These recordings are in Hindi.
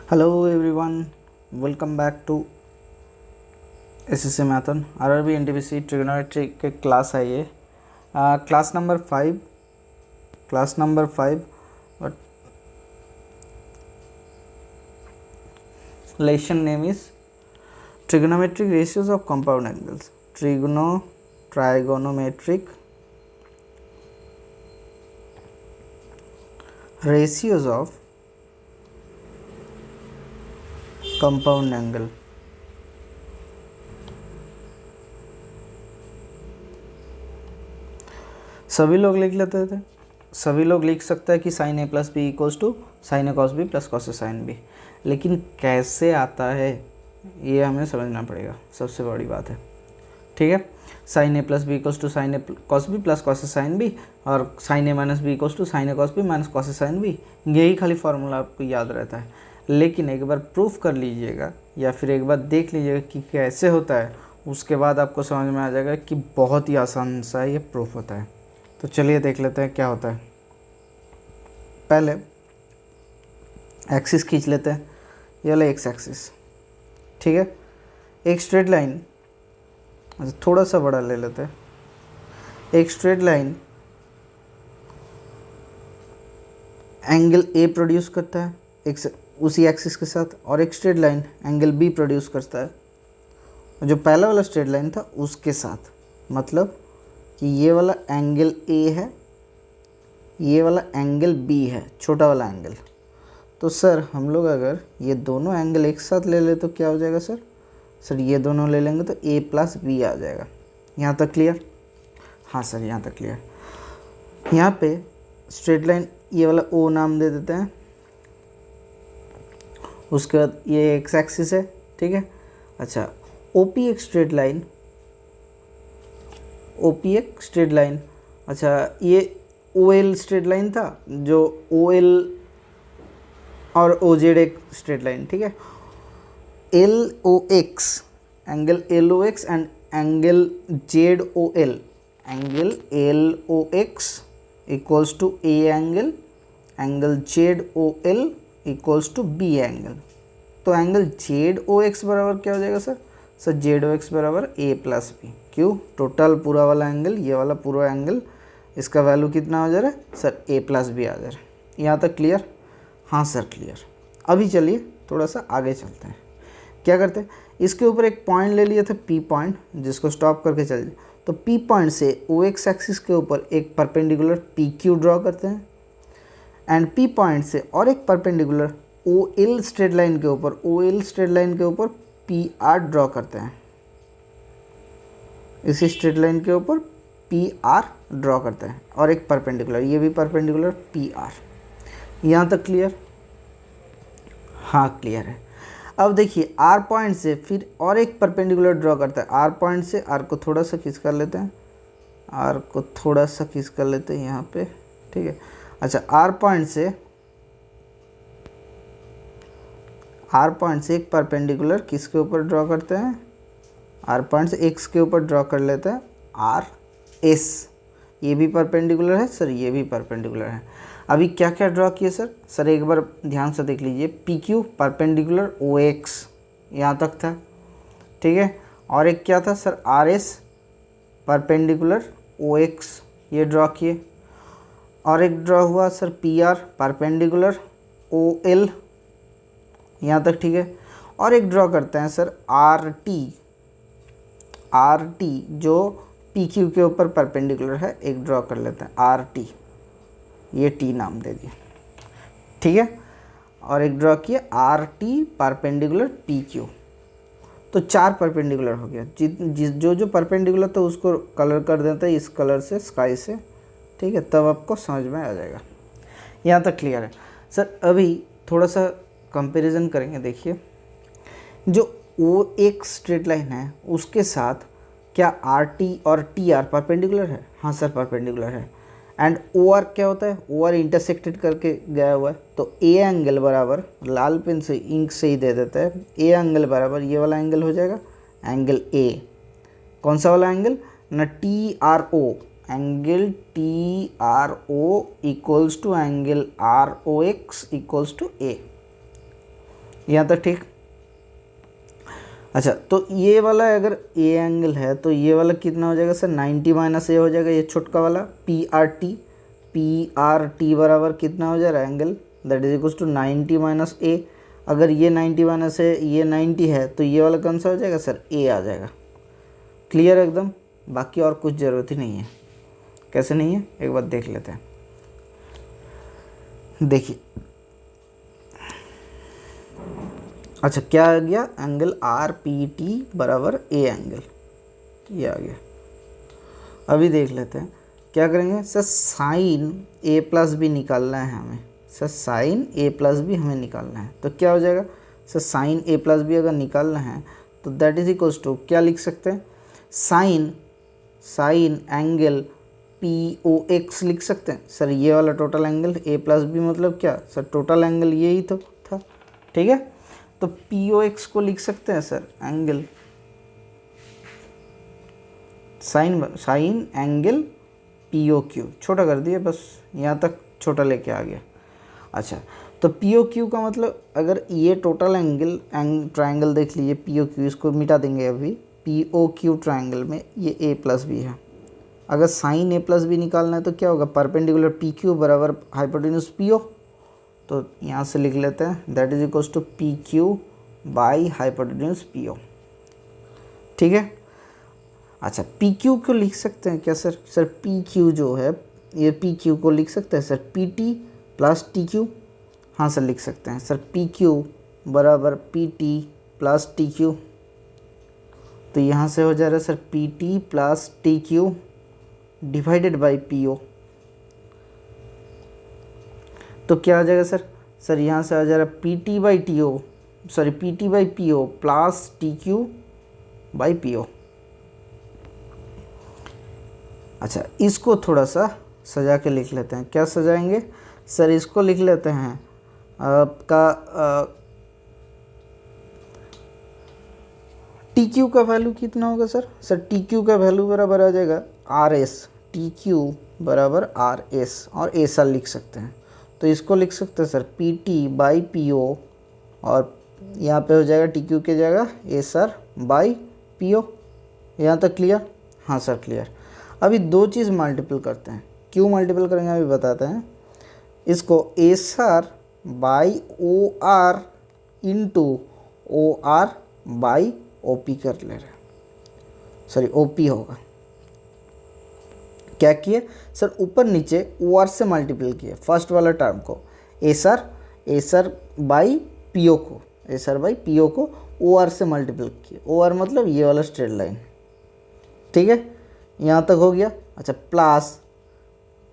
Hello everyone, welcome back to SSC Marathon RRB NTPC trigonometry के क्लास है ये class number 5 but lesson name is trigonometric ratios of compound angles trigonometric ratios of compound angle. सभी लोग लिख लेते थे, सभी लोग लिख सकते हैं कि sine A plus B equals to sine A cos B plus cos A sine B, लेकिन कैसे आता है ये हमें समझना पड़ेगा, सबसे बड़ी बात है। ठीक है, sine A plus B equals to sine A cos B plus cos A sine B और sine A minus B equals to sine A cos B minus cos A sine B, यही खाली फार्मूला आपको याद रहता है। लेकिन एक बार प्रूफ कर लीजिएगा या फिर एक बार देख लीजिएगा कि कैसे होता है, उसके बाद आपको समझ में आ जाएगा कि बहुत ही आसान सा ये प्रूफ होता है। तो चलिए देख लेते हैं क्या होता है। पहले एक्सिस खींच लेते हैं, ये वाला एक्स एक्सिस। ठीक है, एक स्ट्रेट लाइन, अच्छा थोड़ा सा बड़ा ले लेते हैं। एक straight line angle A produce करता है एक उसी एक्सिस के साथ, और एक straight line angle B produce करता है जो पहला वाला स्ट्रेट लाइन था उसके साथ। मतलब कि ये वाला एंगल ए है, ये वाला एंगल बी है, छोटा वाला एंगल। तो सर हम लोग अगर ये दोनों एंगल एक साथ ले ले तो क्या हो जाएगा सर? सर ये दोनों ले लेंगे तो ए प्लस बी आ जाएगा। यहाँ तक क्लियर? हाँ सर यहाँ तक क्लियर। यहाँ पे स्ट्रेट लाइन ये वाला ओ नाम दे देते हैं, उसके बाद ये एक्स एक्सिस है। ठीक है, अच्छा ओपी एक स्ट्रेट लाइन, ओपी एक स्ट्रेट लाइन, अच्छा ये ओ एल स्ट्रेट लाइन था, जो ओ एल और ओ जेड एक स्ट्रेट लाइन। ठीक है, L O X angle L O X and angle Z O L, angle L O X equals to A angle Z O L equals to B angle. तो एंगल जेड ओ एक्स बराबर क्या हो जाएगा sir? Sir Z O X बराबर ए प्लस बी। क्यों? टोटल पूरा वाला एंगल, ये वाला पूरा एंगल, इसका वैल्यू कितना हो जा रहा है सर? ए प्लस बी आ जा रहा है। यहाँ तक क्लियर? हाँ सर क्लियर। अभी चलिए थोड़ा सा आगे चलते हैं। क्या करते हैं, इसके ऊपर एक पॉइंट ले लिए थे पी पॉइंट, जिसको स्टॉप करके चल जाए। तो पी पॉइंट से ओ एक्स एक्सिस के ऊपर एक परपेंडिकुलर पी क्यू ड्रॉ करते हैं, एंड पी पॉइंट से और एक perpendicular O L straight line के ऊपर, ओ एल स्ट्रेट लाइन के ऊपर पी आर ड्रॉ करते हैं। इसी स्ट्रेट लाइन के ऊपर पी आर ड्रॉ करते हैं और एक परपेंडिकुलर, ये भी परपेंडिकुलर पी आर। यहाँ तक क्लियर? हाँ क्लियर है। अब देखिए आर पॉइंट से फिर और एक परपेंडिकुलर ड्रॉ करता है। आर पॉइंट से आर को थोड़ा सा खींच कर लेते हैं, आर को थोड़ा सा खींच कर लेते हैं यहाँ पे। ठीक है, अच्छा आर पॉइंट से एक परपेंडिकुलर किसके ऊपर ड्रॉ करते हैं? आर पॉइंट से एक्स के ऊपर ड्रॉ कर लेते हैं आर एस। ये भी परपेंडिकुलर है सर, ये भी परपेंडिकुलर है। अभी क्या क्या ड्रॉ किए सर? सर एक बार ध्यान से देख लीजिए, P Q perpendicular O X यहाँ तक था। ठीक है, और एक क्या था sir? R S perpendicular O X, ये ड्रॉ किए। और एक ड्रॉ हुआ sir P R perpendicular O L, यहाँ तक ठीक है। और एक ड्रॉ करते हैं सर आर टी जो पी क्यू के ऊपर परपेंडिकुलर है, एक ड्रॉ कर लेते हैं आर टी, ये टी नाम दे दिए। ठीक है, और एक ड्रॉ किया R T perpendicular P Q. तो 4 परपेंडिकुलर हो गया। जो परपेंडिकुलर था उसको कलर कर देते हैं इस कलर से, स्काई से। ठीक है, तब आपको समझ में आ जाएगा। यहाँ तक क्लियर है सर? अभी थोड़ा सा कंपैरिजन करेंगे। देखिए जो ओ एक स्ट्रेट लाइन है उसके साथ क्या आर टी और टी आर परपेंडिकुलर है? हाँ सर परपेंडिकुलर है। एंड ओ आर क्या होता है? ओ आर इंटरसेक्टेड करके गया हुआ है। तो ए एंगल बराबर, लाल पेन से इंक से ही दे देता है, ए एंगल बराबर ये वाला एंगल हो जाएगा एंगल ए। कौन सा वाला एंगल? ना T R O, angle T R O equals to angle R O X equals to A. यहाँ तक ठीक। अच्छा, तो ये वाला अगर ए एंगल है तो ये वाला कितना हो जाएगा सर, 90 माइनस ए हो जाएगा, ये छोटका वाला पी आर टी बराबर कितना हो जा रहा है angle, that is equal to 90 minus A. अगर ये 90 माइनस ए, ये 90 है, तो ये वाला कौन सा हो जाएगा सर, ए आ जाएगा। क्लियर एकदम, बाकी और कुछ ज़रूरत ही नहीं है। कैसे नहीं है, एक बार देख लेते हैं। देखिए, अच्छा क्या आ गया, एंगल आर पी टी बराबर ए एंगल, ये आ गया। अभी देख लेते हैं क्या करेंगे sir, sine A plus B निकालना है हमें sir, sine A plus B हमें निकालना है। तो क्या हो जाएगा sir, sine A plus B अगर निकालना है तो दैट इज इक्वल्स टू क्या लिख सकते हैं, sine angle P O X लिख सकते हैं सर। ये वाला total angle A plus B मतलब क्या सर, टोटल एंगल ये ही तो था, ठीक है। तो पी ओ एक्स को लिख सकते हैं sir angle sine angle P O Q, छोटा कर दिया बस, यहाँ तक छोटा लेके आ गया। अच्छा, तो पी ओ क्यू का मतलब अगर ये टोटल एंगल ट्रायंगल देख लीजिए पी ओ क्यू, इसको मिटा देंगे अभी। पी ओ क्यू ट्रायंगल में ये ए प्लस बी है, अगर साइन ए प्लस बी निकालना है तो क्या होगा, परपेंडिकुलर पी क्यू बराबर हाइपोटेन्यूज पी ओ। तो यहाँ से लिख लेते हैं that is equals to P Q by hypotenuse P O, ठीक है। अच्छा, पी क्यू को लिख सकते हैं क्या सर, सर पी क्यू जो है, ये पी क्यू को लिख सकते हैं sir P T plus T Q. हाँ सर लिख सकते हैं सर, पी क्यू बराबर P T plus T Q. तो यहाँ से हो जा रहा है sir P T plus T Q divided by P O. तो क्या आ जाएगा सर, सर यहाँ से आ जा रहा है P T by T O, sorry P T by P O plus T Q by P O. अच्छा, इसको थोड़ा सा सजा के लिख लेते हैं। क्या सजाएंगे सर, इसको लिख लेते हैं आपका टी क्यू का वैल्यू कितना होगा सर, सर टी क्यू का वैल्यू बराबर आ जाएगा आर एस, टी क्यू बराबर आर एस, और एस आर लिख सकते हैं। तो इसको लिख सकते हैं sir P T by P O, और यहाँ पे हो जाएगा टी क्यू के जगह S R by P O. यहाँ तक क्लियर? हाँ सर क्लियर। अभी दो चीज़ मल्टीपल करते हैं, क्यों मल्टीपल करेंगे अभी बताते हैं। इसको S R by O R into O R by O P कर ले रहे हैं, सॉरी ओ पी होगा। क्या किए सर, ऊपर नीचे ओ आर से मल्टीपल किए फर्स्ट वाला टर्म को, S R by P O को, S R by P O को ओ आर से मल्टीपल किए। ओ आर मतलब ये वाला स्ट्रेट लाइन, ठीक है, यहाँ तक हो गया। अच्छा, plus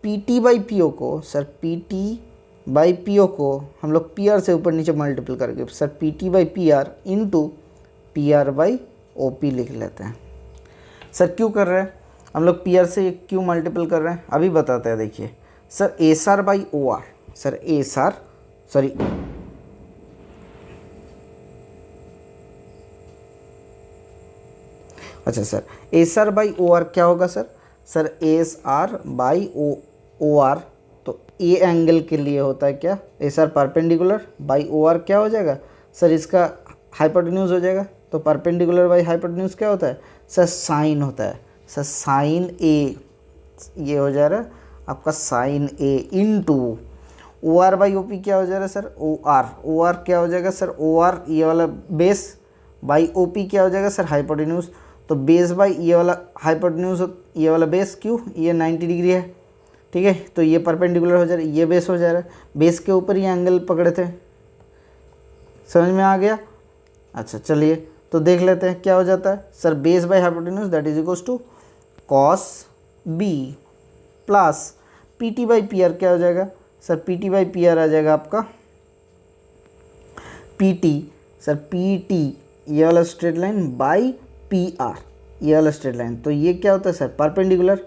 P T by P O को, sir P T by P O को हम लोग पी आर से ऊपर नीचे मल्टीपल करके sir P T by P R into P R by O P लिख लेते हैं। सर क्यों कर रहे हैं हम लोग पी आर से क्यों मल्टीपल कर रहे हैं, अभी बताते हैं। देखिए sir S R by O R, sir S R sorry अच्छा sir S R by O R क्या होगा sir, sir S R by O R, तो ए एंगल के लिए होता है क्या, S R perpendicular by O R क्या हो जाएगा सर, इसका हाइपोटेन्यूज हो जाएगा। तो परपेंडिकुलर बाई हाइपोटेन्यूज क्या होता है सर, साइन होता है। सर साइन ए, ये हो जा रहा है आपका sine A into O R by O P क्या हो जा रहा है सर, ओ आर क्या हो जाएगा सर, ओ आर ये वाला बेस बाई ओ पी क्या हो जाएगा सर, हाइपोटेन्यूज। तो बेस बाई ये वाला हाइपोटेन्यूज, ये वाला बेस क्यों, ये 90 डिग्री है, ठीक है। तो ये परपेंडिकुलर हो जा रहा है, ये बेस हो जा रहा है, बेस के ऊपर ये एंगल पकड़े थे, समझ में आ गया। अच्छा चलिए तो देख लेते हैं क्या हो जाता है sir, base by hypotenuse that is equals to cos B plus P T by P are क्या हो जाएगा sir, P T by P R आ जाएगा आपका P T, sir P T ये वाला straight line by P R ये वाला स्ट्रेट लाइन। तो ये क्या होता है सर, परपेंडिकुलर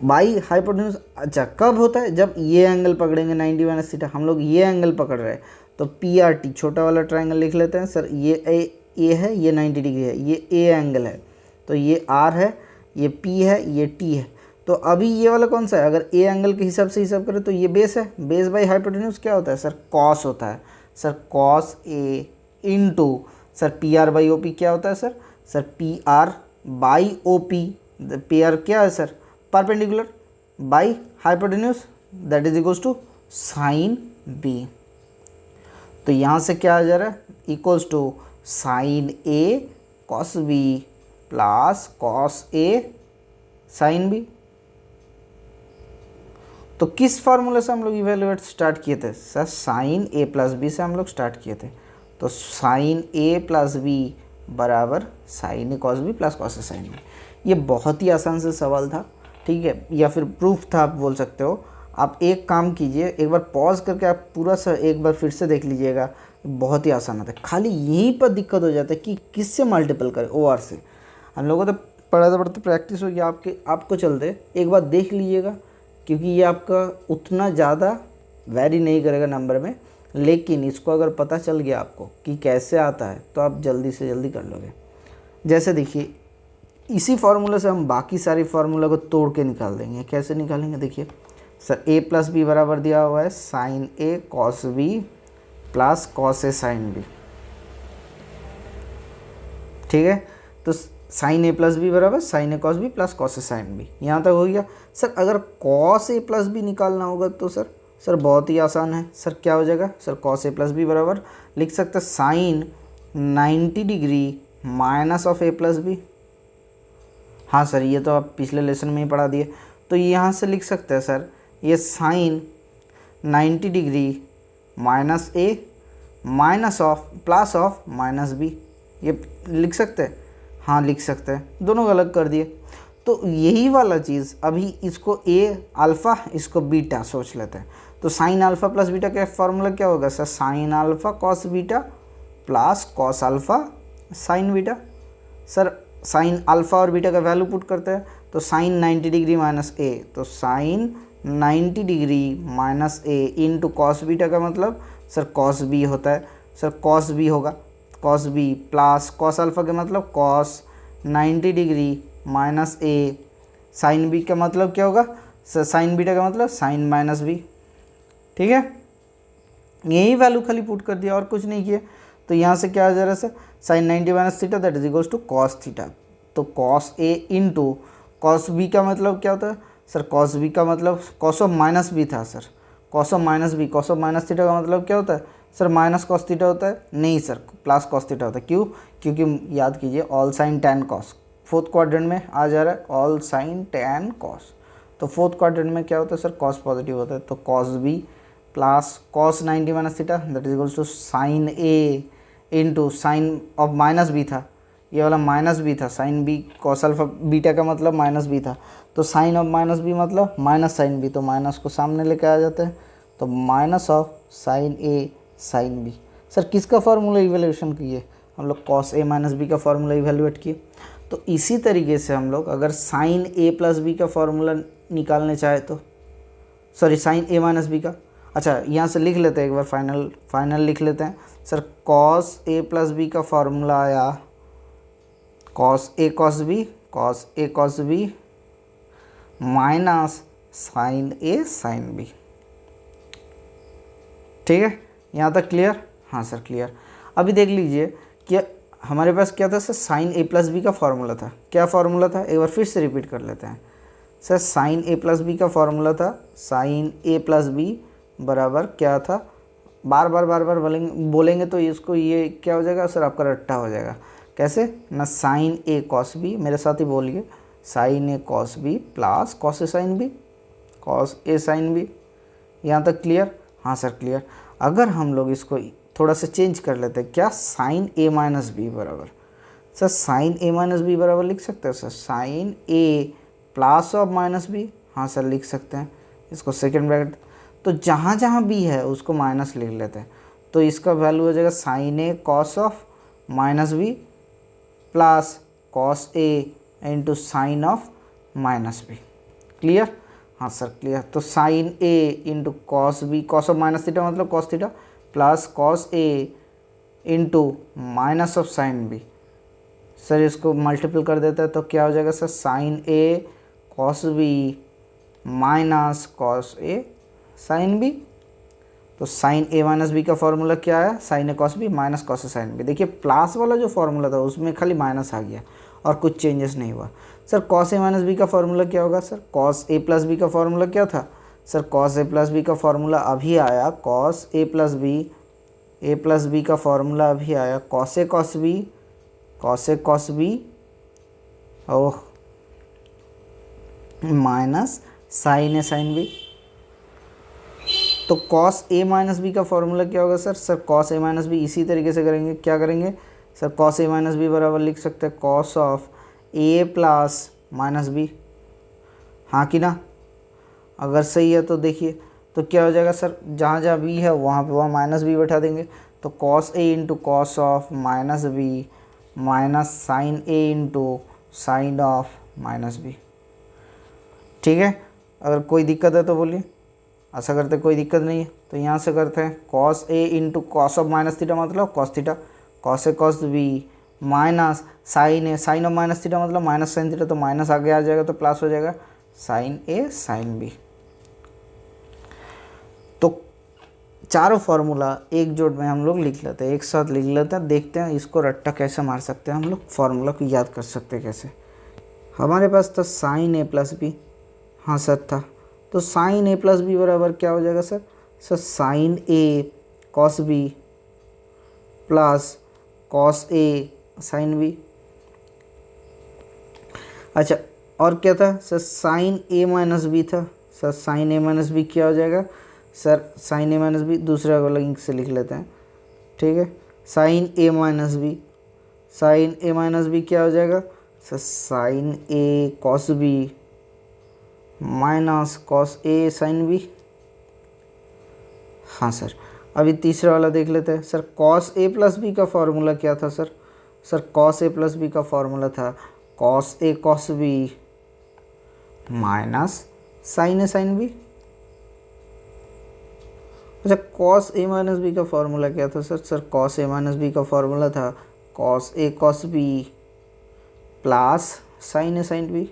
बाई हाइपोटेन्यूज। अच्छा कब होता है, जब ये एंगल पकड़ेंगे 90 माइनस थीटा, हम लोग ये एंगल पकड़ रहे हैं। तो पी आर टी छोटा वाला ट्रायंगल लिख लेते हैं सर, ये ए है, ये 90 डिग्री है, ये ए एंगल है, तो ये आर है, ये पी है, ये टी है। तो अभी ये वाला कौन सा है, अगर ए एंगल के हिसाब से हिसाब करें तो ये बेस है, बेस बाई हाइपोटेन्यूज क्या होता है सर, कॉस होता है। Sir cos A into sir P R by O P क्या होता है sir P R by O P, पी आर क्या है sir perpendicular by hypotenuse that is equals to sine B. तो यहाँ से क्या आ जा रहा है equals to sine A cos B plus cos A sine B. तो किस फार्मूले से हम लोग इवेल्युएट स्टार्ट किए थे sir sine A plus B से हम लोग स्टार्ट किए थे। तो साइन ए प्लस बी बराबर sine A cos B plus cos A sine B. ये बहुत ही आसान से सवाल था, ठीक है, या फिर प्रूफ था आप बोल सकते हो। आप एक काम कीजिए, एक बार पॉज करके आप पूरा सा एक बार फिर से देख लीजिएगा, बहुत ही आसान आता है। खाली यहीं पर दिक्कत हो जाता है कि किससे मल्टीपल करें, ओ आर से। हम लोगों को तो पढ़ाते पढ़ते प्रैक्टिस होगी आपको चलते, एक बार देख लीजिएगा, क्योंकि ये आपका उतना ज़्यादा वैरी नहीं करेगा नंबर में, लेकिन इसको अगर पता चल गया आपको कि कैसे आता है तो आप जल्दी से जल्दी कर लोगे। जैसे देखिए इसी फार्मूले से हम बाकी सारी फार्मूला को तोड़ के निकाल देंगे। कैसे निकालेंगे देखिए सर ए प्लस बी बराबर दिया हुआ है sine A cos B plus cos A sine b, ठीक है। तो साइन ए प्लस बी बराबर sine A cos B plus cos A sine B, यहाँ तक हो गया। सर अगर कॉस ए प्लस बी निकालना होगा तो सर बहुत ही आसान है। सर क्या हो जाएगा सर कॉस ए प्लस बी बराबर लिख सकते हैं sine 90 degree minus of A plus B. हाँ सर ये तो आप पिछले लेसन में ही पढ़ा दिए। तो यहाँ से लिख सकते हैं सर ये sine 90 degree minus A minus of plus of minus B, ये लिख सकते हैं। हाँ लिख सकते हैं, दोनों को अलग कर दिए। तो यही वाला चीज़ अभी इसको ए अल्फ़ा इसको बीटा सोच लेते हैं। तो साइन अल्फ़ा प्लस बीटा का फॉर्मूला क्या होगा sir sine alpha cos beta plus cos alpha sine beta. Sir sine alpha और बीटा का वैल्यू पुट करते हैं, तो साइन 90 डिग्री माइनस ए, तो sine 90 degree minus A into cos beta का मतलब सर कॉस बी होता है। सर कॉस बी होगा cos B plus cos alpha का मतलब कॉस 90 डिग्री माइनस ए, साइन बी का मतलब क्या होगा सर साइन बीटा का मतलब साइन माइनस बी, ठीक है। यही वैल्यू खाली पुट कर दिया और कुछ नहीं किया। तो यहाँ से क्या आ जा रहा है sir sine 90 minus theta that is equals to cos theta. तो cos A into cos B का मतलब क्या होता है सर कॉस बी का मतलब कॉस ऑफ माइनस बी था sir, cos of minus B, cos of minus theta का मतलब क्या होता है सर माइनस कॉस थीटा होता है, नहीं सर प्लस कॉस थीटा होता है। क्यों? क्योंकि याद कीजिए all sign tan cos fourth quadrant में आ जा रहा है, ऑल साइन टैन कॉस। तो फोर्थ क्वाड्रेंट में क्या होता है सर कॉस पॉजिटिव होता है। तो cos B plus cos 90 minus theta that is equals to sine A into sine of minus B था, ये वाला माइनस बी था, sine B cos alpha beta का मतलब माइनस बी था। तो साइन ऑफ माइनस बी मतलब माइनस साइन बी, तो माइनस को सामने लेके आ जाते हैं, तो minus of sine A sine B. Sir किसका फार्मूला इवेल्यूएशन किए हम लोग कॉस ए माइनस बी का फार्मूला इवेल्यूएट किए। तो इसी तरीके से हम लोग अगर साइन ए प्लस बी का फार्मूला निकालने चाहे तो sorry sine A minus B का, अच्छा यहाँ से लिख लेते हैं एक बार, फाइनल लिख लेते हैं। सर कॉस ए प्लस बी का फार्मूला आया cos A cos B minus sine A sine b, ठीक है। यहाँ तक क्लियर? हाँ सर क्लियर। अभी देख लीजिए कि हमारे पास क्या था sir sine A plus B का फार्मूला था। क्या फार्मूला था एक बार फिर से रिपीट कर लेते हैं sir. Sine A plus B का फार्मूला था साइन ए प्लस बी बराबर क्या था, बार बार बोलेंगे तो इसको ये क्या हो जाएगा सर आपका रट्टा हो जाएगा। कैसे ना साइन ए कॉस बी, मेरे साथ ही बोलिए sign A cos B plus cos A sine B, cos A sine B. यहाँ तक क्लियर? हाँ सर क्लियर। अगर हम लोग इसको थोड़ा सा चेंज कर लेते हैं, क्या साइन ए माइनस बी बराबर sir sine A minus B बराबर लिख सकते हैं sir sine A plus of minus B. हाँ सर लिख सकते हैं इसको सेकेंड ब्रैकेट, तो जहाँ जहाँ बी है उसको माइनस लिख लेते हैं। तो इसका वैल्यू हो जाएगा sine A cos of minus B plus cos A into sine of minus B. Clear? हाँ सर क्लियर। तो sine A into cos B, cos of minus theta मतलब cos theta plus cos A into minus of sine B. Sir इसको मल्टीपल कर देता है तो क्या हो जाएगा sir sine A cos B minus cos A sine B. तो साइन ए माइनस बी का फॉर्मूला क्या है, sine A cos B minus cos A sine B. देखिए प्लस वाला जो फॉर्मूला था उसमें खाली माइनस आ गया और कुछ चेंजेस नहीं हुआ। सर कॉस ए माइनस बी का फॉर्मूला क्या होगा, सर कॉस ए प्लस बी का फॉर्मूला क्या था, सर कॉस ए प्लस बी का फॉर्मूला अभी आया कॉस ए प्लस बी का फॉर्मूला अभी आया cos A cos B oh minus sine A sine B. तो कॉस ए माइनस बी का फॉर्मूला क्या होगा सर कॉस ए माइनस बी इसी तरीके से करेंगे, क्या करेंगे सर कॉस ए माइनस बी बराबर लिख सकते हैं cos of A plus minus B, हाँ कि ना। अगर सही है तो देखिए तो क्या हो जाएगा सर, जहाँ जहाँ बी है वहाँ पे वहाँ माइनस बी बैठा देंगे, तो cos A into cos of minus B minus sine A into sine of minus B. ठीक है, अगर कोई दिक्कत है तो बोलिए। ऐसा करते कोई दिक्कत नहीं है तो यहाँ से करते हैं cos A into cos of minus theta मतलब cos theta, cos A cos B minus sine A sine of minus theta मतलब माइनस साइन थीटा, तो माइनस आगे आ जाएगा तो प्लस हो जाएगा साइन ए साइन बी। तो चारों फार्मूला एक जोड़ में हम लोग लिख लेते हैं, एक साथ लिख लेते हैं, देखते हैं इसको रट्टा कैसे मार सकते हैं हम लोग, फार्मूला को याद कर सकते हैं कैसे। हमारे पास था साइन ए प्लस बी, हाँ सर था, तो साइन ए प्लस बी बराबर क्या हो जाएगा sir sine A cos B plus cos A sine B. अच्छा और क्या था sir sine A minus B था, sir sine A minus B क्या हो जाएगा sir sine A minus B दूसरे वाला से लिख लेते हैं, ठीक है। साइन ए माइनस बी क्या हो जाएगा sir sine A cos B minus cos A sine B, हाँ सर। अभी तीसरा वाला देख लेते हैं सर कॉस ए प्लस बी का फॉर्मूला क्या था सर कॉस ए प्लस बी का फॉर्मूला था cos A cos B minus sine A sine B. अच्छा कॉस ए माइनस बी का फॉर्मूला क्या था सर कॉस ए माइनस बी का फॉर्मूला था cos A cos B plus sine A sine B.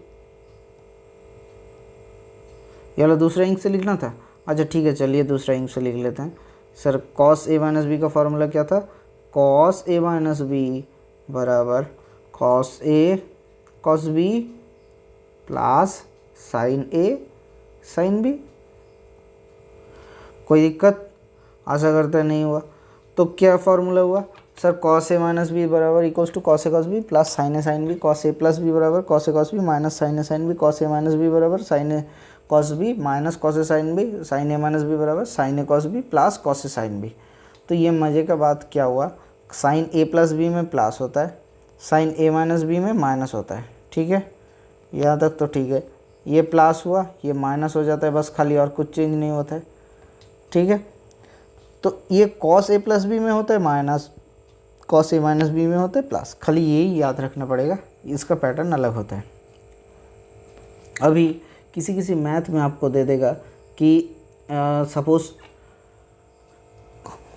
ये वाला दूसरा इंक से लिखना था, अच्छा ठीक है चलिए दूसरा इंक से लिख लेते हैं। सर कॉस ए माइनस बी का फॉर्मूला क्या था, कॉस ए माइनस बी बराबर cos A cos B plus sine A sine B. कोई दिक्कत, आशा करते नहीं हुआ। तो क्या फॉर्मूला हुआ सर कॉस ए माइनस बी बराबर equals to cos A cos B plus sine A sine B, cos A plus B बराबर cos A cos B minus sine A sine B, cos A minus B बराबर sine A cos B minus cos A sine B, sine A minus B बराबर sine A cos B plus cos A sine B. तो ये मज़े का बात क्या हुआ, साइन ए प्लस बी में प्लस होता है, साइन ए माइनस बी में माइनस होता है, ठीक है यहाँ तक तो ठीक है। ये प्लस हुआ ये माइनस हो जाता है, बस खाली और कुछ चेंज नहीं होता है, ठीक है। तो ये कॉस ए प्लस बी में होता है माइनस, कॉस ए माइनस बी में होता है प्लस, खाली यही याद रखना पड़ेगा, इसका पैटर्न अलग होता है। अभी किसी मैथ में आपको दे देगा कि सपोज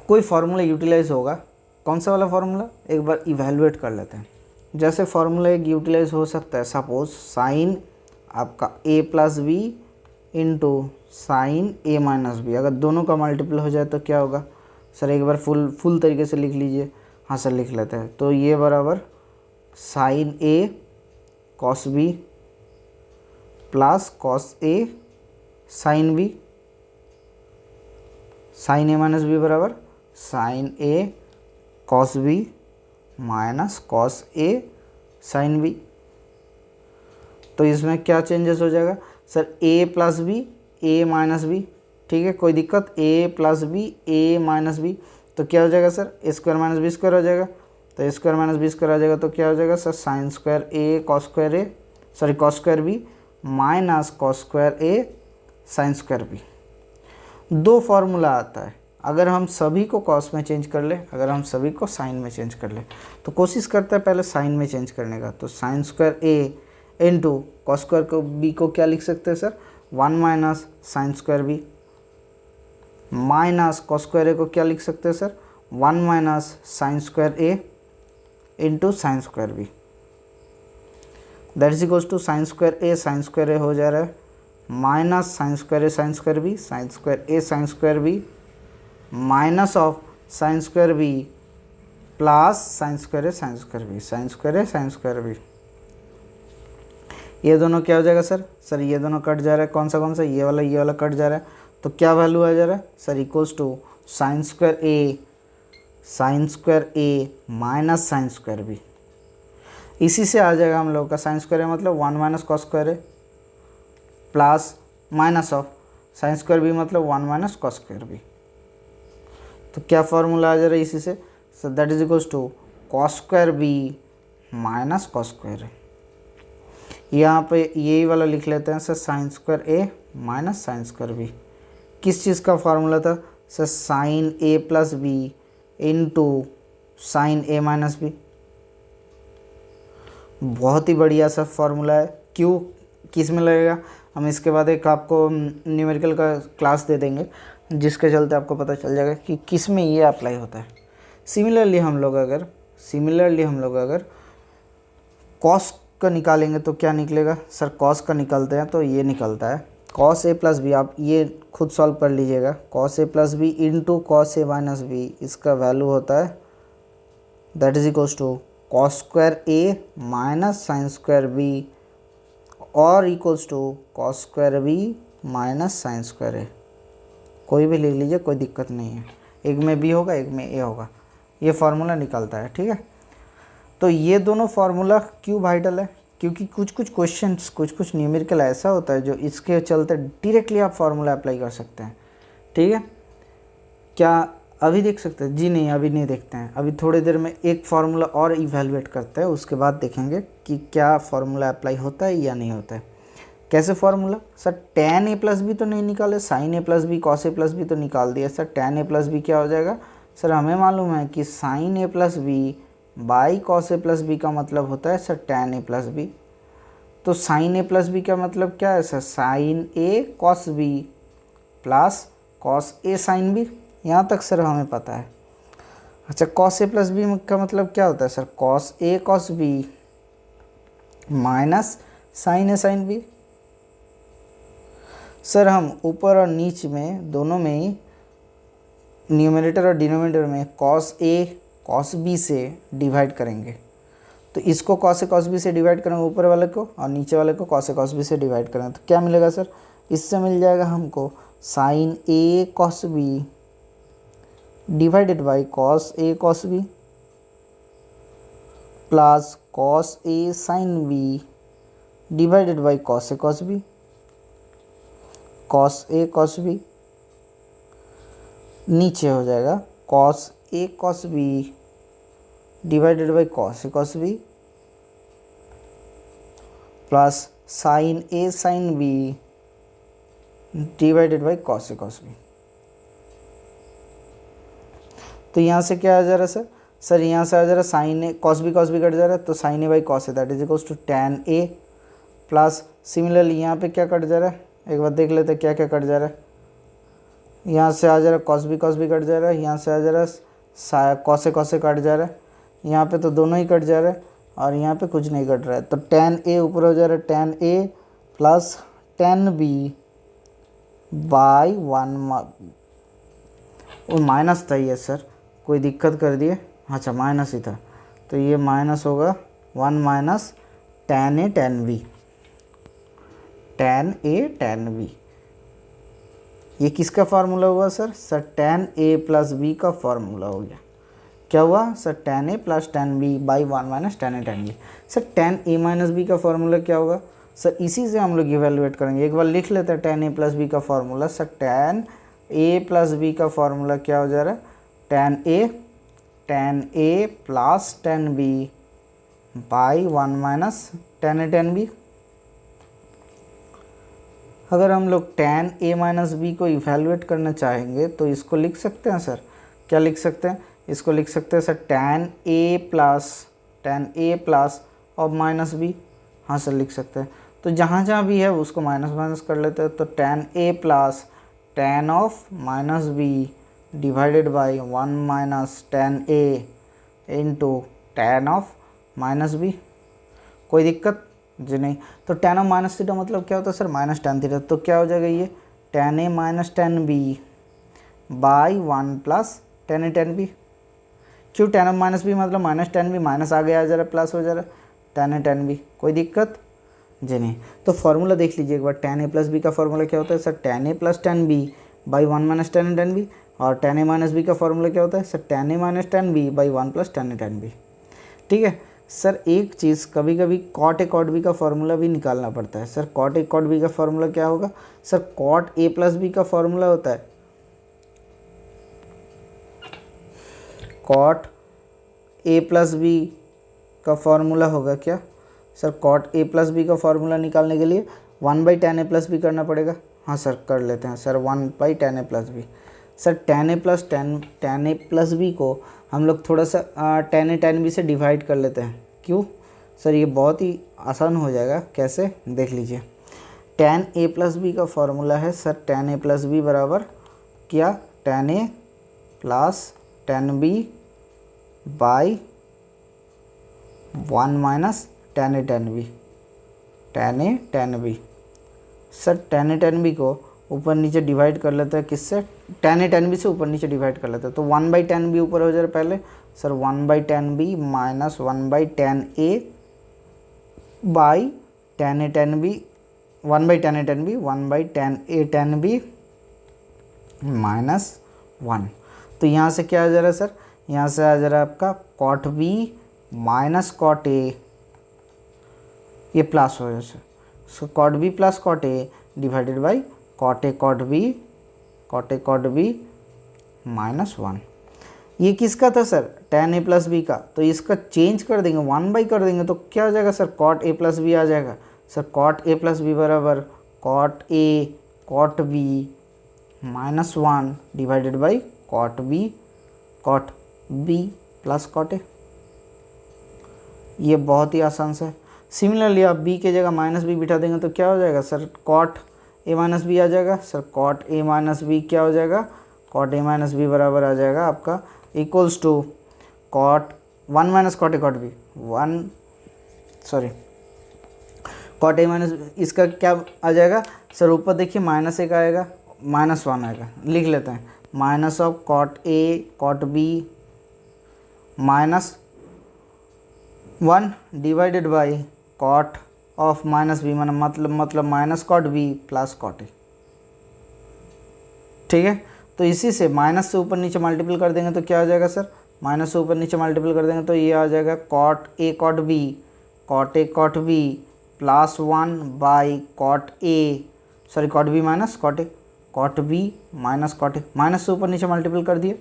कोई फार्मूला यूटिलाइज होगा, कौन सा वाला फार्मूला एक बार इवैल्यूएट कर लेते हैं। जैसे फार्मूला एक यूटिलाइज हो सकता है सपोज साइन आपका ए plus B into sine A minus B, अगर दोनों का मल्टीपल हो जाए तो क्या होगा सर, एक बार फुल तरीके से लिख लीजिए। हाँ सर लिख लेते हैं, तो ये बराबर sine A cos B plus cos A sine B, sine A minus B बराबर sine A cos B minus cos A sine B. तो इसमें क्या चेंजेस हो जाएगा सर, ए प्लस बी ए माइनस बी, ठीक है कोई दिक्कत, ए प्लस बी ए माइनस बी, तो क्या हो जाएगा सर ए स्क्वायर माइनस बी स्क्वायर हो जाएगा, तो ए स्क्वायर माइनस बी स्क्वायर आ जाएगा, तो क्या हो जाएगा sir sine square A cos square A sorry cos square B minus cos square A sine square B. दो फार्मूला आता है, अगर हम सभी को कॉस में चेंज कर ले, अगर हम सभी को साइन में चेंज कर ले, तो कोशिश करते हैं पहले साइन में चेंज करने का। तो साइन स्क्वायर ए इंटू कॉस स्क्वायर को बी को क्या लिख सकते हैं sir, 1 minus sine square B minus cos square ए को क्या लिख सकते हैं sir, 1 minus sine square A into sine square B, that is equals to sine square A हो जा रहा है minus sine square A sine square B, sine square A sine square B minus of sine square B plus sine square A sine square B, sine square A sine square B. ये दोनों क्या हो जाएगा सर? सर ये दोनों कट जा रहा है, कौन सा ये वाला कट जा रहा है, तो क्या वैल्यू आ जा रहा है sir? Equals to sine square A minus sine square B. इसी से आ जाएगा हम लोग का साइन स्क्वायर ए मतलब 1 minus cos square A plus minus of sine square B मतलब 1 माइनस कॉस स्क्वायर बी। तो क्या फॉर्मूला आ जा रहा है इसी से? Sir that is equals to cos square B minus cos square A. यहाँ पे यही वाला लिख लेते हैं सर, साइन स्क्वायर ए माइनस साइन स्क्वायर बी। किस चीज़ का फॉर्मूला था sir? Sine A plus B into sine A minus B. बहुत ही बढ़िया सा फॉर्मूला है। क्यों, किस में लगेगा? हम इसके बाद एक आपको न्यूमेरिकल का क्लास दे देंगे जिसके चलते आपको पता चल जाएगा कि किस में ये अप्लाई होता है। सिमिलरली हम लोग अगर कॉस का निकालेंगे तो क्या निकलेगा सर? कॉस का निकालते हैं तो ये निकलता है कॉस ए प्लस बी। आप ये खुद सॉल्व कर लीजिएगा। कॉस ए प्लस बी इंटू कॉस ए माइनस बी, इसका वैल्यू होता है that is equals to cos square A minus sine square b और equals to cos square B minus sine square a. कोई भी लिख लीजिए, कोई दिक्कत नहीं है। एक में बी होगा, एक में ए होगा। ये फार्मूला निकलता है, ठीक है। तो ये दोनों फार्मूला क्यों वाइटल है? क्योंकि कुछ न्यूमेरिकल ऐसा होता है जो इसके चलते डायरेक्टली आप फार्मूला अप्लाई कर सकते हैं, ठीक है। क्या अभी देख सकते हैं? जी नहीं, अभी नहीं देखते हैं। अभी थोड़ी देर में एक फार्मूला और इवैल्यूएट करते हैं, उसके बाद देखेंगे कि क्या फार्मूला अप्लाई होता है या नहीं होता है। कैसे formula sir? Tan A plus B तो नहीं निकाले, sine A plus B cos A plus B तो निकाल दिया sir. Tan A plus B क्या हो जाएगा सर? हमें मालूम है कि sine A plus B by cos A plus B का मतलब होता है sir tan A plus B. तो साइन ए प्लस बी का मतलब क्या है sir? Sine A cos B plus cos A sine B. यहाँ तक सर हमें पता है। अच्छा, कॉस ए प्लस बी का मतलब क्या होता है sir? Cos A cos B minus sine A sine B. Sir हम ऊपर और नीच में दोनों में ही न्यूमरेटर और डिनोमिनेटर में कॉस ए कॉस बी से डिवाइड करेंगे। तो इसको कॉस ए कॉस बी से डिवाइड करेंगे ऊपर वाले को, और नीचे वाले को कॉस ए कॉस बी से डिवाइड करेंगे। तो क्या मिलेगा सर? इससे मिल जाएगा हमको sign A cos B divided by cos A cos B plus cos A sine B divided by cos A cos B. Cos A cos B नीचे हो जाएगा cos A cos B divided by cos A cos B plus sine A sine B divided by cos A cos B. तो यहाँ से क्या आ जा रहा है सर? सर यहाँ से आ जा रहा है साइन ए कॉस बी कट जा रहा है, तो sine A by cos A that is equals to tan A plus similarly यहाँ पे क्या कट जा रहा है? एक बार देख लेते हैं क्या क्या कट जा रहा है। यहाँ से आ जा रहा है कॉस बी कट जा रहा है, यहाँ से आ जा रहा है कॉस ए कट जा रहा है, यहाँ पे तो दोनों ही कट जा रहा है और यहाँ पे कुछ नहीं कट रहा है। तो टेन ए ऊपर हो जा रहा है tan A plus tan B by one, वो माइनस था ये सर, कोई दिक्कत कर दिए। अच्छा माइनस ही था, तो ये माइनस होगा one minus tan A tan B, tan A tan B. ये किसका फार्मूला हुआ sir? Sir tan A plus B का फार्मूला हो गया। क्या हुआ sir? Tan A plus tan B by one minus tan A tan B. Sir tan A minus B का फार्मूला क्या होगा सर? इसी से हम लोग इवेलुएट करेंगे। एक बार लिख लेते हैं टेन ए प्लस बी का formula. Sir tan A plus B का फार्मूला क्या हो जा रहा है? Tan A plus tan B by one minus tan A tan B. अगर हम लोग टेन ए माइनस बी को इवेलुएट करना चाहेंगे तो इसको लिख सकते हैं सर। क्या लिख सकते हैं? इसको लिख सकते हैं सर टेन ए प्लस और माइनस बी। हाँ सर लिख सकते हैं। तो जहाँ जहाँ भी है उसको माइनस माइनस कर लेते हैं। तो tan A plus tan of minus B divided by one minus tan A into tan of minus B. कोई दिक्कत जी नहीं। तो टेन ऑफ माइनस थीटा मतलब क्या होता है सर? Minus tan theta. तो क्या हो जाएगा ये? Tan A minus tan B by 1 plus tan A tan B. क्यों टेन माइनस बी मतलब माइनस टेन बी, माइनस आ गया जरा प्लस हो जा रहा टेन ए टेन बी, कोई दिक्कत जी नहीं। तो फॉर्मूला देख लीजिए एक बार, टेन ए प्लस बी का फॉर्मूला क्या होता है sir, tan A plus tan B by 1 minus tan A tan B. और टेन ए माइनस बी का फॉर्मूला क्या होता है sir, tan A minus tan B by 1 plus tan A tan B. ठीक है सर, एक चीज़ कभी कभी कॉट ए कॉट बी का फॉर्मूला भी निकालना पड़ता है। सर कॉट ए कॉट बी का फॉर्मूला क्या होगा सर, कॉट ए प्लस बी का फॉर्मूला होता है कॉट ए प्लस बी का फॉर्मूला होगा क्या सर, कॉट ए प्लस बी का फॉर्मूला निकालने के लिए 1 by tan A plus B करना पड़ेगा। हाँ सर कर लेते हैं sir, 1 by tan A plus B. Sir tan A plus B को हम लोग थोड़ा सा टेन ए टेन बी से डिवाइड कर लेते हैं। क्यों सर, ये बहुत ही आसान हो जाएगा, कैसे देख लीजिए। टेन ए प्लस बी का फॉर्मूला है sir, tan A plus B बराबर क्या, tan A plus tan B by 1 minus tan A tan B, tan A tan B. Sir tan A tan B को ऊपर नीचे डिवाइड कर लेते हैं किससे, टेन ए टेन बी से ऊपर नीचे डिवाइड कर लेते हैं। तो 1 बाई टेन बी ऊपर हो जा रहा है पहले sir, 1 by tan B minus 1 by tan A by tan A tan B, 1 by tan A tan B, 1 by tan A tan B minus 1। तो यहाँ से क्या आ जा रहा है सर, यहाँ से आ जा रहा है आपका कॉट बी माइनस कॉट ए, ये प्लस हो जाए sir, so cot B plus cot A divided by cot A cot B minus 1। ये किसका था sir, tan A plus B का, तो इसका चेंज कर देंगे 1 बाई कर देंगे तो क्या हो जाएगा सर, कॉट ए प्लस बी आ जाएगा। सर कॉट ए प्लस बी बराबर cot A cot B minus 1 divided by cot B plus cot ए। ये बहुत ही आसान सा है। सिमिलरली आप बी के जगह माइनस बी बिठा देंगे तो क्या हो जाएगा सर, कॉट ए माइनस बी आ जाएगा। सर कॉट ए माइनस बी क्या हो जाएगा, कॉट ए माइनस बी बराबर आ जाएगा आपका equals to cot 1 minus cot A cot B, cot A minus, इसका क्या आ जाएगा सर, ऊपर देखिए माइनस एक आएगा, माइनस 1 आएगा, लिख लेते हैं minus of cot A cot B minus 1 divided by cot of minus B, मतलब minus cot B plus cot a. ठीक है, तो इसी से माइनस से ऊपर नीचे मल्टीपल कर देंगे तो क्या हो जाएगा सर, माइनस से ऊपर नीचे मल्टीपल कर देंगे तो ये आ जाएगा cot A cot B plus 1 by cot A, sorry cot B minus cot B minus cot A, minus से ऊपर नीचे मल्टीपल कर दिए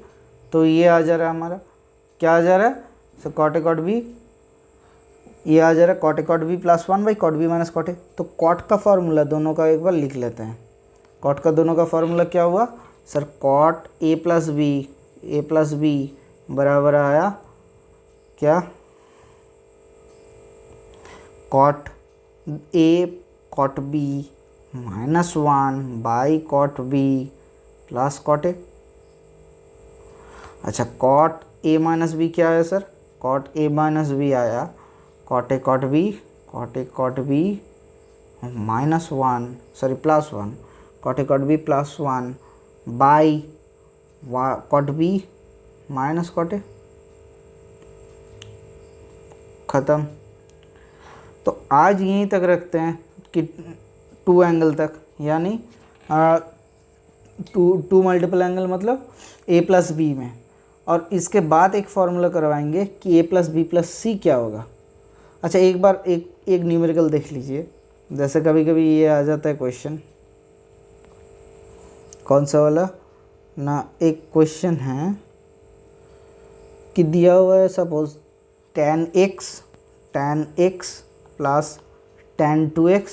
तो ये आ जा रहा है हमारा, क्या आ जा रहा है सर, कॉट ए कॉट बी, ये आ जा रहा है cot A cot B plus 1 by cot B minus cot A. तो कॉट का फॉर्मूला दोनों का एक बार लिख लेते हैं। कॉट का दोनों का फॉर्मूला क्या हुआ सर, कॉट ए प्लस बी बराबर आया क्या, cot A cot B minus 1 by cot B plus cot a. अच्छा कॉट ए माइनस बी क्या आया सर, कॉट ए माइनस बी आया cot A cot B minus 1, sorry plus 1, cot A cot B plus 1 by cot B minus cot a, ख़त्म। तो आज यहीं तक रखते हैं कि 2 एंगल तक, यानी टू मल्टीपल एंगल मतलब ए प्लस बी में, और इसके बाद एक फॉर्मूला करवाएंगे कि ए प्लस बी प्लस सी क्या होगा। अच्छा एक बार एक न्यूमेरिकल देख लीजिए, जैसे कभी कभी ये आ जाता है क्वेश्चन, कौन सा वाला ना, एक क्वेश्चन है कि दिया हुआ है suppose tan x plus tan 2x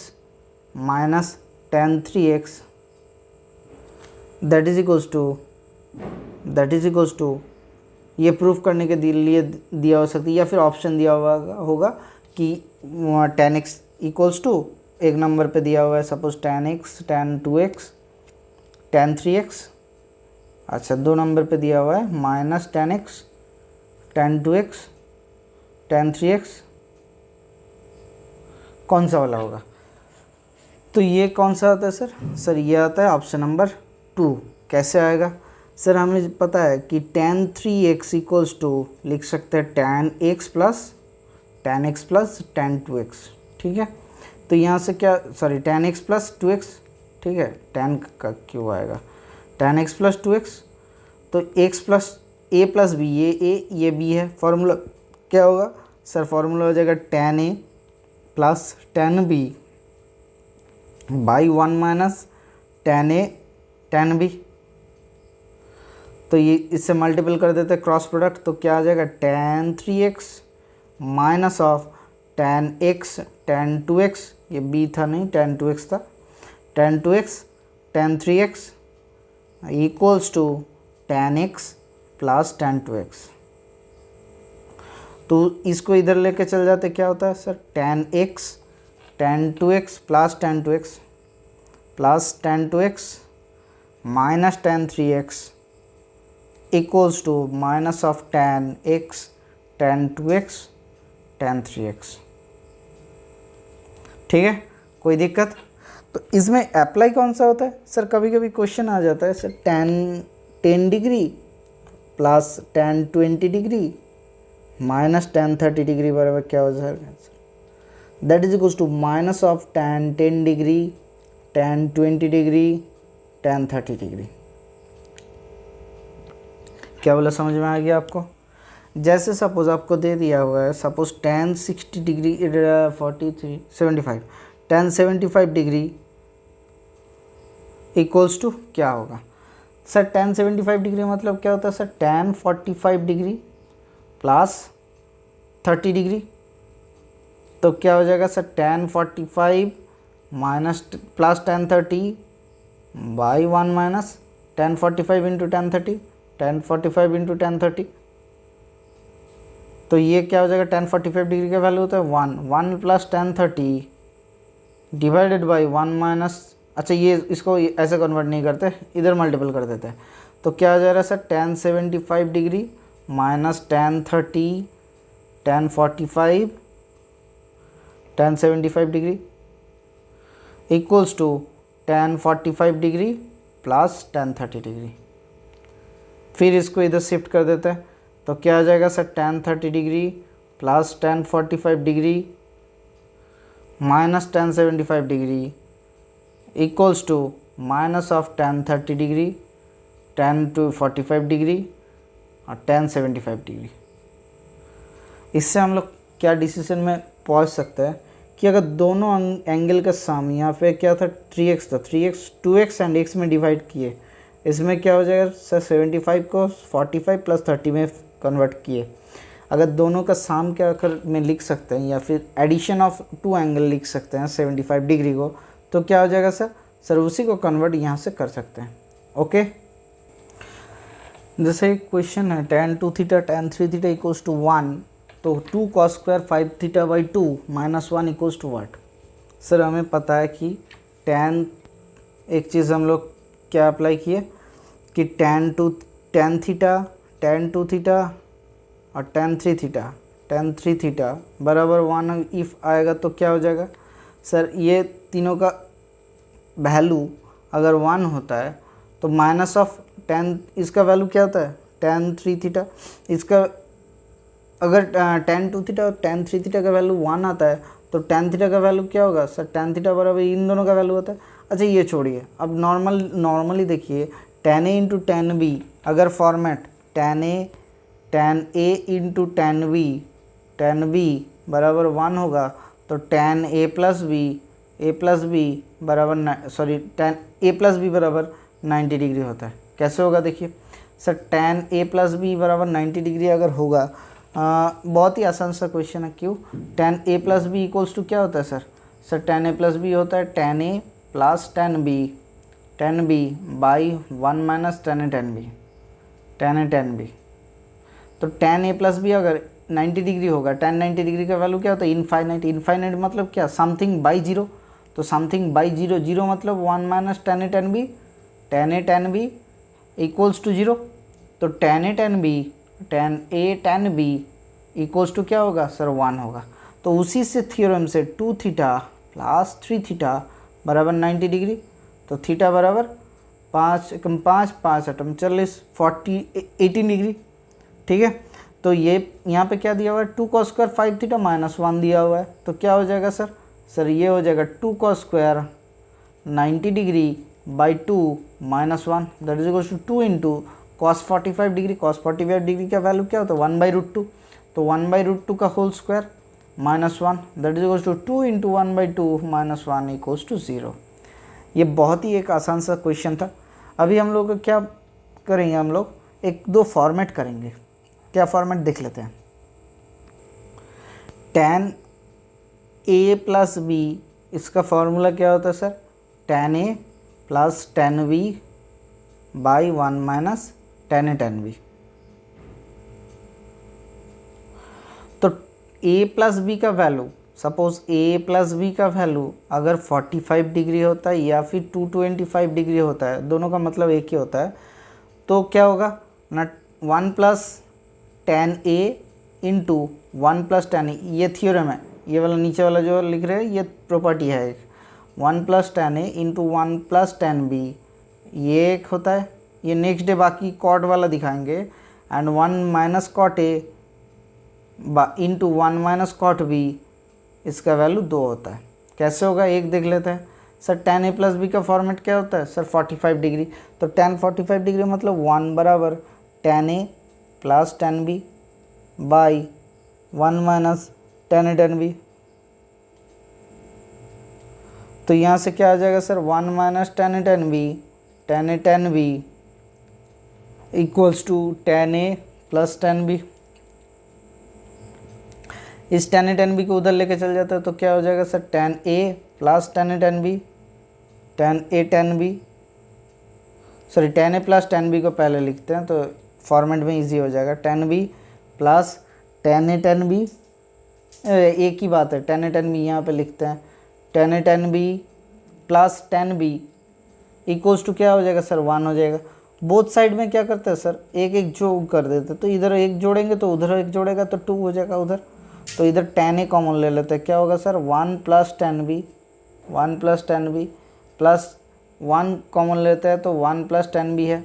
minus tan 3x that is equals to, ये प्रूफ करने के लिए दिया हो सकती है, या फिर ऑप्शन दिया हुआ होगा कि tan x इक्वल्स टू, एक नंबर पे दिया हुआ है suppose tan x tan 2x tan 3x, अच्छा 2 नंबर पे दिया हुआ है minus tan x tan 2x tan 3x, कौन सा वाला होगा। तो ये कौन सा आता है सर, ये आता है ऑप्शन नंबर 2। कैसे आएगा सर हमें पता है कि tan 3x इक्वल्स टू लिख सकते हैं tan x plus tan 2x, ठीक है। तो यहाँ से क्या, sorry tan x plus 2x, ठीक है, tan का क्यों आएगा, tan x प्लस 2x, तो x plus a plus b, ये b है, फॉर्मूला क्या होगा सर, फॉर्मूला हो जाएगा tan a plus tan b by 1 minus tan a tan b। तो ये इससे मल्टीपल कर देते हैं क्रॉस प्रोडक्ट, तो क्या आ जाएगा tan 3x minus of tan x tan 2x, ये b था नहीं tan 2x था, tan 2x tan 3x equals to tan x plus tan 2x। तो इसको इधर लेके चल जाते, क्या होता है sir, tan x tan 2x plus tan 2x plus tan 2x minus tan 3x equals to minus of tan x tan 2x tan 3x, ठीक है, कोई दिक्कत। तो इसमें अप्लाई कौन सा होता है सर, कभी कभी क्वेश्चन आ जाता है sir tan 10 degree plus tan 20 degree minus tan 30 degree बराबर क्या हो जाएगा, that is equals to minus of tan 10 degree tan 20 degree tan 30 degree. क्या बोला, समझ में आ गया आपको। जैसे सपोज आपको दे दिया हुआ है, suppose tan 60 degree 75 tan 75 degree equals to क्या होगा सर, tan 75 डिग्री मतलब क्या होता है sir, tan 45 degree plus 30 degree, तो क्या हो जाएगा sir tan 45 minus plus tan 30 by 1 minus tan 45 into tan 30, tan 45 into tan 30, तो ये क्या हो जाएगा, tan 45 डिग्री का वैल्यू होता है 1 plus tan 30 divided by 1 minus, अच्छा ये इसको ऐसे कन्वर्ट नहीं करते, इधर मल्टीपल कर देते हैं, तो क्या हो जाएगा sir tan 75 degree minus tan 30 tan 45 tan 75 degree equals to tan 45 degree plus tan 30 degree. फिर इसको इधर शिफ्ट कर देते हैं, तो क्या आ जाएगा sir tan 30 degree plus tan 45 degree minus tan 75 degree equals to minus of tan 30 degree tan 45 degree और tan 75 डिग्री। इससे हम लोग क्या डिसीजन में पहुंच सकते हैं कि अगर दोनों एंगल का सम, यहाँ पे क्या था 3x था, 3x 2x एंड x में डिवाइड किए, इसमें क्या हो जाएगा सर 75 को 45 प्लस 30 में कन्वर्ट किए, अगर दोनों का सम क्या कर में लिख सकते हैं या फिर एडिशन ऑफ टू एंगल लिख सकते हैं 75 डिग्री को, तो क्या हो जाएगा सर उसी को कन्वर्ट यहाँ से कर सकते हैं। ओके, जैसे क्वेश्चन है tan 2 theta tan 3 theta equals to 1, तो 2 cos square 5 theta by 2 minus 1 equals to what. Sir हमें पता है कि tan, एक चीज़ हम लोग क्या अप्लाई किए कि tan 2 थीटा और tan 3 थीटा बराबर 1 इफ़ आएगा तो क्या हो जाएगा सर, ये तीनों का वैल्यू अगर 1 होता है तो माइनस ऑफ tan, इसका वैल्यू क्या होता है tan 3 थीटा, इसका अगर tan 2 थीटा और tan 3 थीटा का वैल्यू 1 आता है तो tan थीटा का वैल्यू क्या होगा सर, tan थीटा बराबर इन दोनों का वैल्यू होता है। अच्छा ये छोड़िए, अब नॉर्मली देखिए tan a into tan b, अगर format tan a into tan b बराबर 1 होगा तो tan a प्लस b बराबर tan a प्लस b बराबर 90 डिग्री होता है। कैसे होगा देखिए sir, tan a plus b बराबर 90 डिग्री अगर होगा, बहुत ही आसान सा क्वेश्चन है, क्यों, tan a plus B equals to क्या होता है sir tan a plus B होता है tan a plus tan b by 1 minus tan a tan b, तो tan a प्लस बी अगर 90 डिग्री होगा, tan 90 डिग्री का वैल्यू क्या होता है इनफाइनाइट मतलब क्या, समथिंग बाई जीरो, तो समथिंग बाई जीरो मतलब 1 minus tan a tan b equals to 0, तो tan a tan b equals to क्या होगा सर 1 होगा। तो उसी से थ्योरम से 2 थीटा प्लस 3 थीटा बराबर 90 डिग्री, तो थीटा बराबर 5 एकम 5, 5 अटम 40, 40 18 डिग्री। ठीक है, तो ये यहाँ पे क्या दिया हुआ है, 2 cos स्क्वायर 5 थीटा माइनस 1 दिया हुआ है, तो क्या हो जाएगा सर ये हो जाएगा 2 cos square 90 degree by 2 minus 1 that is equal to 2 into cos 45 degree. Cos 45 degree का वैल्यू क्या होता है 1/√2, तो 1/√2 का whole square minus 1 that is equal to 2 into 1/2 minus 1 equals to 0। ये बहुत ही एक आसान सा क्वेश्चन था। अभी हम लोग क्या करेंगे, हम लोग एक दो फॉर्मेट करेंगे। क्या फॉर्मेट देख लेते हैं। tan a प्लस बी, इसका फॉर्मूला क्या होता है sir, tan a plus tan b by 1 minus tan a tan b। तो a प्लस बी का value, suppose a plus B का वैल्यू अगर 45 डिग्री होता है या फिर 225 डिग्री होता है, दोनों का मतलब एक ही होता है, तो क्या होगा ना 1 plus tan a into 1 plus tan a, ये थ्योरम है, ये वाला नीचे वाला जो लिख रहे हैं ये प्रॉपर्टी है एक। 1 plus tan a into 1 plus tan b, ये एक होता है। ये नेक्स्ट डे बाकी कॉट वाला दिखाएंगे। And 1 minus cot a into 1 minus cot b, इसका वैल्यू 2 होता है। कैसे होगा एक देख लेते हैं। Sir tan a plus B का फॉर्मेट क्या होता है सर 45 डिग्री, तो tan 45 डिग्री मतलब 1 बराबर tan a plus tan b by 1 minus tan a tan b। तो यहाँ से क्या आ जाएगा sir 1 minus tan a tan b equals to tan a plus tan b। इस tan a tan b को उधर लेके चल जाता है तो क्या हो जाएगा sir tan a plus tan a tan b, tan a tan b, sorry tan a plus tan b को पहले लिखते हैं तो फॉर्मेट में इजी हो जाएगा। tan b plus tan a tan b, एक ही बात है, tan a tan b यहाँ पे लिखते हैं, tan a tan b plus tan b equals to क्या हो जाएगा सर 1 हो जाएगा। बोथ साइड में क्या करते हैं सर एक एक जोड़ कर देते हैं, तो इधर एक जोड़ेंगे तो उधर एक जोड़ेगा तो 2 हो जाएगा उधर, तो इधर tan a कॉमन ले लेते हैं, क्या होगा sir 1 plus tan b, 1 plus tan b plus 1 common लेते हैं तो 1 प्लस tan b है,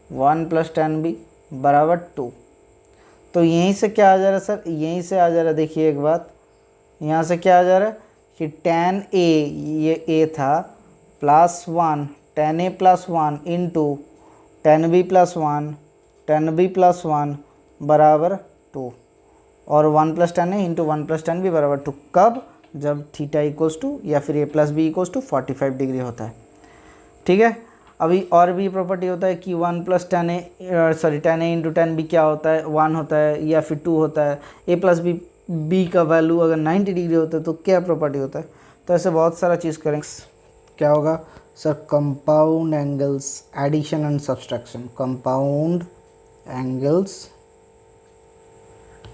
1 प्लस tan b बराबर 2। तो यहीं से क्या आ जा रहा है सर, यहीं से आ जा रहा है, देखिए एक बात, यहाँ से क्या आ जा रहा है कि tan a, ये a था, plus 1 tan a plus 1 into tan b plus 1 tan b plus 1 बराबर 2, और 1 plus tan a into 1 plus tan b बराबर 2। कब, जब थीटा इक्वल्स टू या फिर a plus B equals to 45 degree होता है। ठीक है, अभी और भी प्रॉपर्टी होता है कि 1 plus tan a into tan b क्या होता है 1 होता है या फिर 2 होता है। a प्लस बी का वैल्यू अगर 90 डिग्री होता है तो क्या प्रॉपर्टी होता है। तो ऐसे बहुत सारा चीज़ करेंगे। क्या होगा sir compound angles addition and subtraction, compound angles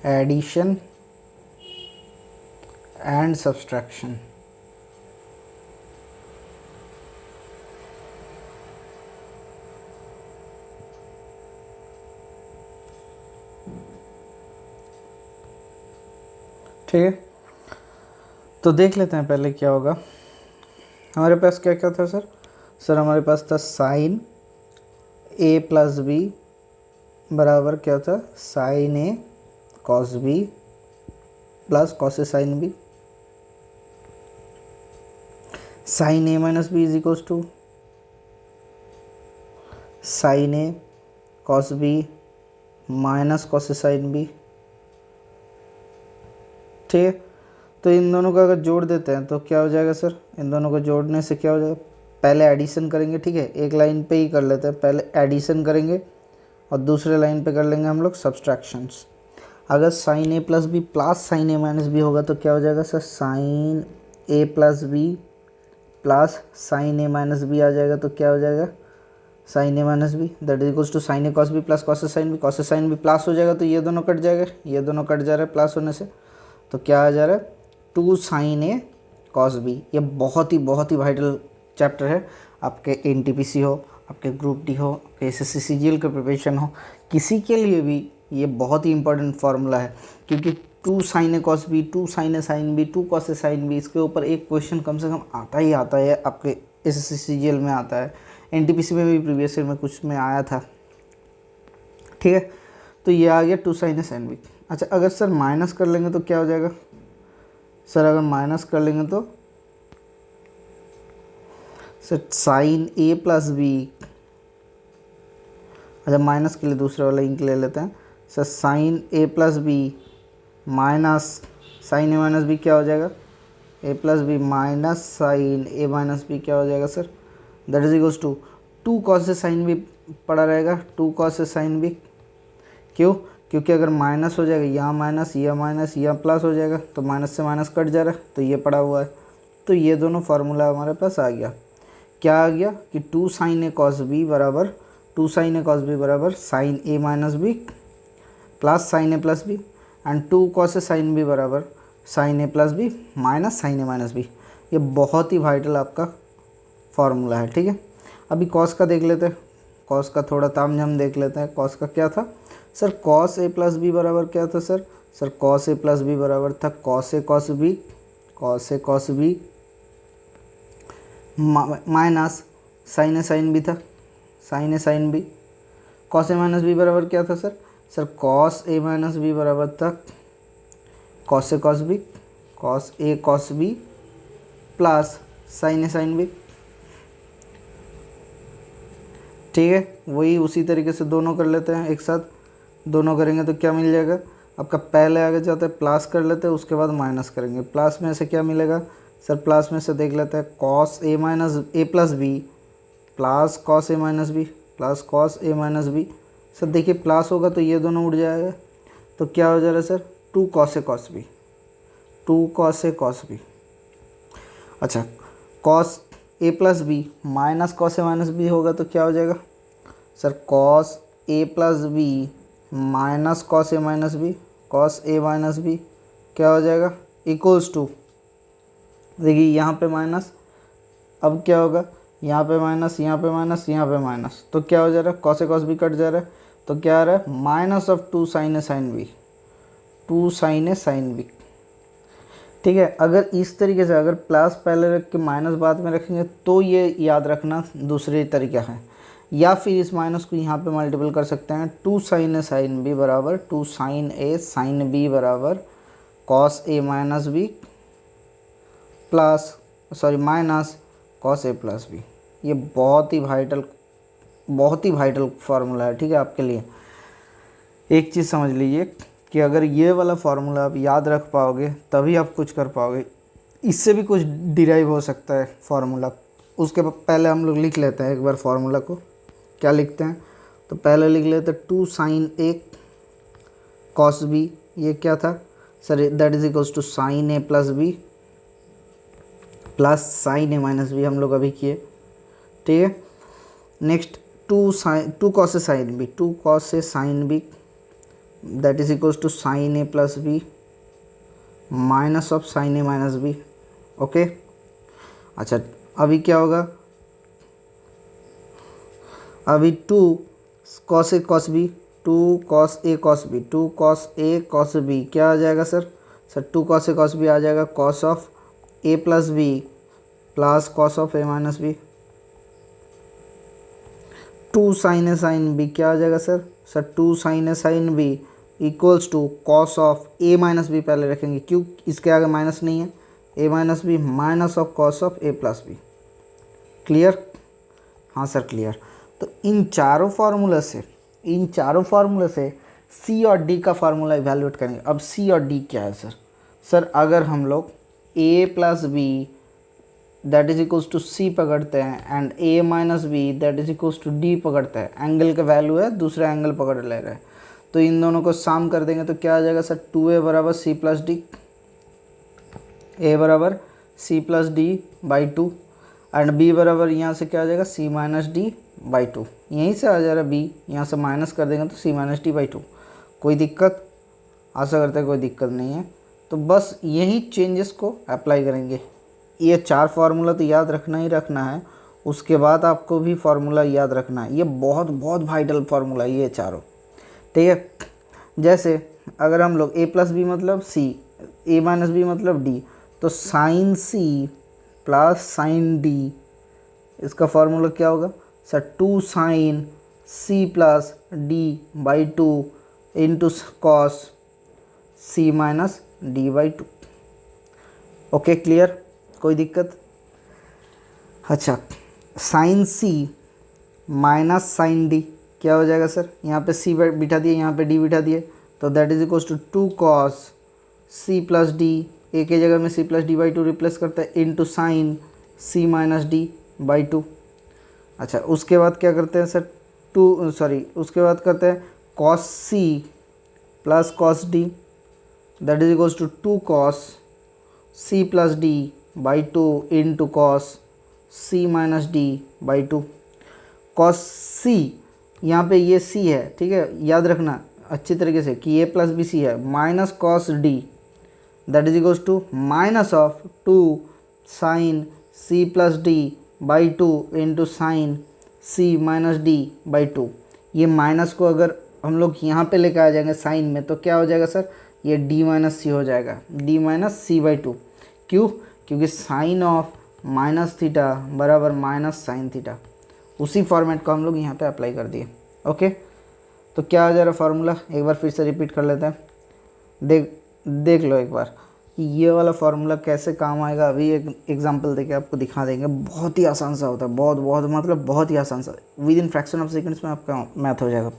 addition and subtraction. ठीक है, तो देख लेते हैं पहले क्या होगा। हमारे पास क्या क्या था सर हमारे पास था साइन a प्लस बी बराबर क्या था sine a cos b plus cos a sine b। Sine a minus B is equals to sine a cos b minus cos a sine b। ठीक है, तो इन दोनों का अगर जोड़ देते हैं तो क्या हो जाएगा सर, इन दोनों को जोड़ने से क्या हो जाएगा, पहले एडिशन करेंगे। ठीक है, एक लाइन पे ही कर लेते हैं, पहले एडिशन करेंगे और दूसरे लाइन पे कर लेंगे हम लोग सब्सट्रैक्शंस। अगर sine A plus B plus sine A minus B होगा तो क्या हो जाएगा sir sine A plus B plus sine A minus B आ जाएगा, तो क्या हो जाएगा sine A minus B that is equals to sine A cos B plus cos A sine B. Cos A sine B plus हो जाएगा तो ये दोनों कट जाएगा, ये दोनों कट जा रहा है प्लस होने से, तो क्या आ जा रहा है 2 साइन ए कॉस बी। ये बहुत ही वाइटल चैप्टर है, आपके एनटीपीसी हो, आपके ग्रुप डी हो, आपके एसएससी सीजीएल का प्रिपरेशन हो, किसी के लिए भी ये बहुत ही इंपॉर्टेंट फार्मूला है, क्योंकि 2 sine A cos B 2 sine A sine B 2 cos A sine B, इसके ऊपर एक क्वेश्चन कम से कम आता ही आता है, आपके एसएससी सीजीएल में आता है, एनटीपीसी में भी प्रीवियस ईयर में कुछ में आया था, ठीक है। तो ये आ गया 2 sin A sin B। अच्छा, अगर सर माइनस कर लेंगे तो क्या हो जाएगा सर? अगर माइनस कर लेंगे तो sir sine A plus B, अच्छा माइनस के लिए दूसरे वाला इंक ले लेते हैं sir, sine A plus B minus sine A minus B क्या हो जाएगा? A plus B minus sine A minus B क्या हो जाएगा sir? That is equals to 2 cos A sin B पड़ा रहेगा, 2 cos A sin B। क्यों? क्योंकि अगर माइनस हो जाएगा, यहाँ माइनस यहाँ प्लस हो जाएगा, तो माइनस से माइनस कट जा रहा है, तो ये पड़ा हुआ है। तो ये दोनों फार्मूला हमारे पास आ गया। क्या आ गया कि 2 sin A cos B बराबर 2 sin A cos B बराबर sine A minus B plus sine A plus B, and 2 cos A sin B बराबर sine A plus B minus sine A minus B. ये बहुत ही वाइटल आपका फार्मूला है, ठीक है। अभी कॉस का देख लेते हैं, कॉस का थोड़ा तामझाम देख लेते हैं। कॉस का क्या था sir? Cos A plus B बराबर क्या था sir? Sir cos A plus B बराबर था cos A cos B, cos A cos B minus sine A sine b था, sine A sine B. Cos A minus B बराबर क्या था sir? Sir cos A minus B बराबर था cos A cos B, cos A cos B plus sine A sine b, ठीक है। वही उसी तरीके से दोनों कर लेते हैं एक साथ। दोनों करेंगे तो क्या मिल जाएगा आपका? पहले आगे जाते हैं प्लस कर लेते हैं, उसके बाद माइनस करेंगे। प्लस में से क्या मिलेगा सर? प्लस में से देख लेते हैं cos A minus A plus B plus cos A minus B plus cos A minus B. Sir देखिए प्लस होगा तो ये दोनों उड़ जाएगा, तो क्या हो जा रहा है sir? 2 cos A cos B, 2 cos A cos B। अच्छा, cos A plus B minus cos A minus B होगा तो क्या हो जाएगा sir? Cos A plus B minus cos A minus B, cos A minus B क्या हो जाएगा? इक्वल्स टू, देखिए यहाँ पे माइनस, अब क्या होगा? यहाँ पे माइनस, यहाँ पे माइनस, यहाँ पे माइनस, तो क्या हो जा रहा है? Cos A cos B cut जा रहा है, तो क्या आ रहा है? Minus of 2 sin A sin B, 2 sin A sin B, ठीक है। अगर इस तरीके से अगर प्लस पहले रख के माइनस बाद में रखेंगे तो ये याद रखना दूसरे तरीका है, या फिर इस माइनस को यहाँ पे मल्टीपल कर सकते हैं। 2 sin A sin B बराबर 2 sin A sin B बराबर cos A minus B plus minus cos A plus B. ये बहुत ही वाइटल फार्मूला है, ठीक है। आपके लिए एक चीज़ समझ लीजिए कि अगर ये वाला फार्मूला आप याद रख पाओगे तभी आप कुछ कर पाओगे। इससे भी कुछ डिराइव हो सकता है फार्मूला। उसके पहले हम लोग लिख लेते हैं एक बार फार्मूला को। क्या लिखते हैं? तो पहले लिख लेते हैं 2 sin A cos B, ये क्या था sir? That is equals to sine A plus B plus sine A minus B, हम लोग अभी किए, ठीक है। Next 2 cos A sin B, 2 cos A sin B that is equals to sine A plus B minus of sine A minus B, okay. अच्छा, अभी क्या होगा? अभी 2 cos A cos B, 2 cos A cos B, 2 cos A cos B क्या आ जाएगा sir? 2 cos A cos B आ जाएगा cos of A plus B plus cos of A minus B. 2 sin A sin B क्या आ जाएगा sir? 2 sin A sin B equals to cos of A minus B पहले रखेंगे, क्यों? इसके आगे माइनस नहीं है, A minus B minus of cos of A plus B. Clear? हाँ सर क्लियर। तो इन चारों फार्मूला से सी और डी का फार्मूला इवैल्यूएट करेंगे। अब सी और डी क्या है सर? सर अगर हम लोग A plus B that is equals to c पकड़ते हैं and A minus B that is equals to d पकड़ते हैं, एंगल का वैल्यू है, दूसरा एंगल पकड़ ले रहे हैं, तो इन दोनों को सम कर देंगे तो क्या आ जाएगा सर? 2A बराबर सी प्लस डी, A बराबर C plus D by 2 and B बराबर यहाँ से क्या आ जाएगा? C minus D by 2। यहीं से आ जा रहा है B, यहाँ से माइनस कर देंगे तो C माइनस डी बाई 2। कोई दिक्कत? आशा करते हैं कोई दिक्कत नहीं है। तो बस यही चेंजेस को अप्लाई करेंगे। ये 4 फार्मूला तो याद रखना ही रखना है, उसके बाद आपको भी फार्मूला याद रखना है। ये बहुत वाइटल फार्मूला है ये चारों, ठीक है। जैसे अगर हम लोग A प्लस बी मतलब C, A माइनस बी मतलब D, तो sine C plus sine D, इसका फार्मूला क्या होगा? Sir 2 sine C plus D by 2 into cos C minus D by 2। Okay clear, कोई दिक्कत? अच्छा, sine C minus sine D क्या हो जाएगा सर? यहाँ पे सी बिठा दिए, यहाँ पे डी बिठा दिए, तो that is equals to 2 cos C plus D, एक ही जगह में C plus D by 2 replace करते हैं, into sine C minus D by 2। अच्छा, उसके बाद क्या करते हैं सर? उसके बाद करते हैं cos C plus cos D, that is equals to 2 cos C plus D by 2 into cos C minus D by 2। Cos c, यहाँ पे ये सी है, ठीक है, याद रखना अच्छी तरीके से कि ए प्लस बी सी है, minus cos D that is equals to minus of 2 sine C plus D by 2 into sine C minus D by 2। ये माइनस को अगर हम लोग यहाँ पे लेकर आ जाएंगे साइन में तो क्या हो जाएगा सर? ये डी माइनस सी हो जाएगा, डी माइनस सी बाई 2। क्यों? क्योंकि साइन ऑफ माइनस थीटा बराबर माइनस साइन थीटा। उसी फॉर्मेट को हम लोग यहाँ पे अप्लाई कर दिए। ओके, तो क्या हो जा रहा फार्मूला, एक बार फिर से रिपीट कर लेते हैं। देख लो एक बार कि ये वाला फार्मूला कैसे काम आएगा। अभी एक एग्जांपल देके आपको दिखा देंगे। बहुत ही आसान सा होता है, बहुत मतलब बहुत ही आसान सा, within fraction of seconds में आपका मैथ हो जाएगा।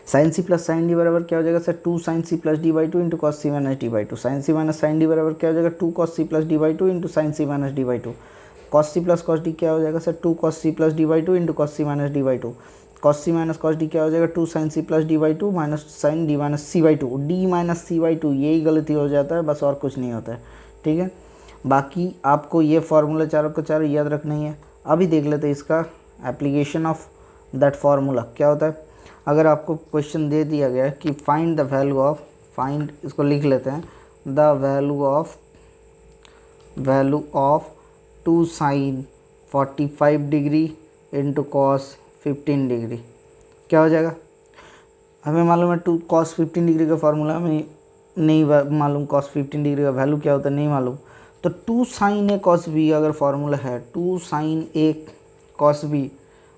साइन सी प्लस साइन डी बराबर क्या हो जाएगा sir? 2 sine C plus D by 2 into cos C minus D by 2। Sine C minus sine D बराबर क्या हो जाएगा? 2 cos C plus D by 2 into sine C minus D by 2। Cos C plus cos D क्या हो जाएगा sir? 2 cos C plus D by 2 into cos C minus D by 2। Cos C minus cos D क्या हो जाएगा? 2 sine C plus D by 2 minus sine D minus C by 2। D minus C by 2, यही गलती हो जाता है, बस और कुछ नहीं होता है, ठीक है। बाकी आपको ये फार्मूला चारों को चारों याद रखना ही है। अभी देख लेते हैं इसका एप्लीकेशन ऑफ दैट फार्मूला क्या होता है। अगर आपको क्वेश्चन दे दिया गया है कि find the value of, find, इसको लिख लेते हैं, the value of 2 sine 45 degree into cos 15 degree क्या हो जाएगा? हमें मालूम है 2 कॉस 15 डिग्री का फार्मूला, हमें नहीं मालूम कॉस 15 डिग्री का वैल्यू क्या होता है, नहीं मालूम। तो 2 साइन ए कॉस बी अगर फार्मूला है, 2 साइन ए कॉस बी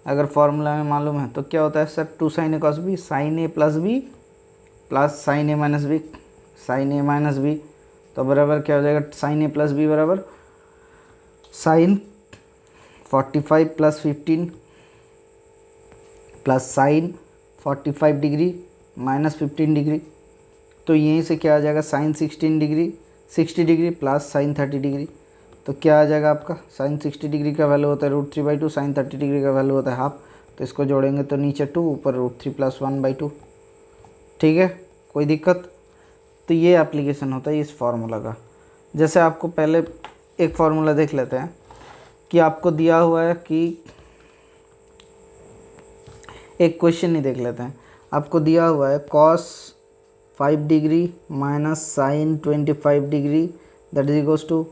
अगर फार्मूला में मालूम है तो क्या होता है sir? 2 sine A cos B, sine A plus B plus sine A minus B, sine A minus B, तो बराबर क्या हो जाएगा? साइन ए प्लस बी बराबर sine 45 plus 15 plus sine 45 degree minus 15 degree, तो यहीं से क्या आ जाएगा? Sine 60 degree plus sine 30 degree, तो क्या आ जाएगा आपका? साइन 60 डिग्री का वैल्यू होता है √3/2, साइन 30 डिग्री का वैल्यू होता है हाफ, तो इसको जोड़ेंगे तो नीचे 2 ऊपर √3 + 1/2, ठीक है, कोई दिक्कत? तो ये एप्लीकेशन होता है इस फार्मूला का। जैसे आपको पहले एक फार्मूला देख लेते हैं कि आपको दिया हुआ है कि एक क्वेश्चन ही देख लेते हैं। आपको दिया हुआ है cos 5 degree minus sine 25 degree that is equals to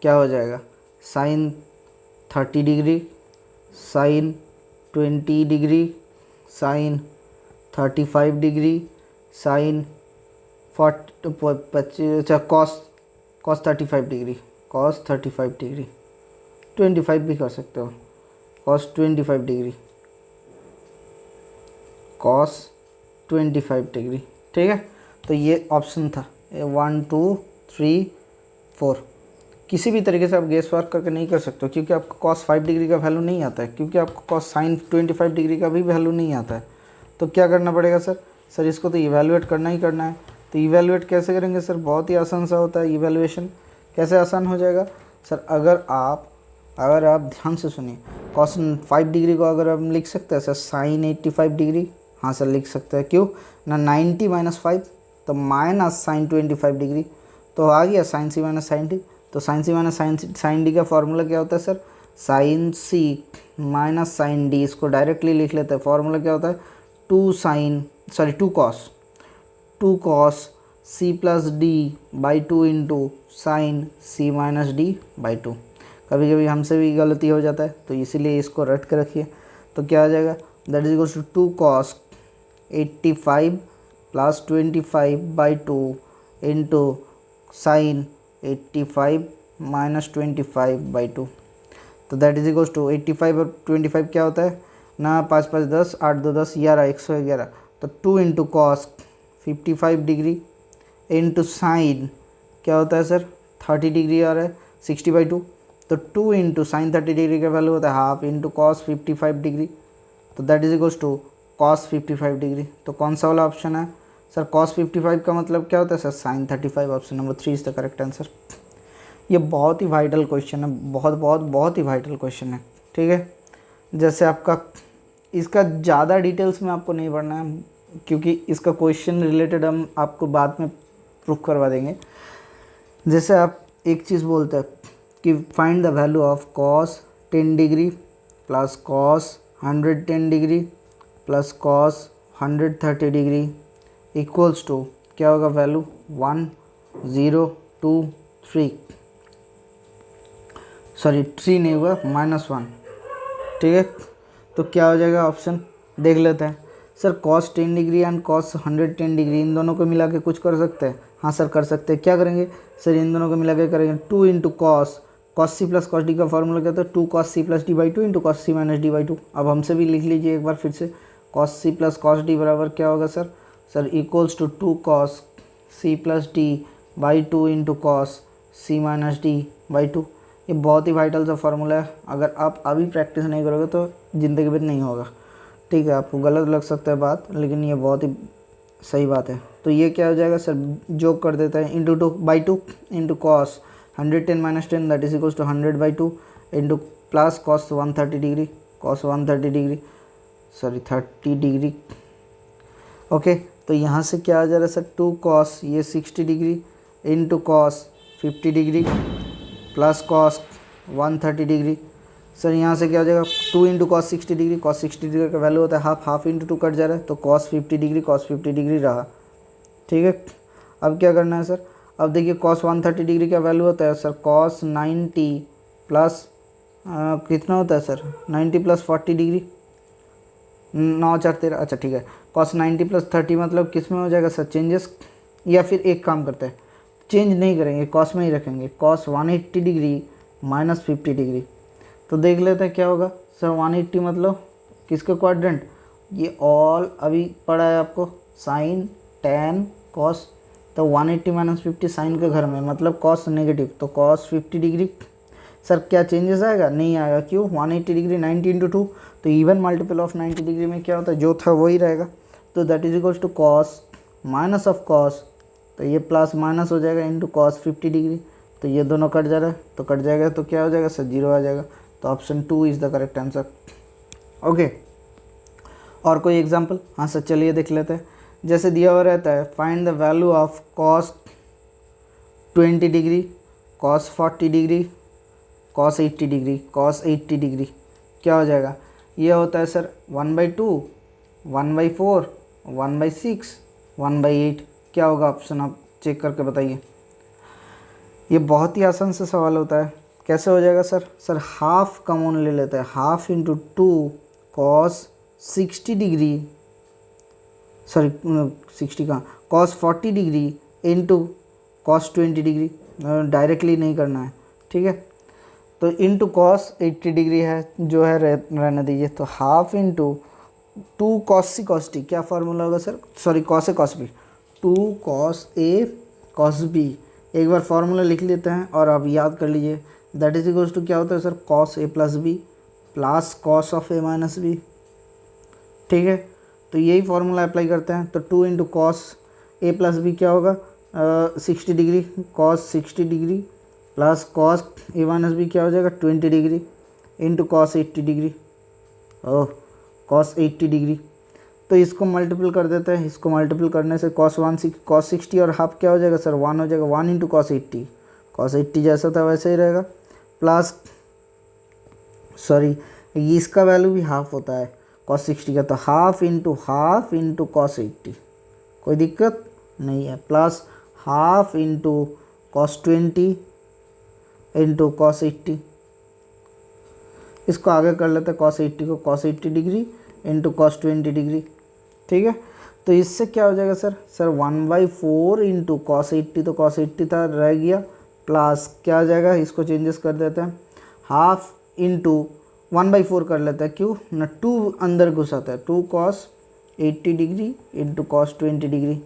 क्या हो जाएगा? Sine 30 degree, sine 20 degree, sine 35 degree, sine 25, अच्छा कॉस 35 डिग्री, कॉस 35 डिग्री, 25 भी कर सकते हो, कॉस 25 डिग्री, कॉस 25 डिग्री, ठीक है। तो ये ऑप्शन था 1 2 3 4। किसी भी तरीके से आप गेस वर्क करके नहीं कर सकते हो क्योंकि आपको कॉस 5 डिग्री का वैल्यू नहीं आता है, क्योंकि आपको कॉस साइन 25 डिग्री का भी वैल्यू नहीं आता है। तो क्या करना पड़ेगा सर इसको तो इवैल्यूएट करना ही करना है। तो इवैल्यूएट कैसे करेंगे सर? बहुत ही आसान सा होता है इवैल्यूएशन। कैसे आसान हो जाएगा सर? अगर आप ध्यान से सुनिए, कॉस 5 डिग्री को अगर हम लिख सकते हैं सर साइन 85 डिग्री, हाँ सर लिख सकते हैं। क्यों ना? 90 - 5 तो माइनस साइन 25 डिग्री, तो आ गया sine C minus sine D. तो sine C minus sine D का फॉर्मूला क्या होता है sir? Sine C minus sine D. इसको डायरेक्टली लिख लेते हैं। फॉर्मूला क्या होता है? 2 cos C plus D by 2 into sine C minus D by 2। कभी कभी हमसे भी गलती हो जाता है तो इसीलिए इसको रट के रखिए। तो क्या आ जाएगा? That is equals to 2 cos 85 plus 25 by 2 into sine 85 minus 25 by 2। तो दैट इज इक्वल्स टू 85 और 25 क्या होता है ना, 5 5 10, 8 2 10, 11, 111। तो 2 into cos 55 degree into sine क्या होता है सर 30 डिग्री आ रहा है 60/2। तो 2 इंटू साइन 30 डिग्री का वैल्यू होता है हाफ इंटू कॉस 55 डिग्री। तो that is equals to cos 55 degree. तो कौन सा वाला ऑप्शन है सर, कॉस 55 का मतलब क्या होता है sir, sine 35। Option number 3 is the correct answer. ये बहुत ही वाइटल क्वेश्चन है, बहुत ही वाइटल क्वेश्चन है, ठीक है। जैसे आपका इसका ज़्यादा डिटेल्स में आपको नहीं पढ़ना है, क्योंकि इसका क्वेश्चन रिलेटेड हम आपको बाद में प्रूफ करवा देंगे। जैसे आप एक चीज़ बोलते हैं कि find the value of cos 10 degree plus cos 110 degree plus cos 130 degree equals to क्या होगा वैल्यू 1 0 2 3, सॉरी 3 नहीं हुआ -1, ठीक है। तो क्या हो जाएगा ऑप्शन देख लेते हैं। Sir cos 10 degree and cos 110 degree in दोनों को मिला के कुछ कर सकते हैं, हाँ सर कर सकते हैं। क्या करेंगे सर, इन दोनों को मिला के करेंगे 2 इंटू कॉस सी प्लस कॉस डी का फॉर्मूला क्या था 2 cos c plus d/2 into cos सी माइनस d/2। अब हमसे भी लिख लीजिए एक बार फिर से, cos c plus cos D बराबर क्या होगा sir equals to 2 cos c plus d/2 into cos C minus d/2। ये बहुत ही वाइटल सा फार्मूला है, अगर आप अभी प्रैक्टिस नहीं करोगे तो ज़िंदगी भर नहीं होगा, ठीक है। आपको गलत लग सकता है बात, लेकिन ये बहुत ही सही बात है। तो ये क्या हो जाएगा सर, जोक कर देता है into 2/2 into cos 110 minus 10 that is equals to 100/2 into plus cos 130 degree cos 130 degree sorry 30 degree. Okay, तो यहाँ से क्या आ जा रहा है सर 2 cos ये 60 degree into cos 50 degree plus cos 130 degree. Sir यहाँ से क्या हो जाएगा 2 into cos 60 degree, cos 60 degree का वैल्यू होता है हाफ इंटू 2 कट जा रहा है, तो कॉस 50 डिग्री रहा, ठीक है। अब क्या करना है सर, अब देखिए कॉस 130 डिग्री का वैल्यू होता है सर कॉस 90 प्लस कितना होता है सर 90 प्लस 40 डिग्री 9 4 13, अच्छा ठीक है। कॉस 90 प्लस 30 मतलब किस में हो जाएगा सर चेंजेस, या फिर एक काम करते हैं चेंज नहीं करेंगे कॉस में ही रखेंगे, कॉस 180 डिग्री माइनस 50 डिग्री। तो देख लेते हैं क्या होगा सर 180 मतलब किसका क्वाड्रेंट, ये ऑल अभी पढ़ा है आपको साइन टेन कॉस, तो 180 माइनस 50 साइन के घर में मतलब कॉस नेगेटिव, तो कॉस 50 डिग्री। सर क्या चेंजेस आएगा, नहीं आएगा, क्यों 180 डिग्री 90 इंटू 2, तो इवन मल्टीपल ऑफ 90 डिग्री में क्या होता है जो था वही रहेगा। तो that is equals to cos minus of cos, तो ये प्लस माइनस हो जाएगा इंटू कॉस 50 डिग्री, तो ये दोनों कट जा रहा है तो कट जाएगा, तो क्या हो जाएगा सर 0 आ जाएगा। तो option 2 is the correct answer. Okay, और कोई एग्जांपल, हाँ सर चलिए देख लेते हैं। जैसे दिया हुआ रहता है find the value of cos 20 degree cos 40 degree cos 80 degree cos 80 degree, क्या हो जाएगा, ये होता है सर 1/2 1/4 1/6 1/8। क्या होगा ऑप्शन, आप चेक करके बताइए। ये बहुत ही आसान सा सवाल होता है, कैसे हो जाएगा सर हाफ कॉमन ले लेते हैं, half into 2 cos 60 degree sorry 60 का cos 40 degree into cos 20 degree, directly नहीं करना है, ठीक है। तो इंटू कॉस 80 डिग्री है जो है रहने दीजिए, तो half into 2 cos c cos T, क्या फार्मूला होगा sir, sorry cos A cos B, 2 cos A cos B. एक बार फार्मूला लिख लेते हैं और आप याद कर लीजिए, दैट इज इक्वल्स टू क्या होता है sir cos A plus B plus cos of A minus B, ठीक है। तो यही फार्मूला अप्लाई करते हैं, तो 2 इंटू कॉस ए प्लस बी क्या होगा 60 degree cos 60 degree plus cos ए माइनस बी क्या हो जाएगा 20 degree into cos 80 degree oh cos 80 degree. तो इसको मल्टीपल कर देते हैं, इसको मल्टीपल करने से कॉस 60 और हाफ क्या हो जाएगा सर 1 हो जाएगा, 1 इंटू कॉस 80 जैसा था वैसे ही रहेगा, प्लस सॉरी इसका वैल्यू भी हाफ होता है कॉस 60 का, तो हाफ इंटू कॉस 80, कोई दिक्कत नहीं है, plus half into cos 20 into cos 80। इसको आगे कर लेते हैं कॉस 80 को cos 80 degree into cos 20 degree, ठीक है। तो इससे क्या हो जाएगा सर 1/4 इंटू कॉस 80, तो कॉस 80 था रह गया, प्लस क्या आ जाएगा, इसको चेंजेस कर देते हैं, हाफ इंटू 1/4 कर लेता है, क्यों ना 2 अंदर घुसाता है, 2 cos 80 degree into cos 20 degree,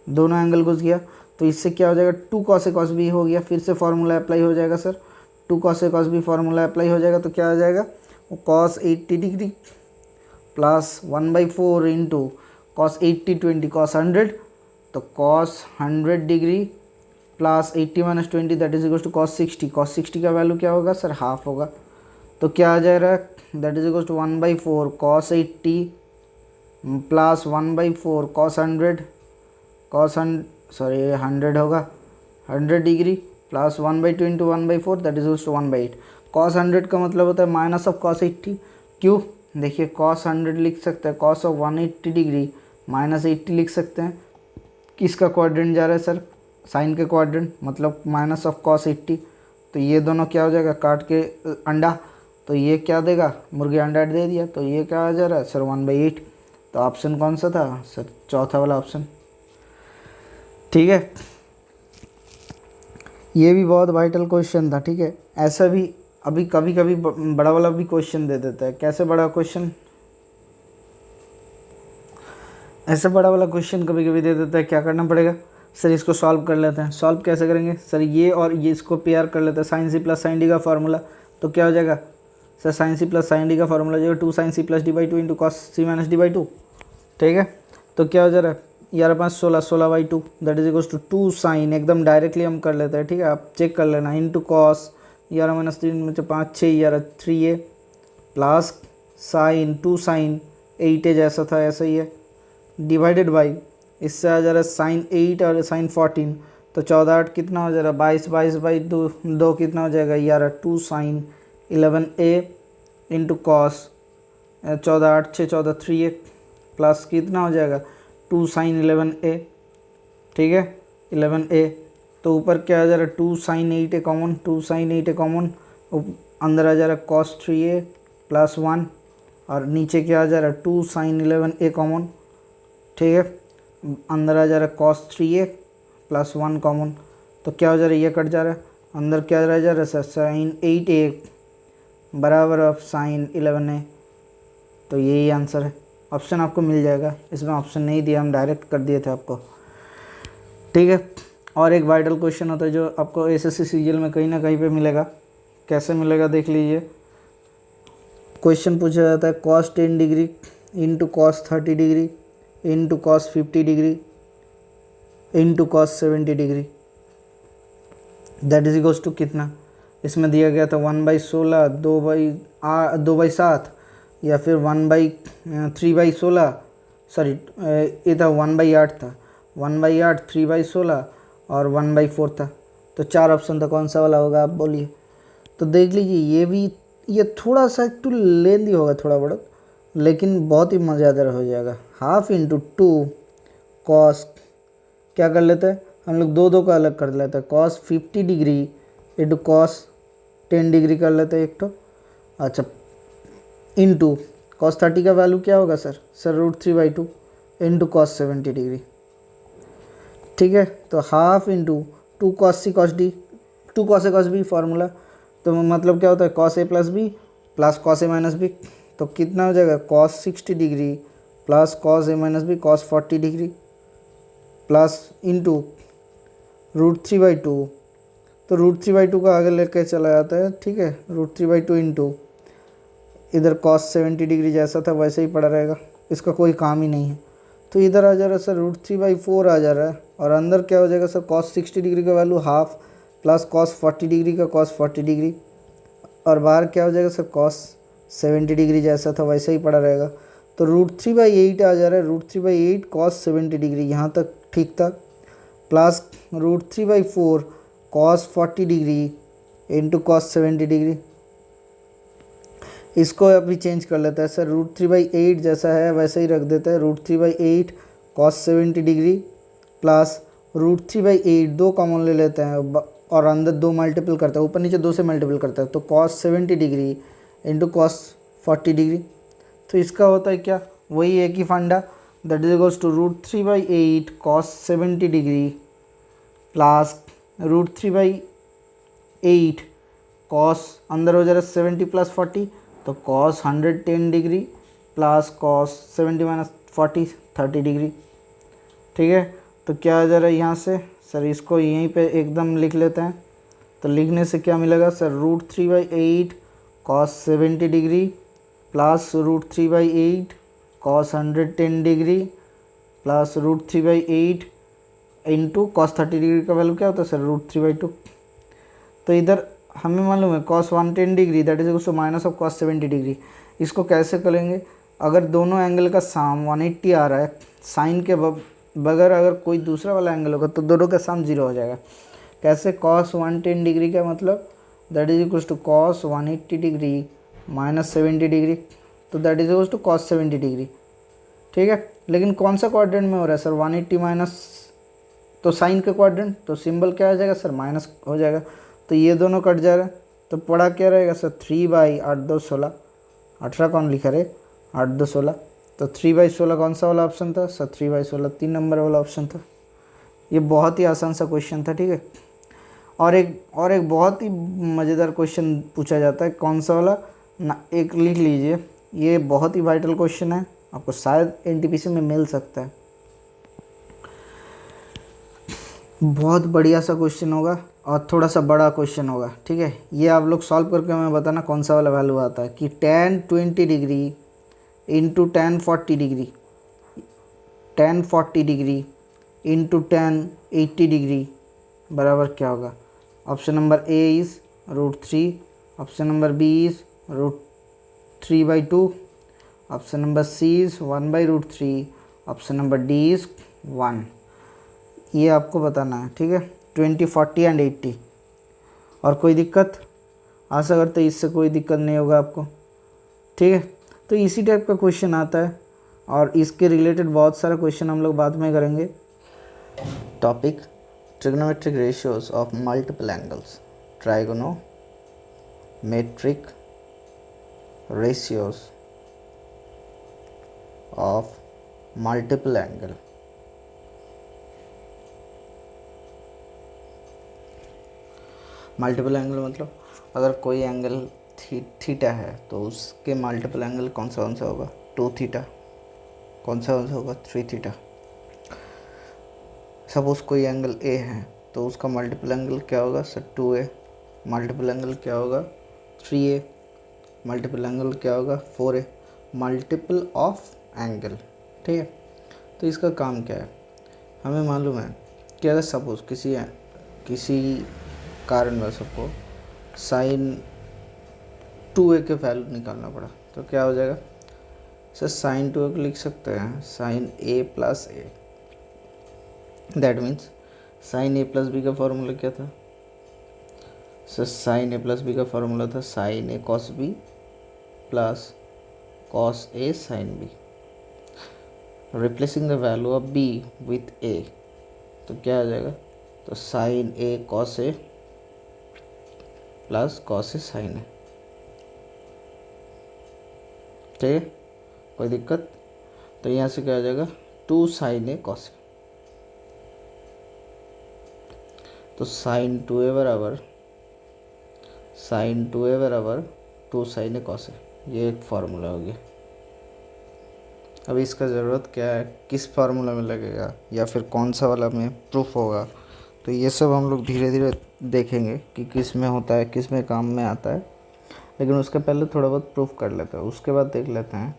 दोनों एंगल घुस गया। तो इससे क्या हो जाएगा, 2 कॉस ए कॉस बी हो गया, फिर से फार्मूला अप्लाई हो जाएगा सर, 2 कॉस ए कॉस बी फार्मूला अप्लाई हो जाएगा। तो क्या आ जाएगा, वो cos 80 degree plus 1/4 into cos 80 20 cos 100, तो cos 100 degree plus 80 - 20 that is equal to cos 60। Cos 60 का वैल्यू क्या होगा सर, हाफ होगा। तो क्या आ जाएगा, that is equal to 1/4 cos 80 plus 1/4 cos 100 100 होगा 100 degree plus 1/2 into 1/4 that is equal to 1/8। Cos 100 का मतलब होता है माइनस ऑफ कॉस 80, क्यों, देखिए कॉस 100 लिख सकते हैं, कॉस ऑफ 180 डिग्री माइनस 80 लिख सकते हैं। किसका क्वाड्रेंट जा रहा है सर, साइन के क्वाड्रेंट, मतलब माइनस ऑफ कॉस 80। तो ये दोनों क्या हो जाएगा, काट के अंडा, तो ये क्या देगा, मुर्गी अंडा दे दिया, तो ये क्या आ जा रहा है सर 1/8। तो ऑप्शन कौन सा था सर, चौथा वाला ऑप्शन। ठीक है, ये भी बहुत वाइटल क्वेश्चन था। ठीक है, ऐसा भी अभी कभी कभी बड़ा वाला भी क्वेश्चन दे देता है। कैसे बड़ा क्वेश्चन, ऐसे बड़ा वाला क्वेश्चन कभी कभी दे देता है, क्या करना पड़ेगा सर, इसको सॉल्व कर लेते हैं। सॉल्व कैसे करेंगे सर, ये और ये इसको पेयर कर लेते हैं, साइन सी प्लस साइन डी का फार्मूला। तो क्या हो जाएगा सर, साइन सी प्लस साइन डी का फार्मूला जो है 2 sin c plus d/2 into cos सी माइनस d/2। ठीक है, तो क्या हो जा रहा है, यार पास 16/2 that is equals to 2 sine, एकदम डायरेक्टली हम कर लेते हैं। ठीक है, आप चेक कर लेना, इंटू कॉस 11 - 3 में 5 6 11 3a plus sign 2 sign 8a जैसा था ऐसा ही है, डिवाइडेड बाई इससे आ जा रहा है साइन 8 और साइन 14, तो 14 8 कितना हो जा रहा है 22 22/2 कितना हो जाएगा यार 2 sign 11a into cos 14 8 6 14 3a plus कितना हो जाएगा 2 साइन 11a। ठीक है 11a, तो ऊपर क्या आ जा रहा है 2 sign 8a common, 2 sign 8a common, अंदर आ जा रहा है कॉस 3a प्लस 1 और नीचे क्या आ जा रहा है 2 साइन 11a कॉमन। ठीक है, अंदर आ जा रहा है कॉस 3a प्लस 1 कॉमन, तो क्या हो जा रहा है ये कट जा रहा है, अंदर क्या रह जा रहा है साइन 8a बराबर ऑफ साइन 11a। तो यही आंसर है, ऑप्शन आपको मिल जाएगा, इसमें ऑप्शन नहीं दिया, हम डायरेक्ट कर दिए थे आपको। ठीक है, और एक वाइटल क्वेश्चन होता है जो आपको एसएससी सीजीएल में कहीं ना कहीं पे मिलेगा। कैसे मिलेगा देख लीजिए, क्वेश्चन पूछा जाता है cos 10 degree into cos 30 degree into cos 50 degree into cos 70 degree that is equals to कितना। इसमें दिया गया था 1/16 2/7 या फिर 3/16, सॉरी ये था 1/8 था, 1/8 3/16 और 1/4 था। तो 4 ऑप्शन था, कौन सा वाला होगा आप बोलिए। तो देख लीजिए ये थोड़ा सा टू लेंदी होगा थोड़ा बड़ा, लेकिन बहुत ही मज़ेदार हो जाएगा। हाफ इंटू 2 कॉस, क्या कर लेते हैं हम लोग 2 का अलग कर लेते हैं, cos 50 degree into cos 10 degree कर लेते हैं एक तो। अच्छा, इंटू कॉस 30 का वैल्यू क्या होगा सर √3/2 इंटू कॉस 70 डिग्री। ठीक है, तो half into 2 cos c cos d, 2 cos ए कॉस बी फार्मूला, तो मतलब क्या होता है कॉस ए प्लस बी प्लस कॉस ए माइनस बी, तो कितना हो जाएगा कॉस 60 डिग्री प्लस कॉस ए minus B cos 40 degree plus into √3/2, तो √3/2 का आगे लेके चला जाता है। ठीक है, √3/2 इंटू इधर कॉस 70 डिग्री जैसा था वैसे ही पड़ा रहेगा, इसका कोई काम ही नहीं है। तो इधर आ जा रहा है सर √3/4 आ जा रहा है, और अंदर क्या हो जाएगा सर कॉस 60 डिग्री का value half plus cos 40 degree का कॉस 40 डिग्री, और बाहर क्या हो जाएगा सर कॉस 70 डिग्री जैसा था वैसे ही पड़ा रहेगा। तो √3/8 आ जा रहा है, √3/8 कॉस 70 डिग्री, यहाँ तक ठीक था, plus √3/4 cos 40 degree into cos 70 degree. इसको अभी चेंज कर लेता है सर, √3/8 जैसा है वैसे ही रख देता है, √3/8 कॉस 70 डिग्री प्लस √3/8 2 कॉमन ले लेते हैं और अंदर 2 मल्टीपल करता है, ऊपर नीचे 2 से मल्टीपल करता है, तो cos 70 degree into cos 40 degree. तो इसका होता है क्या, वही एक ही फंडा, that is equals to √3/8 cos 70 degree plus √3/8 cos अंदर हो जा रहा है 70 प्लस 40, तो cos 110 degree plus cos 70 minus 40 30 degree. ठीक है, तो क्या आ जा रहा है यहाँ से सर, इसको यहीं पे एकदम लिख लेते हैं। तो लिखने से क्या मिलेगा sir, √3/8 cos 70 degree plus √3/8 cos 110 degree plus √3/8 into cos 30 degree का वैल्यू क्या होता है सर, √3/2। तो इधर हमें मालूम है cos 110 degree that is equal to minus of cos 70 degree. इसको कैसे करेंगे, अगर दोनों एंगल का साम 180 आ रहा है, साइन के बगैर अगर कोई दूसरा वाला एंगल होगा तो दोनों का साम 0 हो जाएगा। कैसे, कॉस 110 डिग्री का मतलब that is equal to cos 180 degree minus 70 degree, तो that is equal to cos 70 degree. ठीक है, लेकिन कौन सा क्वाड्रेंट में हो रहा है सर, 180 माइनस, तो साइन के क्वाड्रेंट, तो सिंबल क्या आ जाएगा सर, माइनस हो जाएगा। तो ये दोनों कट जा रहा है, तो पड़ा क्या रहेगा सर, 3/8 18 कौन लिखा रहे, 8 2 16, तो 3/16 कौन सा वाला ऑप्शन था सर, 3/16 3 नंबर वाला ऑप्शन था। ये बहुत ही आसान सा क्वेश्चन था। ठीक है, और एक बहुत ही मज़ेदार क्वेश्चन पूछा जाता है, कौन सा वाला ना, एक लिख लीजिए, ये बहुत ही वाइटल क्वेश्चन है, आपको शायद एनटीपीसी में मिल सकता है। बहुत बढ़िया सा क्वेश्चन होगा और थोड़ा सा बड़ा क्वेश्चन होगा। ठीक है, ये आप लोग सॉल्व करके हमें बताना कौन सा वाला वैल्यू आता है कि tan 20 degree into tan 40 degree, tan 40 degree into tan 80 degree बराबर क्या होगा। Option number A is √3, option number B is √3/2, option number C is 1/√3, option number D is 1। ये आपको बताना है। ठीक है, 20 40 एंड 80। और कोई दिक्कत, आशा करते हैं इससे कोई दिक्कत नहीं होगा आपको। ठीक है, तो इसी टाइप का क्वेश्चन आता है और इसके रिलेटेड बहुत सारा क्वेश्चन हम लोग बाद में करेंगे। Topic trigonometric ratios of multiple angles, trigonometric ratios of multiple angle. Multiple angle मतलब अगर कोई एंगल थीटा है तो उसके मल्टीपल एंगल कौन सा होगा, 2 थीटा, कौन सा होगा 3 थीटा। सपोज कोई एंगल ए है तो उसका मल्टीपल एंगल क्या होगा सर, 2a, मल्टीपल एंगल क्या होगा 3a, मल्टीपल एंगल क्या होगा 4a, मल्टीपल ऑफ एंगल। ठीक है, तो इसका काम क्या है, हमें मालूम है कि अगर सपोज किसी कारणवश सबको साइन 2a के वैल्यू निकालना पड़ा तो क्या हो जाएगा सर, साइन 2a को लिख सकते हैं sine a plus A, that means sine a plus B का फॉर्मूला क्या था sir, sine a plus B का फॉर्मूला था sine a cos b plus cos a sine b, replacing the value of b with a, तो क्या आ जाएगा, तो sine a cos a plus cos A sine है। ठीक है, कोई दिक्कत, तो यहाँ से क्या आ जाएगा 2 साइन ए कॉस ए, तो साइन 2a बराबर 2 साइन ए कॉस ए, ये एक फार्मूला हो गया। अब इसका ज़रूरत क्या है, किस फार्मूला में लगेगा या फिर कौन सा वाला में प्रूफ होगा, तो ये सब हम लोग धीरे धीरे देखेंगे कि किस में होता है, किस में काम में आता है। लेकिन उसके पहले थोड़ा बहुत प्रूफ कर लेते हैं, उसके बाद देख लेते हैं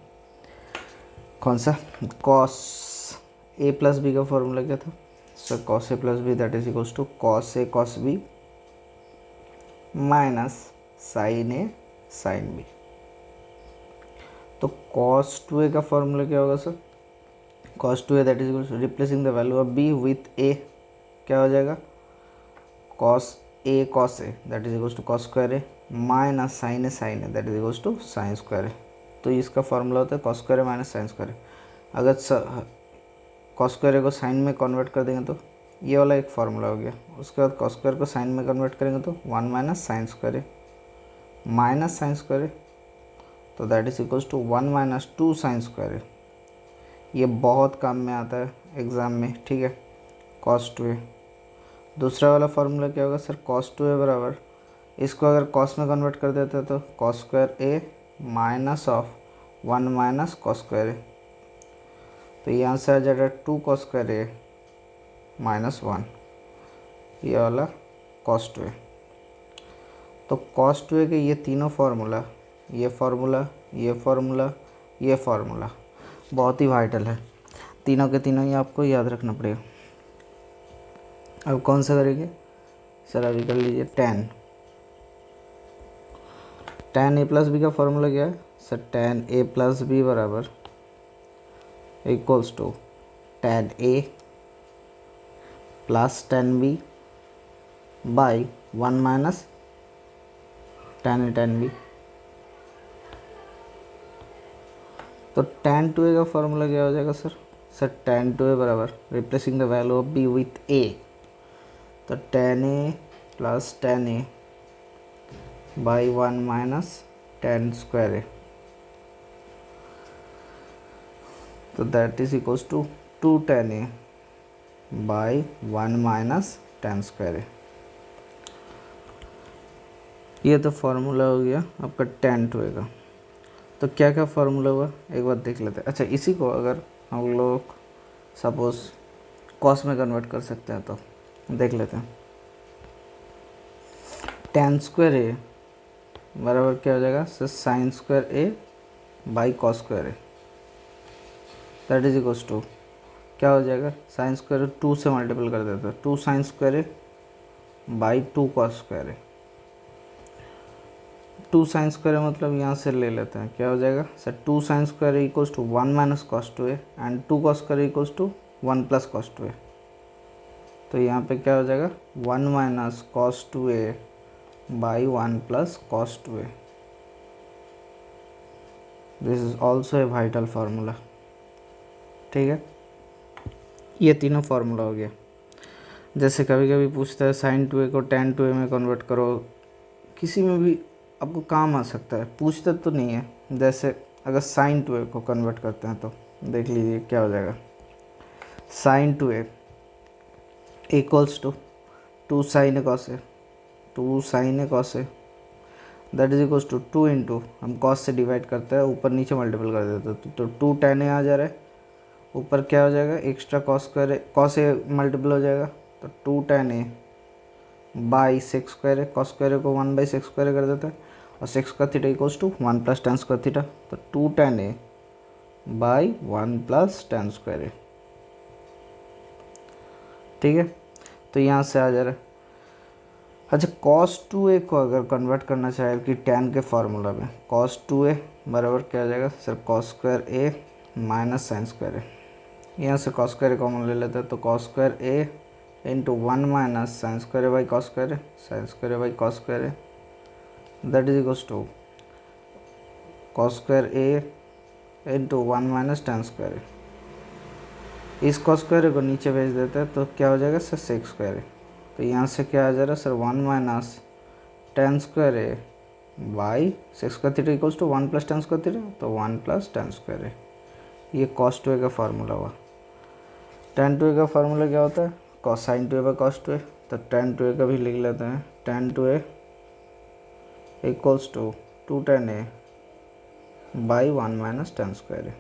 कौन सा, कॉस ए प्लस बी का फॉर्मूला क्या था sir, cos A plus B that is equals to cos A cos B minus sine A sine B. तो कॉस 2a का फॉर्मूला क्या होगा sir, cos 2a that is equals to replacing the value of b with a, क्या हो जाएगा cos A cos A that is equals to cos square A minus sine A that is equals to sine square a. तो इसका फॉर्मूला होता है कॉस स्क्वायर ए माइनस साइन स्क्वायर ए। अगर कॉस स्क्वायर ए को साइन में कन्वर्ट कर देंगे तो ये वाला एक फार्मूला हो गया। उसके बाद कॉस स्क्वायर को साइन में कन्वर्ट करेंगे तो 1 minus sine square A minus sine square a, तो that is equals to 1 minus 2 sine square a. ये बहुत काम में आता है एग्ज़ाम में। ठीक है, कॉस 2a। दूसरा वाला फार्मूला क्या होगा सर, कॉस 2a बराबर इसको अगर कॉस में कन्वर्ट कर देते तो cos square A minus of 1 minus cos square a, तो यहाँ से आ जाएगा 2 कॉस स्क्वायर ए माइनस 1, ये वाला कॉस 2 ए। तो कॉस 2 ए के ये तीनों फार्मूला, ये फार्मूला, ये फार्मूला, ये फार्मूला बहुत ही वाइटल है, तीनों के तीनों ही आपको याद रखना पड़ेगा। अब कौन सा करेंगे सर? अभी कर लीजिए tan ए प्लस बी का फॉर्मूला क्या है sir? tan A plus B बराबर equals to tan A plus tan B by 1 minus tan A tan B. तो tan 2a का फॉर्मूला क्या हो जाएगा सर? सर tan 2a बराबर replacing the value of b with a, तो tan a plus tan a by 1 minus tan square a, तो that is equals to 2 tan a by 1 minus tan square a. ये तो फार्मूला हो गया आपका tan 2a का। तो क्या क्या फार्मूला हुआ एक बार देख लेते हैं। अच्छा, इसी को अगर हम लोग सपोज कॉस में कन्वर्ट कर सकते हैं तो देख लेते हैं। tan स्क्वायर ए बराबर क्या हो जाएगा sir? Sine square A by cos square A, that is equals to क्या हो जाएगा? साइन स्क्वायर 2 से मल्टीपल कर देते हैं, 2 sine square A by 2 cos square a. 2 sine square मतलब यहाँ से ले लेते हैं, क्या हो जाएगा sir? 2 sine square equals to 1 minus cos 2a and 2 cos square equals to 1 plus cos 2a। तो यहाँ पे क्या हो जाएगा? 1 minus cos 2a by 1 plus cos 2a। This is also a vital formula. ठीक है, ये तीनों फार्मूला हो गया। जैसे कभी कभी पूछता है साइन 2a को tan 2a में कन्वर्ट करो, किसी में भी आपको काम आ सकता है, पूछता तो नहीं है। जैसे अगर साइन 2a को कन्वर्ट करते हैं तो देख लीजिए क्या हो जाएगा। Sine 2a equals to 2 sine A cos A, 2 sine A cos A, that is equals to 2 into, हम कॉस से डिवाइड करते हैं, ऊपर नीचे मल्टीपल कर देते हैं, तो 2 tan ए आ जा रहा है, ऊपर क्या हो जाएगा? Extra cos square A, cos a multiple हो जाएगा, तो 2 tan ए by sec square A, cos square ए को 1 बाई सेक्स स्क्वायर कर देता है, और sec square theta equals to 1 plus tan square theta, तो 2 tan ए by 1 plus tan square a. ठीक है, तो यहाँ से आ जा रहा है। अच्छा, cos 2a को अगर कन्वर्ट करना चाहे कि tan के फार्मूला में, cos 2a बराबर क्या हो जाएगा sir? cos square A minus sine square A. यहाँ से cos स्क्वायर ए कॉमन ले लेते हैं, तो cos square A into 1 minus sine square A by cos square A, sine square A by cos square A, that is equals to cos square A into 1 minus tan square a. इस cos स्क्वायर ए को नीचे भेज देते हैं तो क्या हो जाएगा सर? Sec square a. तो यहाँ से क्या आ जा रहा है sir? 1 minus tan square A by sec square theta equals to 1 plus tan square theta, तो 1 प्लस tan स्क्वायर ए। ये cos 2a का फार्मूला हुआ। tan 2a का फार्मूला क्या होता है? cos sin 2a by cos 2a, तो tan 2a का भी लिख लेते हैं। tan 2a equals to 2 tan a by 1 minus tan square a.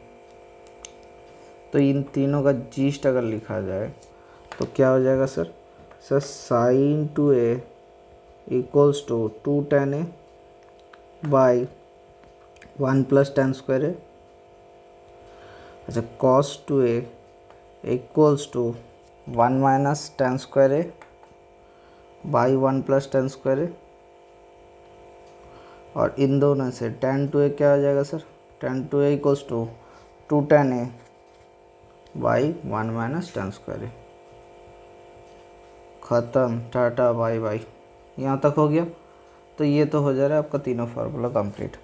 तो इन तीनों का जीस्ट अगर लिखा जाए तो क्या हो जाएगा sir? Sir sine 2a equals to 2 tan a by 1 plus tan square a. अच्छा, cos 2a equals to 1 minus tan square A by 1 plus tan square a, और इन दोनों से tan 2a क्या आ जाएगा sir? tan 2a equals to 2 tan a by 1 minus tan square a. ख़त्म, टाटा बाय बाय। यहाँ तक हो गया। तो ये तो हो जा रहा है आपका तीनों फार्मूला कंप्लीट।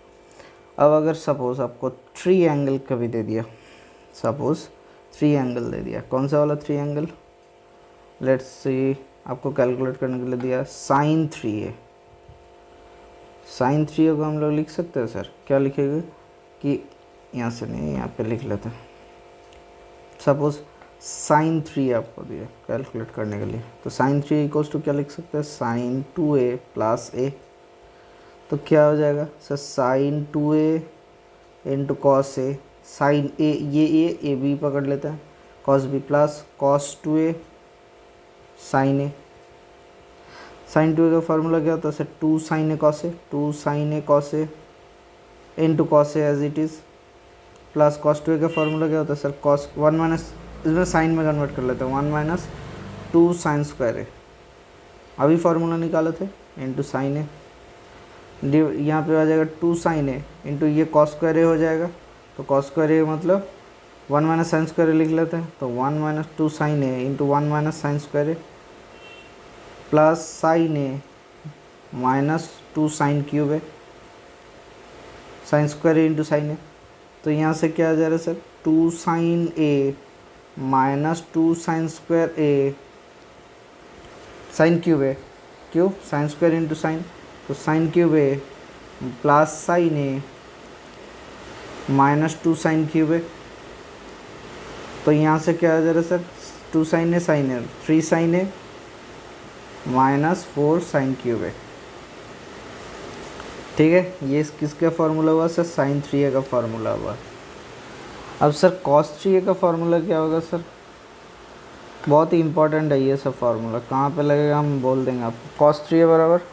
अब अगर सपोज़ आपको 3 एंगल का भी दे दिया, सपोज़ 3 एंगल दे दिया, कौन सा वाला 3 एंगल? लेट्स सी, आपको कैलकुलेट करने के लिए दिया साइन 3a। साइन 3a को हम लोग लिख सकते हैं सर, क्या लिखेंगे कि यहाँ से नहीं, यहाँ पे लिख लेते हैं। सपोज़ साइन 3 आपको दिया कैलकुलेट करने के लिए, तो साइन 3 इक्वल्स टू क्या लिख सकते हैं? साइन 2a प्लस a, तो क्या हो जाएगा sir, sine 2a into cos A, sine A ये बी पकड़ लेते हैं, cos B plus cos 2a sine A. Sine 2a का फार्मूला क्या होता है sir, 2 sine A cos A, 2 sine A cos A into cos A as it is, plus cos 2a का फार्मूला क्या होता है सर, कॉस 1 माइनस, इसमें साइन में कन्वर्ट कर लेते हैं, 1 माइनस 2 साइन स्क्वायर ए, अभी फार्मूला निकाले थे, इंटू साइन ए, यहाँ पे आ जाएगा 2 साइन ए इंटू ये कॉस स्क्वायर ए हो जाएगा, तो कॉस स्क्वायर ए मतलब 1 माइनस साइन स्क्वायर ए लिख लेते हैं, तो 1 minus 2 sine A into 1 minus sine square A plus sine A minus 2 sine cube A, sine square A into sine ए, तो यहाँ से क्या आ जा रहा है sir, 2 sine A minus 2 sine square A, sine cube ए, क्यों साइन स्क्वायर इंटू साइन, तो sine cube A plus sine A minus 2 sine cube ए, तो यहाँ से क्या आ जा रहा है sir, 2 sine A 3 sine A minus 4 sine cube ए। ठीक है, ये किसका फार्मूला हुआ सर, साइन 3a का फार्मूला हुआ। अब सर कॉस 3a का फार्मूला क्या होगा सर, बहुत ही इंपॉर्टेंट है ये सब फार्मूला, कहाँ पे लगेगा हम बोल देंगे आपको। कॉस 3a बराबर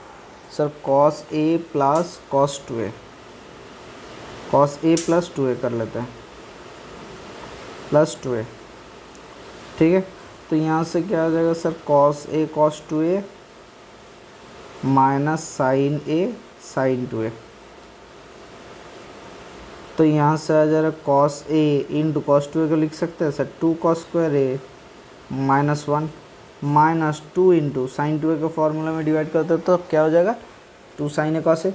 sir cos a plus cos 2a, cos a plus 2a कर लेते हैं, प्लस 2a। ठीक है, तो यहाँ से क्या आ जाएगा sir, cos a cos 2a minus sine a sine 2a, तो यहाँ से आ जा रहा है cos a into cos 2a को लिख सकते हैं sir, 2 cos square a minus 1 minus 2 into sign 2a का फॉर्मूला में डिवाइड करते हैं तो क्या हो जाएगा, 2 साइन ए कॉस ए,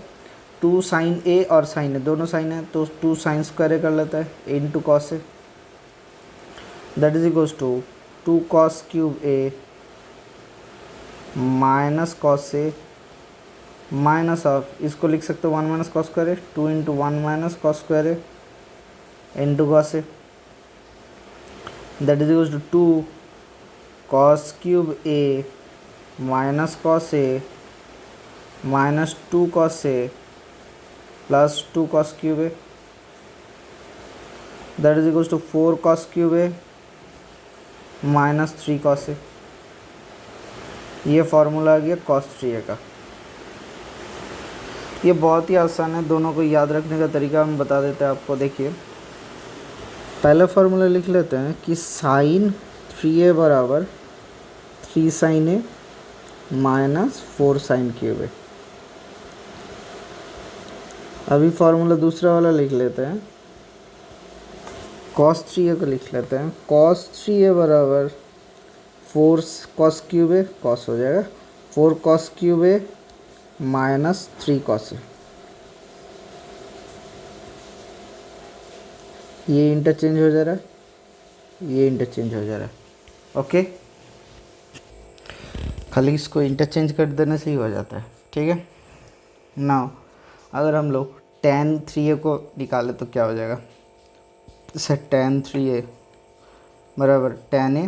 2 साइन ए और साइन ए दोनों साइन है, तो 2 साइन स्क्वायर ए कर लेता है into cos A, that is equals to 2 cos cube a minus cos A minus of, इसको लिख सकते हो 1 minus cos square a, 2 into 1 minus cos square A into cos A, that is equals to 2 cos cube a minus cos A minus 2 cos A plus 2 cos cube a, that is equals to 4 cos cube a minus 3 cos A. ये फार्मूला आ गया कॉस 3a का। ये बहुत ही आसान है, दोनों को याद रखने का तरीका हम बता देते हैं आपको। देखिए पहला फार्मूला लिख लेते हैं कि साइन 3a बराबर 3 sine A minus 4 sine cube ए। अभी फार्मूला दूसरा वाला लिख लेते हैं, कॉस 3a को लिख लेते हैं, कॉस 3a बराबर 4 कॉस क्यूब ए, कॉस हो जाएगा 4 cos cube a minus 3 cos A. ये इंटरचेंज हो जा रहा है, ये इंटरचेंज हो जा रहा है, ओके। खाली इसको इंटरचेंज कर देने से ही हो जाता है, ठीक है। नाउ अगर हम लोग tan 3a को निकाले तो क्या हो जाएगा, जैसे tan 3a बराबर tan a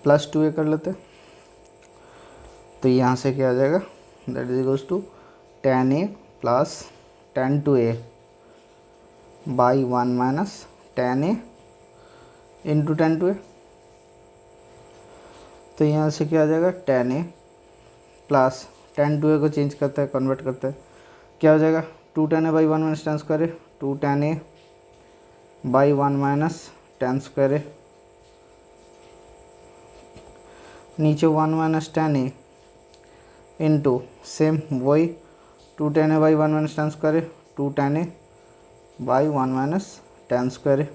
प्लस 2a कर लेते हैं, तो यहाँ से क्या आ जाएगा, that is equals to tan a plus tan 2a by 1 minus tan a into tan 2a। तो यहाँ से क्या आ जाएगा, tan a plus tan 2a को चेंज करते हैं, कन्वर्ट करते हैं, क्या हो जाएगा 2 tan a by 1 minus tan square a, 2 tan a by 1 minus tan square a, नीचे 1 minus tan a into same वही 2 tan a by 1 minus tan square a, 2 tan a by 1 minus tan square a.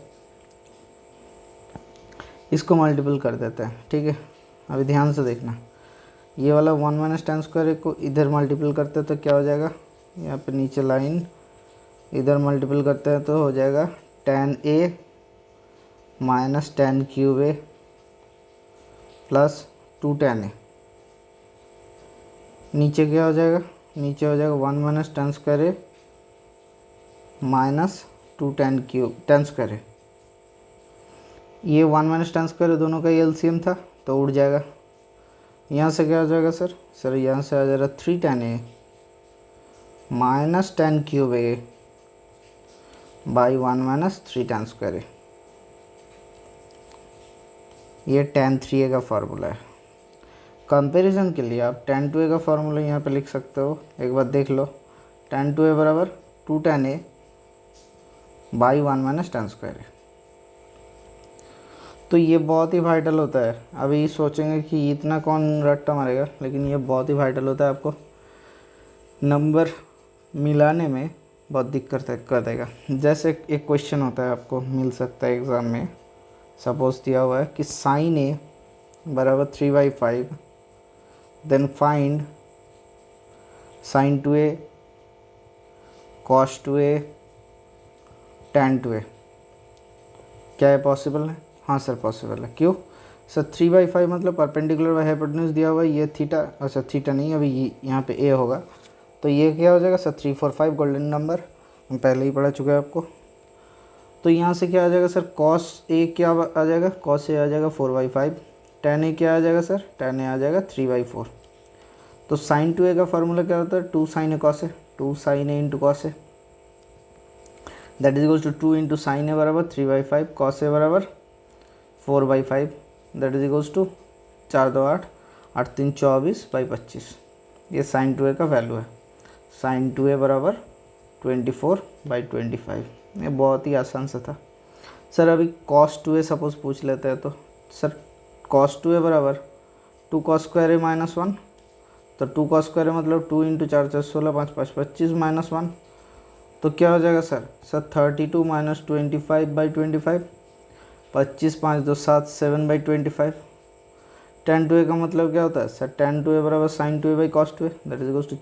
इसको मल्टीपल कर देते हैं, ठीक है। अभी ध्यान से देखना, ये वाला 1 माइनस tan स्क्वायर ए को इधर मल्टीपल करते हैं तो क्या हो जाएगा, यहाँ पे नीचे लाइन इधर मल्टीपल करते हैं तो हो जाएगा tan a minus tan cube A plus 2 tan a। नीचे क्या हो जाएगा, नीचे हो जाएगा 1 minus tan square A minus 2 tan square a. ये 1 माइनस tan स्क्वायर दोनों का एलसीएम था तो उड़ जाएगा। यहाँ से क्या हो जाएगा सर, यहाँ से आ जाएगा 3 tan a minus tan cube a by 1 minus 3 tan square a, ये tan 3a का फार्मूला है। कंपैरिजन के लिए आप tan 2a का फार्मूला यहाँ पे लिख सकते हो, एक बार देख लो। tan 2a बराबर 2 tan a by 1 minus tan square a. तो ये बहुत ही वाइटल होता है। अभी सोचेंगे कि इतना कौन रट्टा मारेगा, लेकिन ये बहुत ही वाइटल होता है, आपको नंबर मिलाने में बहुत दिक्कत कर देगा। जैसे एक क्वेश्चन होता है, आपको मिल सकता है एग्ज़ाम में, सपोज दिया हुआ है कि साइन ए बराबर 3/5, then find sine 2a cos 2a tan 2a। क्या है, पॉसिबल है? हाँ सर पॉसिबल है। क्यों सर? 3/5 मतलब परपेंडिकुलर बाय हाइपोटेन्यूज दिया हुआ है, ये थीटा, अच्छा थीटा नहीं, अभी यहाँ पे ए होगा, तो ये क्या हो जाएगा सर 3 4 5, गोल्डन नंबर, हम पहले ही पढ़ा चुके हैं आपको। तो यहाँ से क्या आ जाएगा सर, कॉस ए क्या आ जाएगा, कॉस ए आ जाएगा 4/5, tan ए क्या आ जाएगा सर, tan ए आ जाएगा 3/4। तो साइन 2a का फार्मूला क्या होता है, 2 sin a cos a, 2 sin a into cos A, that is equals to 2 into sine a बराबर 3/5, कॉस ए बराबर 4/5, दैट इज इक्वल्स टू 4 2 8, 8 3 24/25। ये साइन 2a का वैल्यू है। साइन 2a बराबर 24/25। ये बहुत ही आसान सा था सर। अभी कॉस 2a सपोज पूछ लेते हैं, तो सर कॉस 2a बराबर 2 cos स्क्वायर ए माइनस 1, तो 2 cos स्क्वायर ए मतलब 2 इंटू 4 4 16 5 5 25 माइनस 1, तो क्या हो जाएगा सर 32 माइनस 25/25, 25 5 2 7 7/25। tan 2a का मतलब क्या होता है सर, tan 2a बराबर sine 2a by cos 2a, that is equals to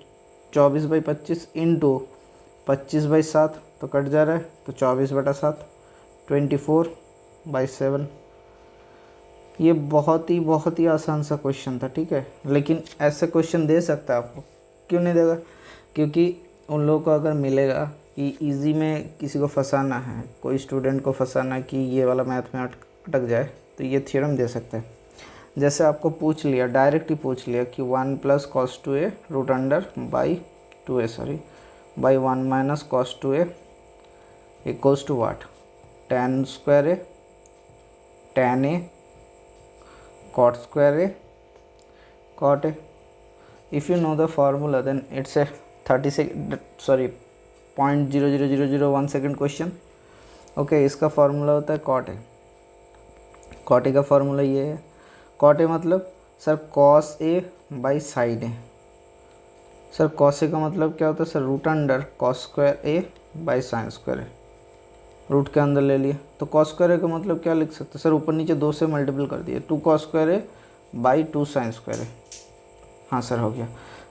24/25 into 25/7, तो कट जा रहा है, तो 24/7, 24/7। ये बहुत ही आसान सा क्वेश्चन था, ठीक है। लेकिन ऐसे क्वेश्चन दे सकता है आपको, क्यों नहीं देगा? क्योंकि उन लोगों को अगर मिलेगा कि इजी में किसी को फंसाना है, कोई स्टूडेंट को फंसाना है कि ये वाला मैथ में अटक जाए, तो ये थ्योरम दे सकते हैं। जैसे आपको पूछ लिया, डायरेक्ट ही पूछ लिया कि 1 plus cos 2a root under by 2a sorry by 1 minus cos 2a equals to what, tan square a tan a cot square a cot a। If you know the formula then it's a 0.00001 second question. Okay, इसका फार्मूला होता है cot a। cot a का फार्मूला ये है, cot a मतलब sir cos a by sine a. Sir cos a का मतलब क्या होता है sir, root under cos square A by sine square a, root के अंदर ले लिए, तो cos स्क्वायर ए का मतलब क्या लिख सकते हैं सर, ऊपर नीचे 2 से मल्टीपल कर दिए, 2 cos square A by 2 sine square a. हाँ सर हो गया।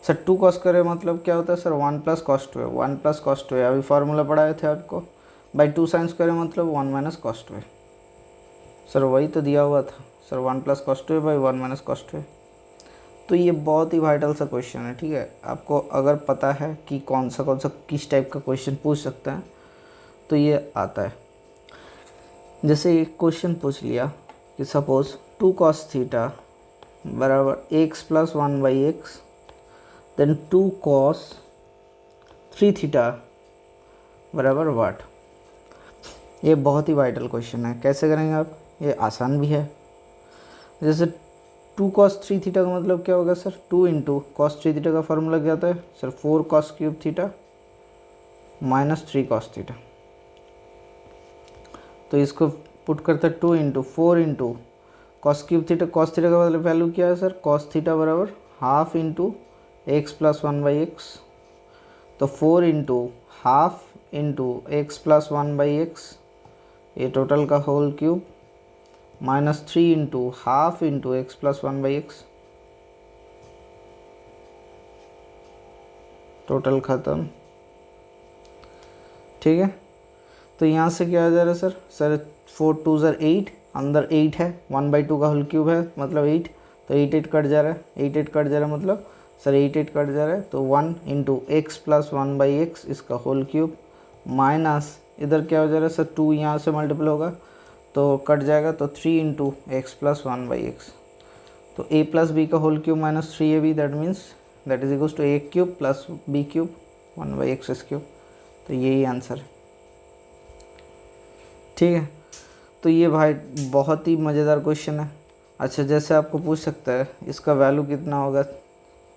सर 2 cos स्क्वायर ए मतलब क्या होता है sir, 1 plus cos 2a, 1 plus cos 2a, अभी फार्मूला पढ़ाए थे आपको, बाई 2 साइन स्क्वायर ए मतलब 1 माइनस cos 2a। सर वही तो दिया हुआ था sir, 1 plus cos 2a by 1 minus cos 2a। तो ये बहुत ही वाइटल सा क्वेश्चन है, ठीक है। आपको अगर पता है कि कौन सा किस टाइप का क्वेश्चन पूछ सकता है, तो ये आता है। जैसे एक क्वेश्चन पूछ लिया कि सपोज 2 cos थीटा बराबर x plus 1/x, then 2 cos 3 theta बराबर वाट। ये बहुत ही वाइटल क्वेश्चन है। कैसे करेंगे आप? ये आसान भी है। जैसे 2 cos 3 थीटा का मतलब क्या होगा सर, 2 इंटू cos 3 थीटा का फार्मूला क्या होता है sir, 4 cos cube theta minus 3 cos theta. तो इसको पुट करते हैं 2 into 4 into cos cube theta, cos theta का मतलब वैल्यू क्या है सर, कॉस थीटा बराबर half into x plus 1/x, तो 4 into half into x plus 1/x, ये टोटल का whole cube, minus 3 into half into x plus 1/x, total ख़त्म। ठीक है, तो यहाँ से क्या आ जा रहा है सर 4 2 8, अंदर 8 है, 1/2 का होल क्यूब है मतलब 8, तो 8 8 कट जा रहा है, 8 8 कट जा रहा है मतलब सर 8 8 कट जा रहा है, तो 1 इंटू एक्स प्लस 1/x इसका होल क्यूब, माइनस इधर क्या हो जा रहा है सर 2 यहाँ से मल्टीपल होगा तो कट जाएगा, तो 3 इंटू एक्स प्लस 1/x, तो a प्लस बी का whole cube minus 3ab, that means that is equals to a cube plus b cube. 1/x²। तो यही आंसर है, ठीक है। तो ये भाई बहुत ही मज़ेदार क्वेश्चन है। अच्छा, जैसे आपको पूछ सकता है इसका वैल्यू कितना होगा,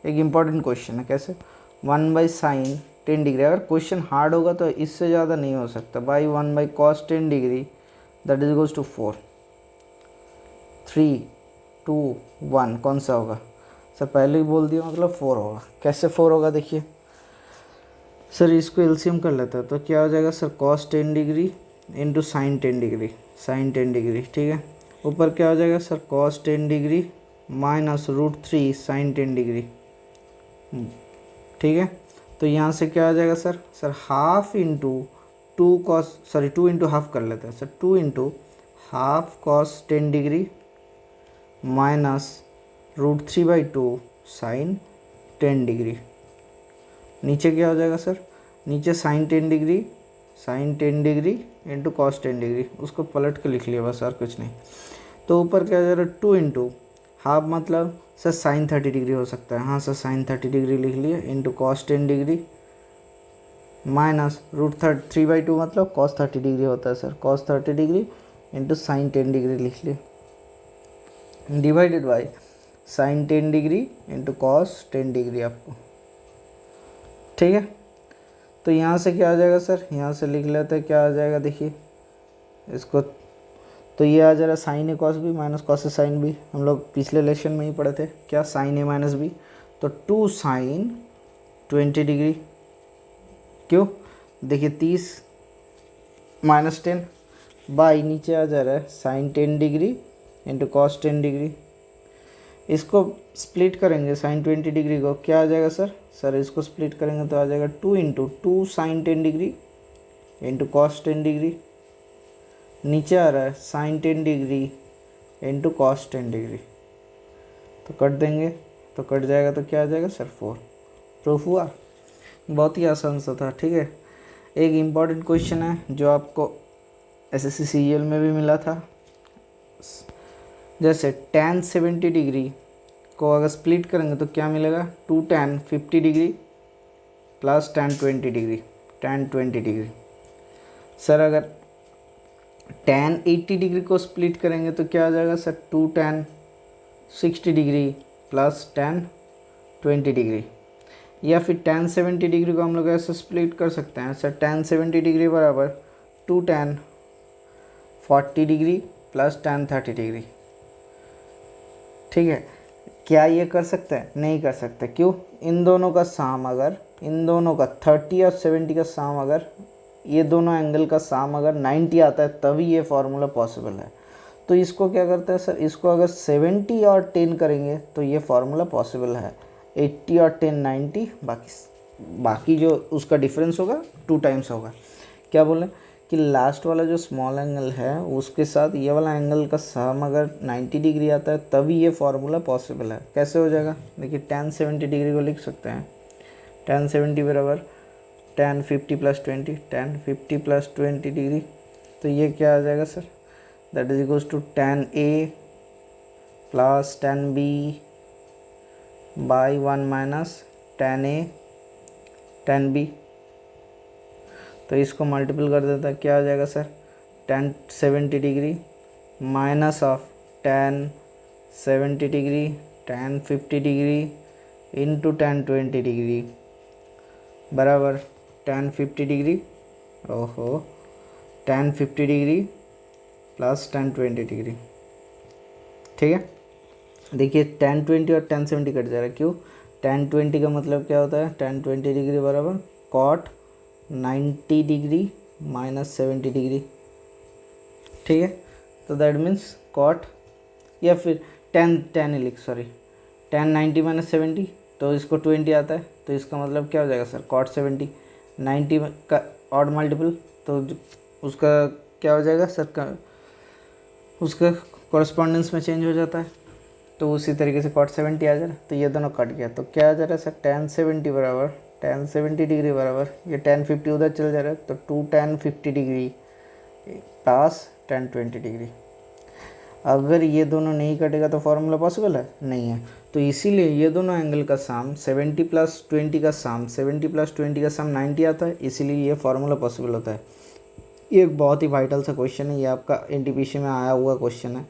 एक इम्पॉर्टेंट क्वेश्चन है। कैसे? 1/sin10 degree. अगर क्वेश्चन हार्ड होगा तो इससे ज़्यादा नहीं हो सकता भाई। 1/cos10 degree that is equals to 4। 3 2 1 कौन सा होगा सर? पहले ही बोल दिया, मतलब 4 होगा। कैसे 4 होगा देखिए सर, इसको एलसीएम कर लेता है तो क्या हो जाएगा sir? cos10 degree into sin10 degree, sin10 degree, ठीक है। ऊपर क्या हो जाएगा sir? cos10 degree minus √3 sin10 degree, ठीक है। तो यहाँ से क्या आ जाएगा sir? Sir half into 2 into half कर लेते हैं sir. 2 into half cos10 degree minus √3/2 sin10 degree. नीचे क्या हो जाएगा सर? नीचे sin10 degree into cos10 degree, उसको पलट के लिख लिया बस, और कुछ नहीं। तो ऊपर क्या हो जाएगा? 2 इंटू हाफ मतलब सर sin30 डिग्री हो सकता है, हाँ सर sin30 डिग्री लिख लिए, इंटू cos10 डिग्री माइनस √3/2 मतलब cos30 डिग्री होता है sir. cos30 degree into sin10 degree लिख लिए, divided by sin10 degree into cos10 degree आपको, ठीक है। तो यहाँ से क्या आ जाएगा सर? यहाँ से लिख लेते हैं क्या आ जाएगा देखिए इसको। तो ये आ जाएगा sine A cos B minus cos A sine B. हम लोग पिछले लेक्चर में ही पढ़े थे क्या? Sine A minus B. तो 2 sin 20 डिग्री, क्यों? देखिए 30 माइनस 10 बाई नीचे आ जा रहा है sin10 degree into cos10 degree. इसको स्प्लिट करेंगे sin20 डिग्री को, क्या आ जाएगा सर? सर इसको स्प्लिट करेंगे तो आ जाएगा 2 into 2 sin10 degree into cos10 degree. नीचे आ रहा है sin10 degree into cos10 degree. तो कट देंगे तो कट जाएगा तो क्या आ जाएगा सर? 4। प्रूफ हुआ। बहुत ही आसान सा था, ठीक है। एक इम्पॉर्टेंट क्वेश्चन है जो आपको एसएससी सीजीएल में भी मिला था। जैसे tan 70 डिग्री को अगर स्प्लिट करेंगे तो क्या मिलेगा? 2 tan 50 degree plus tan 20 degree, tan 20 degree. Sir अगर tan 80 डिग्री को स्प्लिट करेंगे तो क्या आ जाएगा sir? 2 tan 60 degree plus tan 20 degree. या फिर tan 70 डिग्री को हम लोग ऐसे स्प्लिट कर सकते हैं सर। tan 70 डिग्री बराबर 2 tan 40 degree plus tan 30 degree, ठीक है। क्या ये कर सकते हैं? नहीं कर सकते। क्यों? इन दोनों का साम, अगर इन दोनों का 30 और 70 का साम, अगर ये दोनों एंगल का साम अगर 90 आता है तभी ये फार्मूला पॉसिबल है। तो इसको क्या करते हैं सर? इसको अगर 70 और 10 करेंगे तो ये फार्मूला पॉसिबल है। 80 और 10 90, बाकी जो उसका डिफरेंस होगा 2 टाइम्स होगा। क्या बोलें कि लास्ट वाला जो स्मॉल एंगल है उसके साथ ये वाला एंगल का सम अगर 90 डिग्री आता है तभी ये फार्मूला पॉसिबल है। कैसे हो जाएगा? देखिए tan 70 डिग्री को लिख सकते हैं tan 70 बराबर tan 50 plus 20, tan 50 plus 20 degree. तो ये क्या आ जाएगा sir? That is equals to tan A plus tan B by 1 minus tan A tan B। तो इसको मल्टीपल कर देता है, क्या आ जाएगा sir? tan 70 degree minus of tan 70 degree tan 50 degree into tan 20 degree बराबर tan 50 डिग्री, ओहो, tan 50 degree plus tan 20 degree, ठीक है। देखिए tan 20 और tan 70 कट जा रहा है। क्यों? tan 20 का मतलब क्या होता है? tan 20 डिग्री बराबर cot 90 डिग्री माइनस 70 डिग्री, ठीक है। तो दैट मीन्स cot, या फिर tan लिख, सॉरी, tan 90 माइनस 70, तो इसको 20 आता है तो इसका मतलब क्या हो जाएगा सर? cot 70। 90 का ऑड मल्टीपल तो उसका क्या हो जाएगा सर? उसका कॉरस्पॉन्डेंस में चेंज हो जाता है, तो उसी तरीके से cot 70 आ जा रहा है। तो ये दोनों कट गया तो क्या आ जा रहा है सर? tan 70 बराबर tan 70 डिग्री बराबर ये tan 50 उधर चल जा रहा है तो 2 tan 50 degree plus tan 20 degree. अगर ये दोनों नहीं कटेगा तो फॉर्मूला पॉसिबल है, नहीं है। तो इसीलिए ये दोनों एंगल का सम 70 + 20 का सम 70 + 20 का सम 90 आता है, इसीलिए ये फार्मूला पॉसिबल होता है। ये एक बहुत ही वाइटल सा क्वेश्चन है, ये आपका एनटीपीसी में आया हुआ क्वेश्चन है,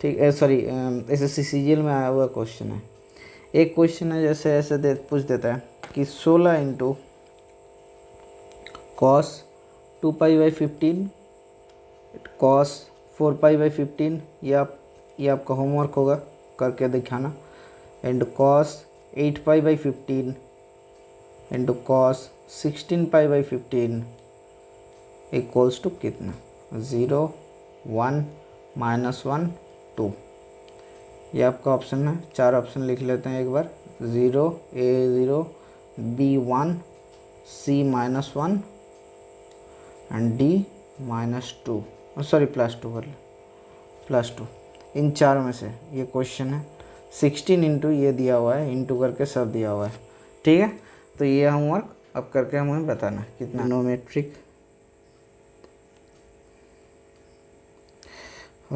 ठीक है, सॉरी एसएससी सीजीएल में आया हुआ क्वेश्चन है। एक क्वेश्चन है जैसे ऐसे पूछ देता है कि 16 × cos 2π/15 cos 4π/15, ये आपका होमवर्क होगा, करके दिखाना। And cos 8π/15 into cos 16π/15 equals to कितना, 0, 1, -1, 2। ये आपका ऑप्शन है। 4 ऑप्शन लिख लेते हैं एक बार, 0, A0, B1, C-1 and D-2, sorry +2 कर ले, +2। इन 4 में से ये क्वेश्चन है। 16 इंटू ये दिया हुआ है, इंटू करके सब दिया हुआ है, ठीक है। तो ये होमवर्क अब करके हमें बताना कितना। Trigonometric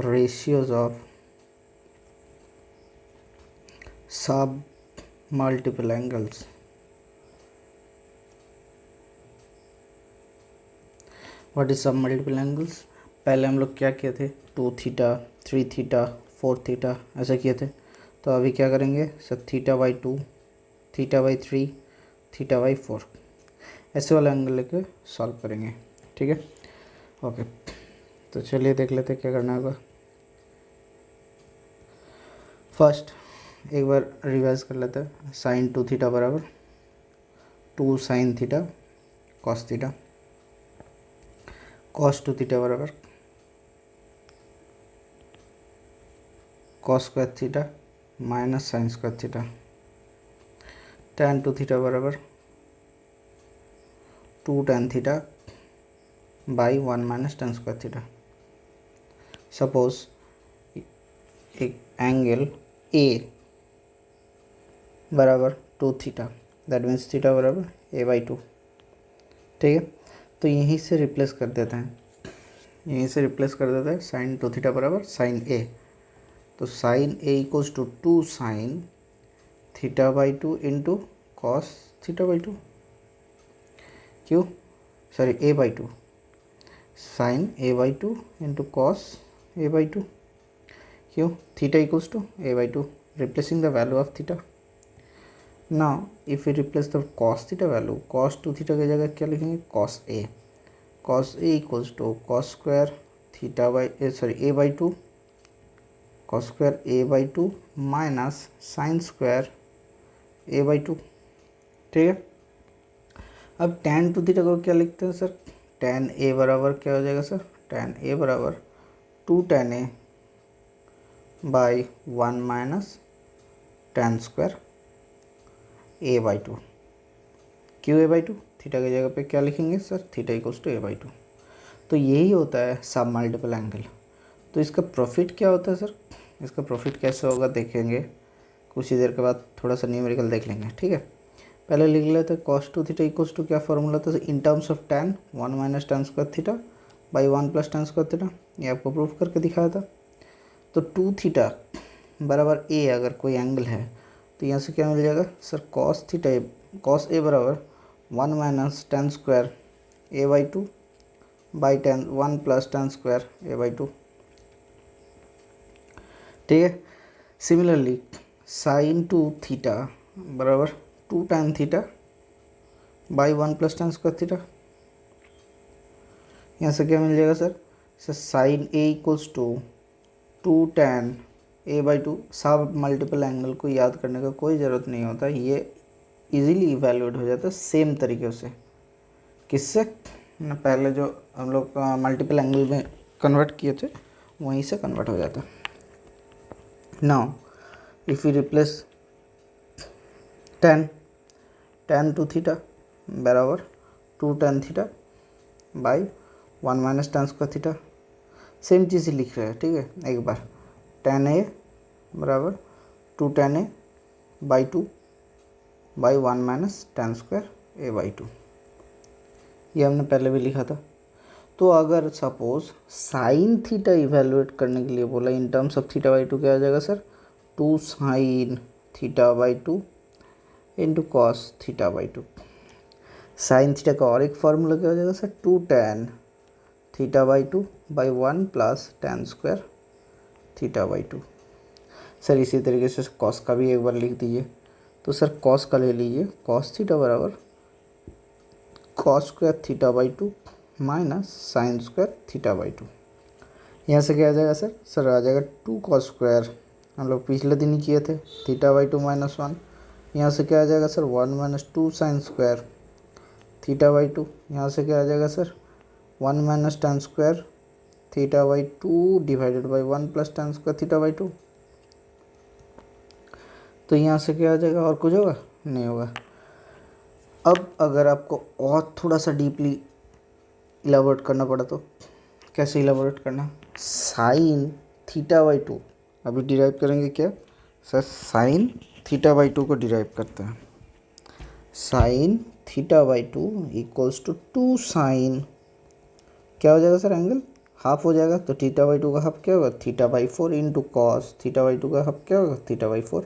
ratios of sub multiple angles। What is सब मल्टीपल एंगल्स? पहले हम लोग क्या किए थे, 2 थीटा, 3 थीटा, 4 थीटा ऐसा किए थे। तो अभी क्या करेंगे सर, θ/2, θ/3, θ/4 ऐसे वाला एंगल लेके सॉल्व करेंगे, ठीक है। ओके, तो चलिए देख लेते हैं क्या करना होगा। फर्स्ट एक बार रिवाइज कर लेते हैं। sin 2 थीटा बराबर 2 sin theta cos theta, cos 2 theta बराबर cos square theta minus sin square theta, tan 2 theta बराबर 2 tan theta by 1 minus tan square theta. Suppose एक एंगल ए बराबर 2 थीटा, दैट मीन्स थीटा बराबर A/2, ठीक है। तो यहीं से रिप्लेस कर देते हैं, sin 2 थीटा बराबर sin A। तो sin A equals to 2 sin θ/2 into cos θ/2, क्यों, sorry A/2, sin A/2 into cos A/2, क्यों, theta equals to A/2, replacing the value of theta। now if we replace the cos theta value, cos 2 theta की जगह क्या लिखेंगे, cos A equals to cos square A/2 cos square A/2 minus sine square A/2, ठीक है। अब tan 2 थीटा को क्या लिखते हैं सर, tan A बराबर क्या हो जाएगा सर, tan A बराबर 2 tan A by 1 minus tan square A/2, क्यों A/2, थीटा की जगह पे क्या लिखेंगे sir, theta equals to A/2। तो यही होता है सब मल्टीपल एंगल। तो इसका प्रॉफिट क्या होता है सर, इसका प्रॉफिट कैसे होगा देखेंगे कुछ ही देर के बाद, थोड़ा सा न्यूमेरिकल देख लेंगे, ठीक है। पहले लिख लेते हैं cos 2 थीटा इक्वल्स टू क्या फॉर्मूला था, इन terms of tan 1 minus tan square theta by 1 plus tan square theta, ये आपको प्रूफ करके दिखाया था। तो 2 थीटा बराबर A अगर कोई एंगल है तो यहाँ से क्या मिल जाएगा सर, cos A बराबर 1 minus tan square A/2 by 1 plus tan square A/2, ठीक है। सिमिलरली sin 2 थीटा बराबर 2 tan theta by 1 plus tan square theta, यहाँ से क्या मिल जाएगा sir, sin A equals to 2 tan A/2। सब मल्टीपल एंगल को याद करने का कोई ज़रूरत नहीं होता, ये इजीली इवैल्यूएट हो जाता है सेम तरीके से। किससे ना, पहले जो हम लोग मल्टीपल एंगल में कन्वर्ट किए थे वहीं से कन्वर्ट हो जाता। Now if you replace tan 2 theta बराबर 2 tan theta by 1 minus tan square theta, same चीज़ ही लिख रहे हैं, ठीक है। एक बार tan A बराबर 2 tan A by 2 by 1 minus tan square A/2, ये हमने पहले भी लिखा था। तो अगर सपोज साइन थीटा इवेलुएट करने के लिए बोला इन terms of theta by to, क्या आ जाएगा sir, 2 sine theta by two into cos theta by to. Sine theta का और एक फार्मूला क्या हो जाएगा sir, 2 tan theta by two by 1 plus tan square theta by to. Sir इसी तरीके से कॉस का भी एक बार लिख दीजिए। तो सर कॉस का ले लीजिए, कॉस थीटा बराबर cos square theta by to minus sine square theta by to. यहाँ से क्या आ जाएगा सर, सर आ जाएगा 2 कॉस स्क्वायर, हम लोग पिछले दिन ही किए थे, थीटा बाई टू माइनस 1। यहाँ से क्या आ जाएगा sir, 1 minus 2 sine square theta by to. यहाँ से क्या आ जाएगा sir, 1 minus tan square theta by two divided by 1 plus tan square theta by to. तो यहाँ से क्या आ जाएगा, और कुछ होगा नहीं होगा। अब अगर आपको और थोड़ा सा डीपली इलाबोरेट करना पड़ा तो कैसे इलाबोरेट करना, साइन थीटा बाई टू अभी डिराइव करेंगे क्या sir, sine theta by two को डिराइव करते हैं। Sine theta by two equals to 2 sine, क्या हो जाएगा सर, एंगल हाफ हो जाएगा, तो थीटा बाई टू का हाफ क्या होगा, theta by 4 into cos theta by two का हाफ क्या होगा, theta by 4।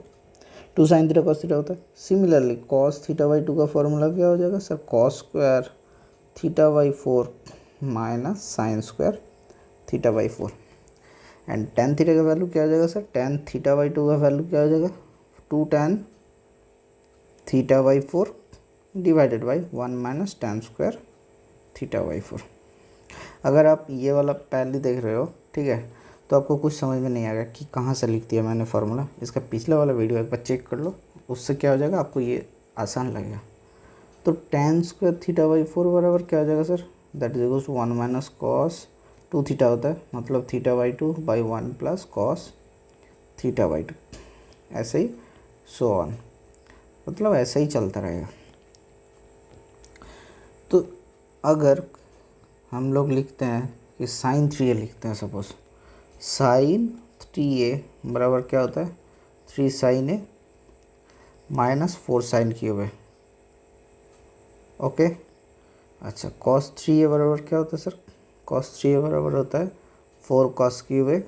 2 sine theta cos theta होता है। Similarly cos theta by two का फॉर्मूला क्या हो जाएगा sir, cos square theta by 4 minus sine square theta by 4। And tan theta का वैल्यू क्या हो जाएगा sir, tan theta by two का वैल्यू क्या हो जाएगा, 2 tan theta by 4 divided by 1 minus tan square theta by 4। अगर आप ये वाला पहले देख रहे हो, ठीक है, तो आपको कुछ समझ में नहीं आएगा कि कहाँ से लिख दिया मैंने फार्मूला, इसका पिछला वाला वीडियो एक बार चेक कर लो, उससे क्या हो जाएगा आपको ये आसान लगेगा। तो tan स्क्वायर थीटा बाई 4 बराबर क्या हो जाएगा sir, that is equals to 1 minus cos 2 theta होता है, मतलब theta by 2 by 1 plus cos theta by 2। ऐसे ही सो ऑन, मतलब ऐसे ही चलता रहेगा। तो अगर हम लोग लिखते हैं कि साइन 3a लिखते हैं, सपोज साइन 3a बराबर क्या होता है, 3 sine A minus 4 sine cube है। ओके, अच्छा कॉस 3a बराबर क्या होता है सर, कॉस 3a बराबर होता है 4 cos cube a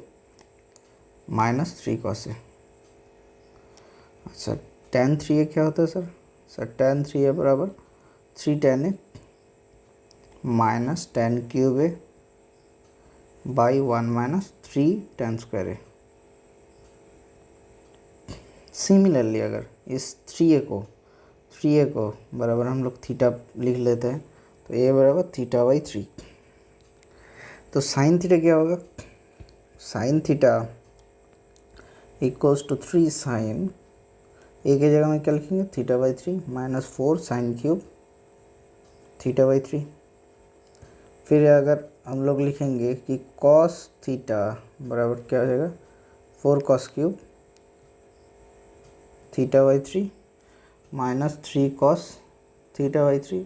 minus 3 cos A. अच्छा tan 3a क्या होता है सर, सर tan 3a बराबर 3 tan A minus tan cube a by 1 minus 3 tan square A. Similarly अगर इस 3a को बराबर हम लोग थीटा लिख लेते हैं, तो a बराबर थीटा बाई 3। तो साइन थीटा क्या होगा, sine theta equals to 3 sine, a की जगह में क्या लिखेंगे, theta by 3 minus 4 sine cube theta by 3। फिर अगर हम लोग लिखेंगे कि कॉस थीटा बराबर क्या हो जाएगा, 4 cos cube theta by 3 minus 3 cos theta by 3।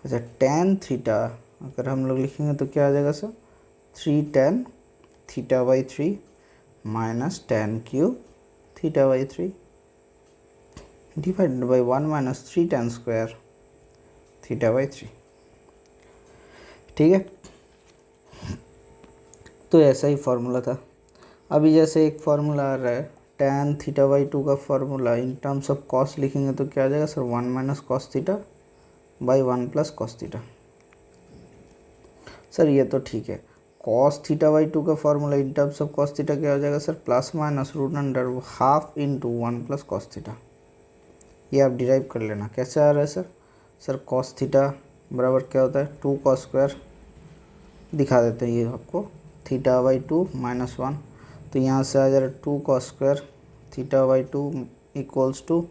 अच्छा tan थीटा अगर हम लोग लिखेंगे तो क्या आ जाएगा sir, 3 tan theta by 3 minus tan cube theta by 3 divided by 1 minus 3 tan square theta by 3। ठीक है, तो ऐसा ही फार्मूला था। अभी जैसे एक फार्मूला आ रहा है tan थीटा बाई 2 का formula in terms of cos लिखेंगे तो क्या आ जाएगा sir, 1 minus cos theta by 1 plus cos theta. Sir ये तो ठीक है, कॉस थीटा बाई 2 का formula in terms of cos theta क्या हो जाएगा sir, plus minus root under half into 1 plus cos theta. ये आप डिराइव कर लेना कैसे आ रहा है सर, सर कॉस थीटा बराबर क्या होता है, 2 कॉस स्क्वायर, दिखा देते हैं ये आपको, थीटा बाई 2 माइनस 1। तो यहाँ से आ जा रहा है 2 cos square theta by 2 equals to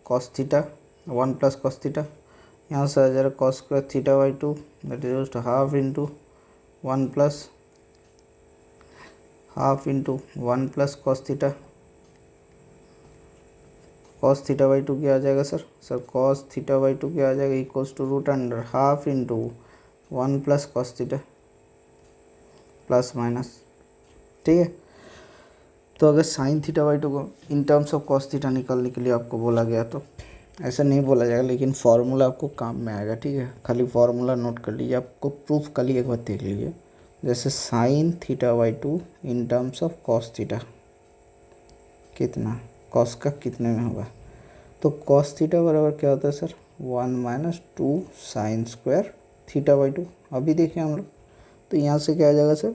cos theta 1 plus cos theta. यहाँ से आ जा रहा है cos square theta by 2 that is half into 1 plus half into 1 plus cos theta. Cos theta by 2 क्या आ जाएगा sir, sir cos theta by 2 क्या आ जाएगा, equals to root under half into 1 plus cos theta plus minus. ठीक है, तो अगर साइन थीटा बाई 2 को इन टर्म्स ऑफ कॉस थीटा निकालने के लिए आपको बोला गया तो ऐसा नहीं बोला जाएगा, लेकिन फार्मूला आपको काम में आएगा, ठीक है। खाली फार्मूला नोट कर लीजिए, आपको प्रूफ कल ही एक बार देख लीजिए। जैसे sign theta by 2 in terms of cos theta, कितना कॉस का कितने में होगा, तो कॉस थीटा बराबर क्या होता है sir, 1 minus 2 sine square theta by 2। अभी देखिए हम लोग, तो यहाँ से क्या आ जाएगा sir,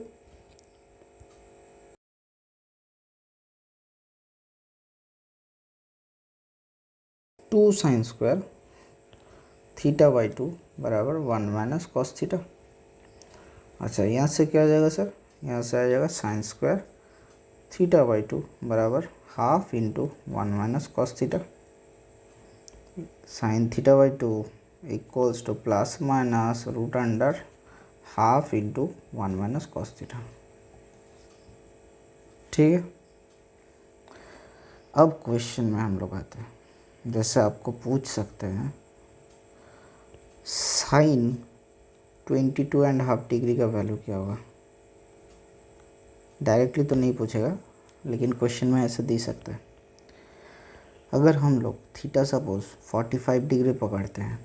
2 sine square theta by 2 बराबर 1 माइनस कॉस थीटा। अच्छा, यहाँ से क्या आ जाएगा सर, यहाँ से आ जाएगा साइन स्क्वायर थीटा बाई 2 बराबर half into 1 minus cos theta. Sine theta by 2 equals to plus minus root under half into 1 minus cos theta, ठीक है। अब क्वेश्चन में हम लोग आते हैं, जैसे आपको पूछ सकते हैं साइन 22.5 डिग्री का वैल्यू क्या होगा। डायरेक्टली तो नहीं पूछेगा, लेकिन क्वेश्चन में ऐसे दे सकते हैं। अगर हम लोग थीटा सपोज 45 डिग्री पकड़ते हैं,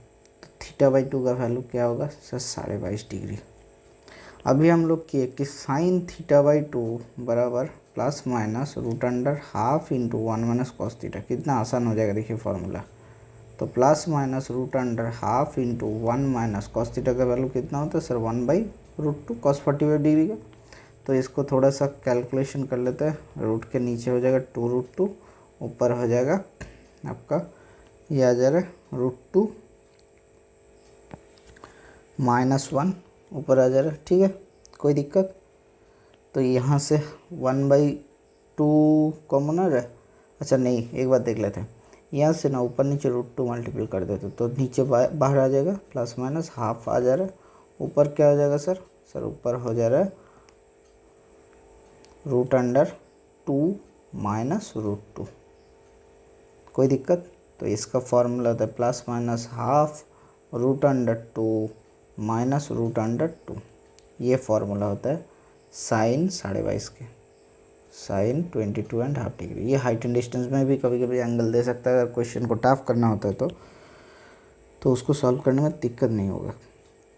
तो थीटा बाई 2 का वैल्यू क्या होगा सर, 22.5 डिग्री। अभी हम लोग किए कि साइन थीटा बाई 2 बराबर plus minus root under half into 1 minus cos theta. कितना आसान हो जाएगा देखिए फॉर्मूला, तो plus minus root under half into 1 minus cos theta का वैल्यू कितना होता है सर, 1/√2 कॉस 45 डिग्री का। तो इसको थोड़ा सा कैलकुलेशन कर लेते हैं, रूट के नीचे हो जाएगा 2√2, ऊपर हो जाएगा आपका ये आ जा रहा है √2 -1 ऊपर आ जा रहा है, ठीक है, कोई दिक्कत। तो यहाँ से 1/2 कॉमन आ रहा है। अच्छा नहीं, एक बात देख लेते हैं, यहाँ से ना ऊपर नीचे √2 मल्टीपल कर देते तो नीचे बाहर आ जाएगा, प्लस माइनस हाफ आ जा रहा है, ऊपर क्या हो जाएगा सर, ऊपर हो जा रहा है √2 माइनस √2, कोई दिक्कत। तो इसका फॉर्मूला होता है प्लस माइनस हाफ √2 माइनस √2, ये फॉर्मूला होता है साइन 22.5 के, साइन 22.5 डिग्री। ये हाइट एंड डिस्टेंस में भी कभी कभी एंगल दे सकता है, अगर क्वेश्चन को टफ करना होता है तो उसको सॉल्व करने में दिक्कत नहीं होगा।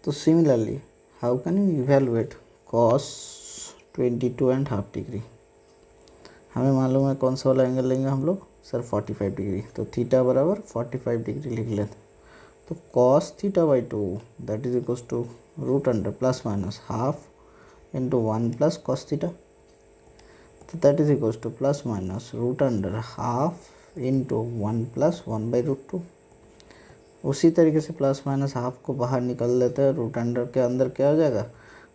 तो similarly how can you evaluate cos 22.5 degree. हमें मालूम है कौन सा वाला एंगल लेंगे हम लोग सर, 45 डिग्री। तो थीटा बराबर 45 डिग्री लिख लेते, तो cos theta by 2 that is equals to root under plus minus half into 1 plus cos theta, तो that is equals to plus minus root under half into 1 plus 1/√2। उसी तरीके से प्लस माइनस हाफ को बाहर निकल लेते हैं, रूट अंडर के अंदर क्या हो जाएगा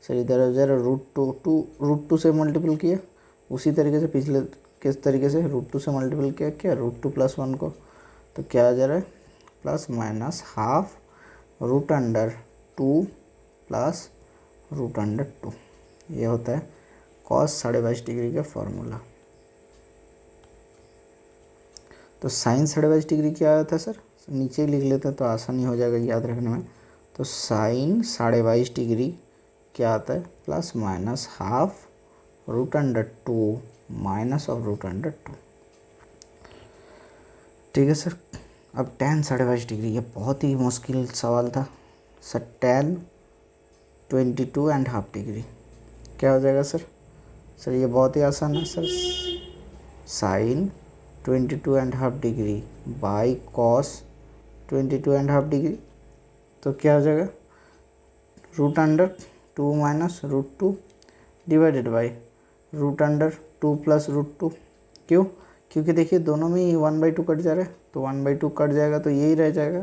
सर, इधर हो जाएगा √2 से मल्टीपल किया, उसी तरीके से पिछले किस तरीके से √2 से मल्टीपल किया, क्या √2 + 1 को, तो क्या आ जा रहा है प्लस माइनस हाफ √2 प्लस √2। ये होता है कॉस 22.5 डिग्री का फॉर्मूला। तो साइन 22.5 डिग्री क्या आया था सर, नीचे लिख लेते हैं तो आसानी हो जाएगा याद रखने में। तो साइन 22.5 डिग्री क्या आता है, plus minus half √2 minus of √2, ठीक है सर। अब tan 22.5 डिग्री, ये बहुत ही मुश्किल सवाल था सर। tan 22.5 डिग्री क्या हो जाएगा सर, ये बहुत ही आसान है sir, sine 22.5 degree by cos 22.5 degree, तो क्या हो जाएगा √2 माइनस √2 डिवाइडेड बाई √2 प्लस √2। क्यों, क्योंकि देखिए दोनों में ही 1/2 कट जा रहा है, तो 1/2 कट जाएगा तो यही रह जाएगा।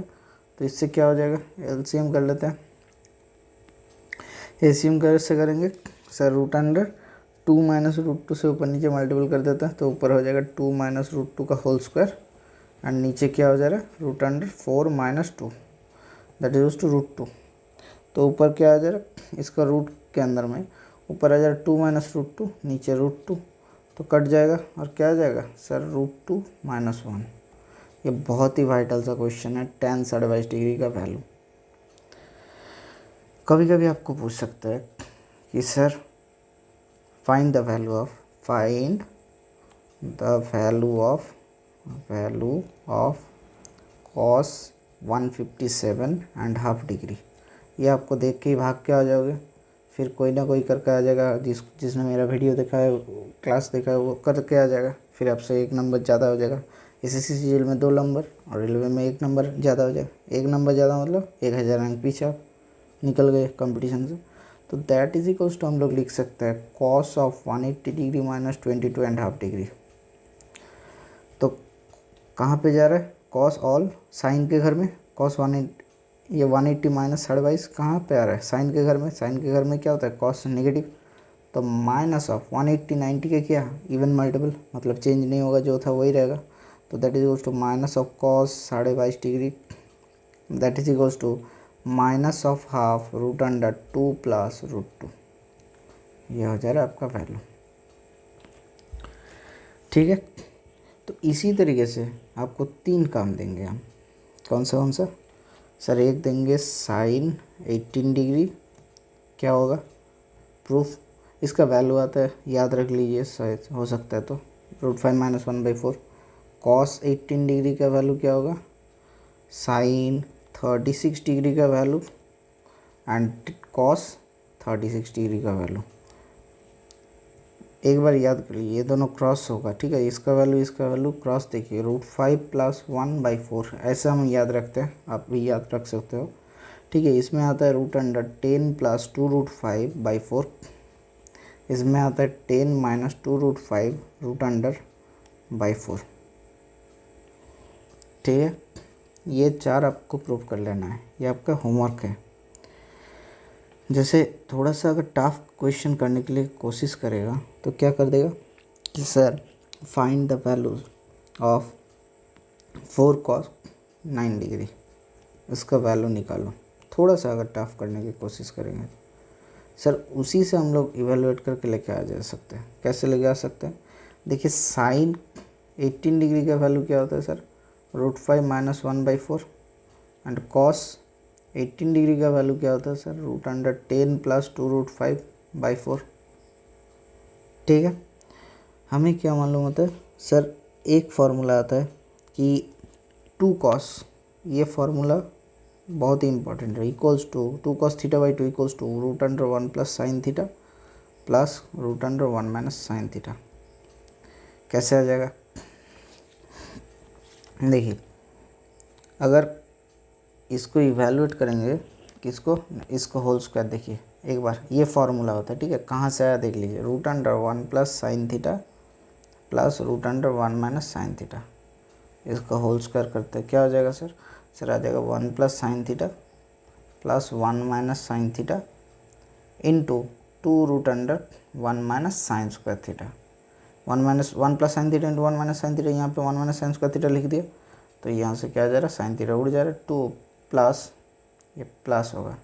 तो इससे क्या हो जाएगा, एलसीएम कर लेते हैं। एलसीएम कैसे करेंगे सर, √2 माइनस √2 से ऊपर नीचे मल्टीपल कर देते हैं, तो ऊपर हो जाएगा 2 माइनस √2 का होल स्क्वायर, एंड नीचे क्या हो जा रहा है √4 माइनस 2 दैट इज टू √2। तो ऊपर क्या आ जा रहा है, इसका रूट के अंदर में ऊपर आ जा रहा है 2 माइनस √2, नीचे √2, तो कट जाएगा और क्या आ जाएगा सर √2 माइनस 1। ये बहुत ही वाइटल सा क्वेश्चन है, tan 22.5 डिग्री का वैल्यू। कभी कभी आपको पूछ सकता है कि sir find the value of cos 157.5 degree. ये आपको देख के ही भाग के आ जाओगे, फिर कोई ना कोई करके आ जाएगा, जिसने मेरा वीडियो देखा है, क्लास देखा है, वो करके आ जाएगा, फिर आपसे 1 नंबर ज़्यादा हो जाएगा। एसएससी सीजीएल में 2 नंबर और रेलवे में 1 नंबर ज़्यादा हो जाएगा। 1 नंबर ज़्यादा मतलब 1000 रैंक पीछे आप निकल गए कंपटीशन से। तो दैट इज इक्वल्स टू हम लोग लिख सकते हैं cos of 180 degree minus 22.5 degree. तो कहाँ पे जा रहा है कॉस ऑल साइन के घर में, कॉस 180, ये 180 माइनस 22.5 कहाँ पे आ रहा है साइन के घर में। साइन के घर में क्या होता है कॉस नेगेटिव, तो माइनस ऑफ 180 90 के क्या इवन मल्टीपल, मतलब चेंज नहीं होगा, जो था वही रहेगा। तो that is equals to minus of cos 22.5 degree, that is equals to minus of half √2 plus √2। ये हो जा रहा है आपका वैल्यू, ठीक है। तो इसी तरीके से आपको 3 काम देंगे हम। कौन सा सर? एक देंगे साइन 18 डिग्री, क्या होगा प्रूफ, इसका वैल्यू आता है याद रख लीजिए, शायद हो सकता है तो √5 - 1/4। कॉस 18 डिग्री का वैल्यू क्या होगा, साइन 36 डिग्री का वैल्यू एंड कॉस 36 डिग्री का वैल्यू। एक बार याद कर लीजिए, ये दोनों क्रॉस होगा, ठीक है। इसका वैल्यू क्रॉस देखिए, √5 + 1/4 ऐसा हम याद रखते हैं, आप भी याद रख सकते हो, ठीक है। इसमें आता है √10 + 2√5/4, इसमें आता है 10 - 2√5 √4, ठीक है। ये 4 आपको प्रूव कर लेना है, ये आपका होमवर्क है। जैसे थोड़ा सा अगर टफ क्वेश्चन करने के लिए कोशिश करेगा तो क्या कर देगा कि sir find the values of 4 cos 9 degree, इसका वैल्यू निकालो। थोड़ा सा अगर टफ करने की कोशिश करेंगे सर, उसी से हम लोग इवेलुएट करके लेके आ जा सकते हैं। कैसे लेके आ सकते हैं, देखिए साइन 18 डिग्री का वैल्यू क्या होता है सर, √5 - 1/4 एंड कॉस 18 डिग्री का वैल्यू क्या होता है सर, √10 + 2√5/4, ठीक है। हमें क्या मालूम होता है सर, एक फार्मूला आता है कि 2 cos, ये फार्मूला बहुत ही इंपॉर्टेंट है, equals to 2 cos θ/2 equals to √1 + sin θ plus √1 - sin θ। कैसे आ जाएगा, देखिए अगर इसको इवैल्यूएट करेंगे, किसको, इसको होल स्क्वायर, देखिए एक बार ये फार्मूला होता है, ठीक है। कहाँ से आया देख लीजिए, √1 + sin θ प्लस √1 - sin θ, इसका होल स्क्वायर करते हैं क्या हो जाएगा सर, आ जाएगा 1 + sin θ plus 1 - sin θ into 2 √1 - sin square θ। 1 + sin θ इंटू 1 - sin θ, यहाँ पे 1 - sin स्क्वायर θ लिख दिया, तो यहाँ से क्या आ जा रहा है, sin θ उड़ जा रहा है, 2 प्लस, ये प्लस होगा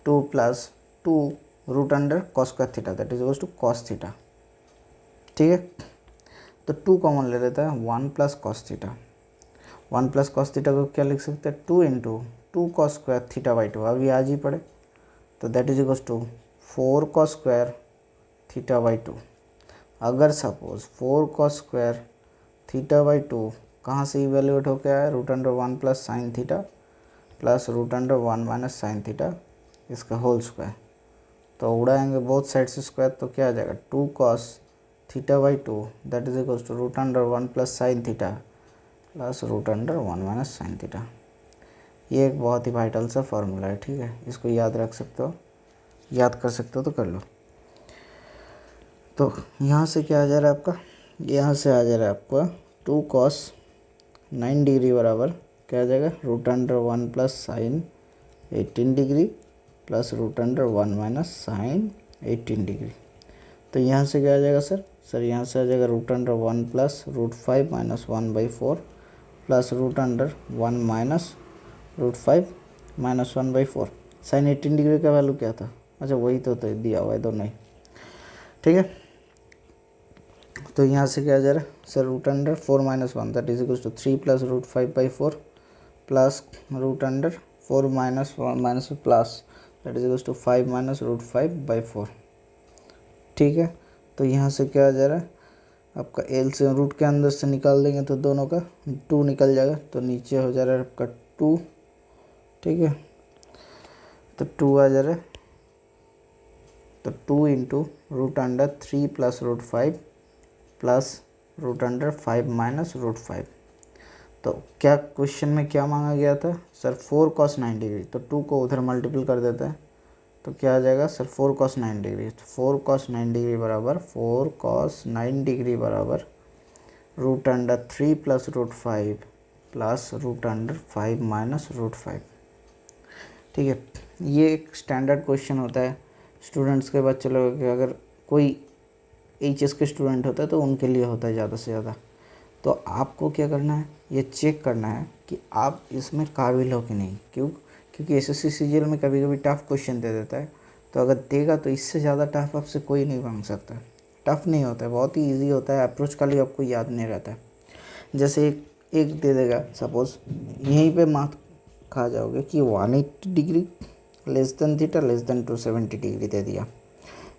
2 + 2 √cos square θ, that is equals to cos θ, ठीक है। तो 2 कॉमन ले लेता है, 1 + cos θ, 1 + cos θ को क्या लिख सकते हैं, 2 × 2 cos स्क्वायर θ/2, अभी आज ही पढ़े, तो that is equals to 4 cos square θ/2। अगर सपोज 4 cos स्क्वायर θ/2 कहाँ से इवेल्यूएट होकर आया, √1 + sin θ प्लस √1 - sin θ, इसका होल स्क्वायर, तो उड़ाएंगे बोथ साइड से स्क्वायर, तो क्या आ जाएगा 2 cos θ/2 that is equals to √1 + sin θ plus √1 - sin θ। ये एक बहुत ही वाइटल सा फार्मूला है, ठीक है। इसको याद रख सकते हो, याद कर सकते हो तो कर लो। तो यहाँ से क्या आ जा रहा है आपका, यहाँ से आ जा रहा है आपका 2 cos 9 डिग्री बराबर क्या आ जाएगा, √1 + sin 18 degree plus √1 - sin 18 degree. तो यहाँ से क्या आ जाएगा सर, यहाँ से आ जाएगा √1 + √5 - 1/4 प्लस √1 - √5 - 1/4। sin 18 डिग्री का वैल्यू क्या था, अच्छा वही तो दिया हुआ है दोनों ही, ठीक है। तो यहाँ से क्या आ जा रहा है sir, √4 - 1 that is equals to 3 + √5/4 plus √4 - 1 plus that is equals to 5 - √5/4, ठीक है। तो यहाँ से क्या आ जा रहा है, आपका एल से रूट के अंदर से निकाल देंगे तो दोनों का 2 निकल जाएगा, तो नीचे हो जा रहा है आपका 2, ठीक है। तो 2 आ जा रहा है, तो 2 into root under 3 plus root 5 plus root under 5 minus root 5। तो क्या क्वेश्चन में क्या मांगा गया था सर? 4 cos 9 degree. तो 2 को उधर मल्टीपल कर देता है तो क्या आ जाएगा सर? 4 cos 9 degree. तो 4 cos 9 डिग्री बराबर 4 cos 9 डिग्री बराबर root under 3 plus root 5 plus root under 5 minus root 5, ठीक है। ये एक स्टैंडर्ड क्वेश्चन होता है स्टूडेंट्स के, बच्चे लोग के, अगर कोई एचएस के स्टूडेंट होता है तो उनके लिए होता है ज़्यादा से ज़्यादा। तो आपको क्या करना है, ये चेक करना है कि आप इसमें काबिल हो कि नहीं। क्योंकि एसएससी सीजीएल में कभी कभी टफ़ क्वेश्चन दे देता है, तो अगर देगा तो इससे ज़्यादा टफ़ आपसे कोई नहीं मांग सकता। टफ़ नहीं होता है, बहुत ही ईजी होता है, अप्रोच का लिए आपको याद नहीं रहता है। जैसे एक दे देगा सपोज़, यहीं पे मार्क खा जाओगे कि 180 degree less than theta less than 270 degree दे दिया।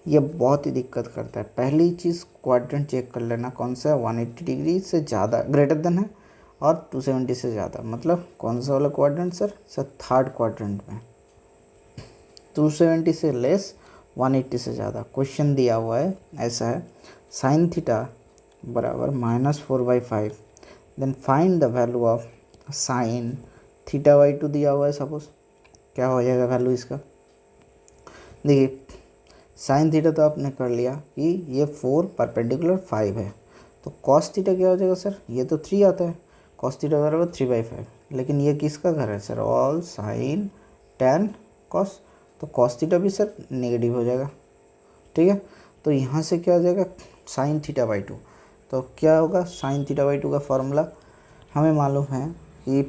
ये बहुत ही दिक्कत करता है। पहली चीज़ क्वाड्रेंट चेक कर लेना कौन सा है, 180 डिग्री से ज़्यादा ग्रेटर देन है और 270 से ज़्यादा, मतलब कौन सा वाला क्वाड्रेंट सर? थर्ड क्वाड्रेंट में। 270 से लेस, 180 से ज़्यादा। क्वेश्चन दिया हुआ है ऐसा है, साइन थीटा बराबर -4/5, then find the value of sine theta by 2 दिया हुआ है। सपोज क्या हो जाएगा वैल्यू इसका? देखिए साइन थीटा तो आपने कर लिया कि ये 4 परपेंडिकुलर 5 है, तो कॉस थीटा क्या हो जाएगा सर? ये तो 3 आता है, कॉस थीटा बराबर 3/5। लेकिन ये किसका घर है sir? All sine tan cos, तो कॉस थीटा भी सर नेगेटिव हो जाएगा, ठीक है। तो यहाँ से क्या हो जाएगा? Sign theta by 2। तो क्या होगा? साइन थीटा बाई 2 का फॉर्मूला हमें मालूम है कि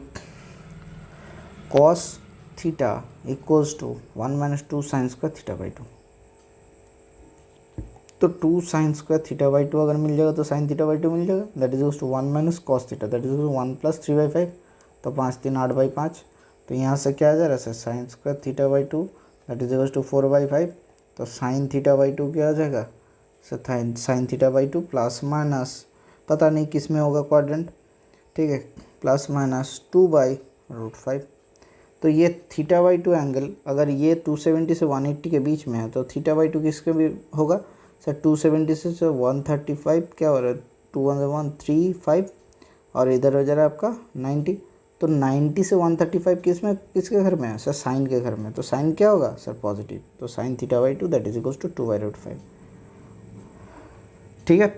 cos theta equals to 1 - 2 sine square theta by 2। तो 2 साइन स्क्वायर थीटा बाई 2 अगर मिल जाएगा तो साइन थीटा बाई 2 मिल जाएगा, that is equals to 1 - cos theta, that is equals to 1 + 3/5। तो 5 × 3 = 8/5। तो यहाँ से क्या आ जा रहा है sir? Sine square theta by 2 that is equals to 4/5। तो साइन थीटा बाई 2 क्या आ जाएगा sir? Sine theta by 2 plus minus, पता नहीं किस में होगा क्वाड्रेंट, ठीक है, प्लस माइनस 2/√5। तो ये थीटा बाई 2 एंगल, अगर ये 270 से 180 के बीच में है तो थीटा बाई 2 किसके भी होगा सर? 270 से 135, क्या हो रहा है? 2 × 1 = 3 5, और इधर हो जा रहा है आपका 90। तो 90 से 135 किसके घर में है सर? साइन के घर में। तो साइन क्या होगा सर? पॉजिटिव। तो sine theta by 2 that is equals to 2/√5, ठीक है।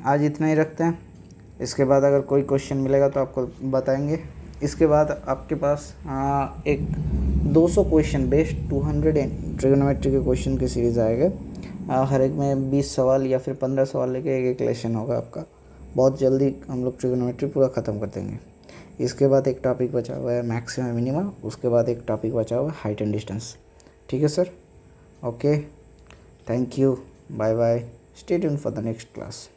आज इतना ही रखते हैं, इसके बाद अगर कोई क्वेश्चन मिलेगा तो आपको बताएंगे। इसके बाद आपके पास एक 200 क्वेश्चन बेस्ड 200 ट्रिग्नोमेट्री के क्वेश्चन की सीरीज़ आएगा। हर एक में 20 सवाल या फिर 15 सवाल लेके एक लेसन होगा आपका। बहुत जल्दी हम लोग ट्रिग्नोमेट्री पूरा ख़त्म कर देंगे। इसके बाद एक टॉपिक बचा हुआ है मैक्सिमम मिनिमम, उसके बाद एक टॉपिक बचा हुआ है हाइट एंड डिस्टेंस, ठीक है sir. Okay, thank you, bye bye, stay tuned for the next class.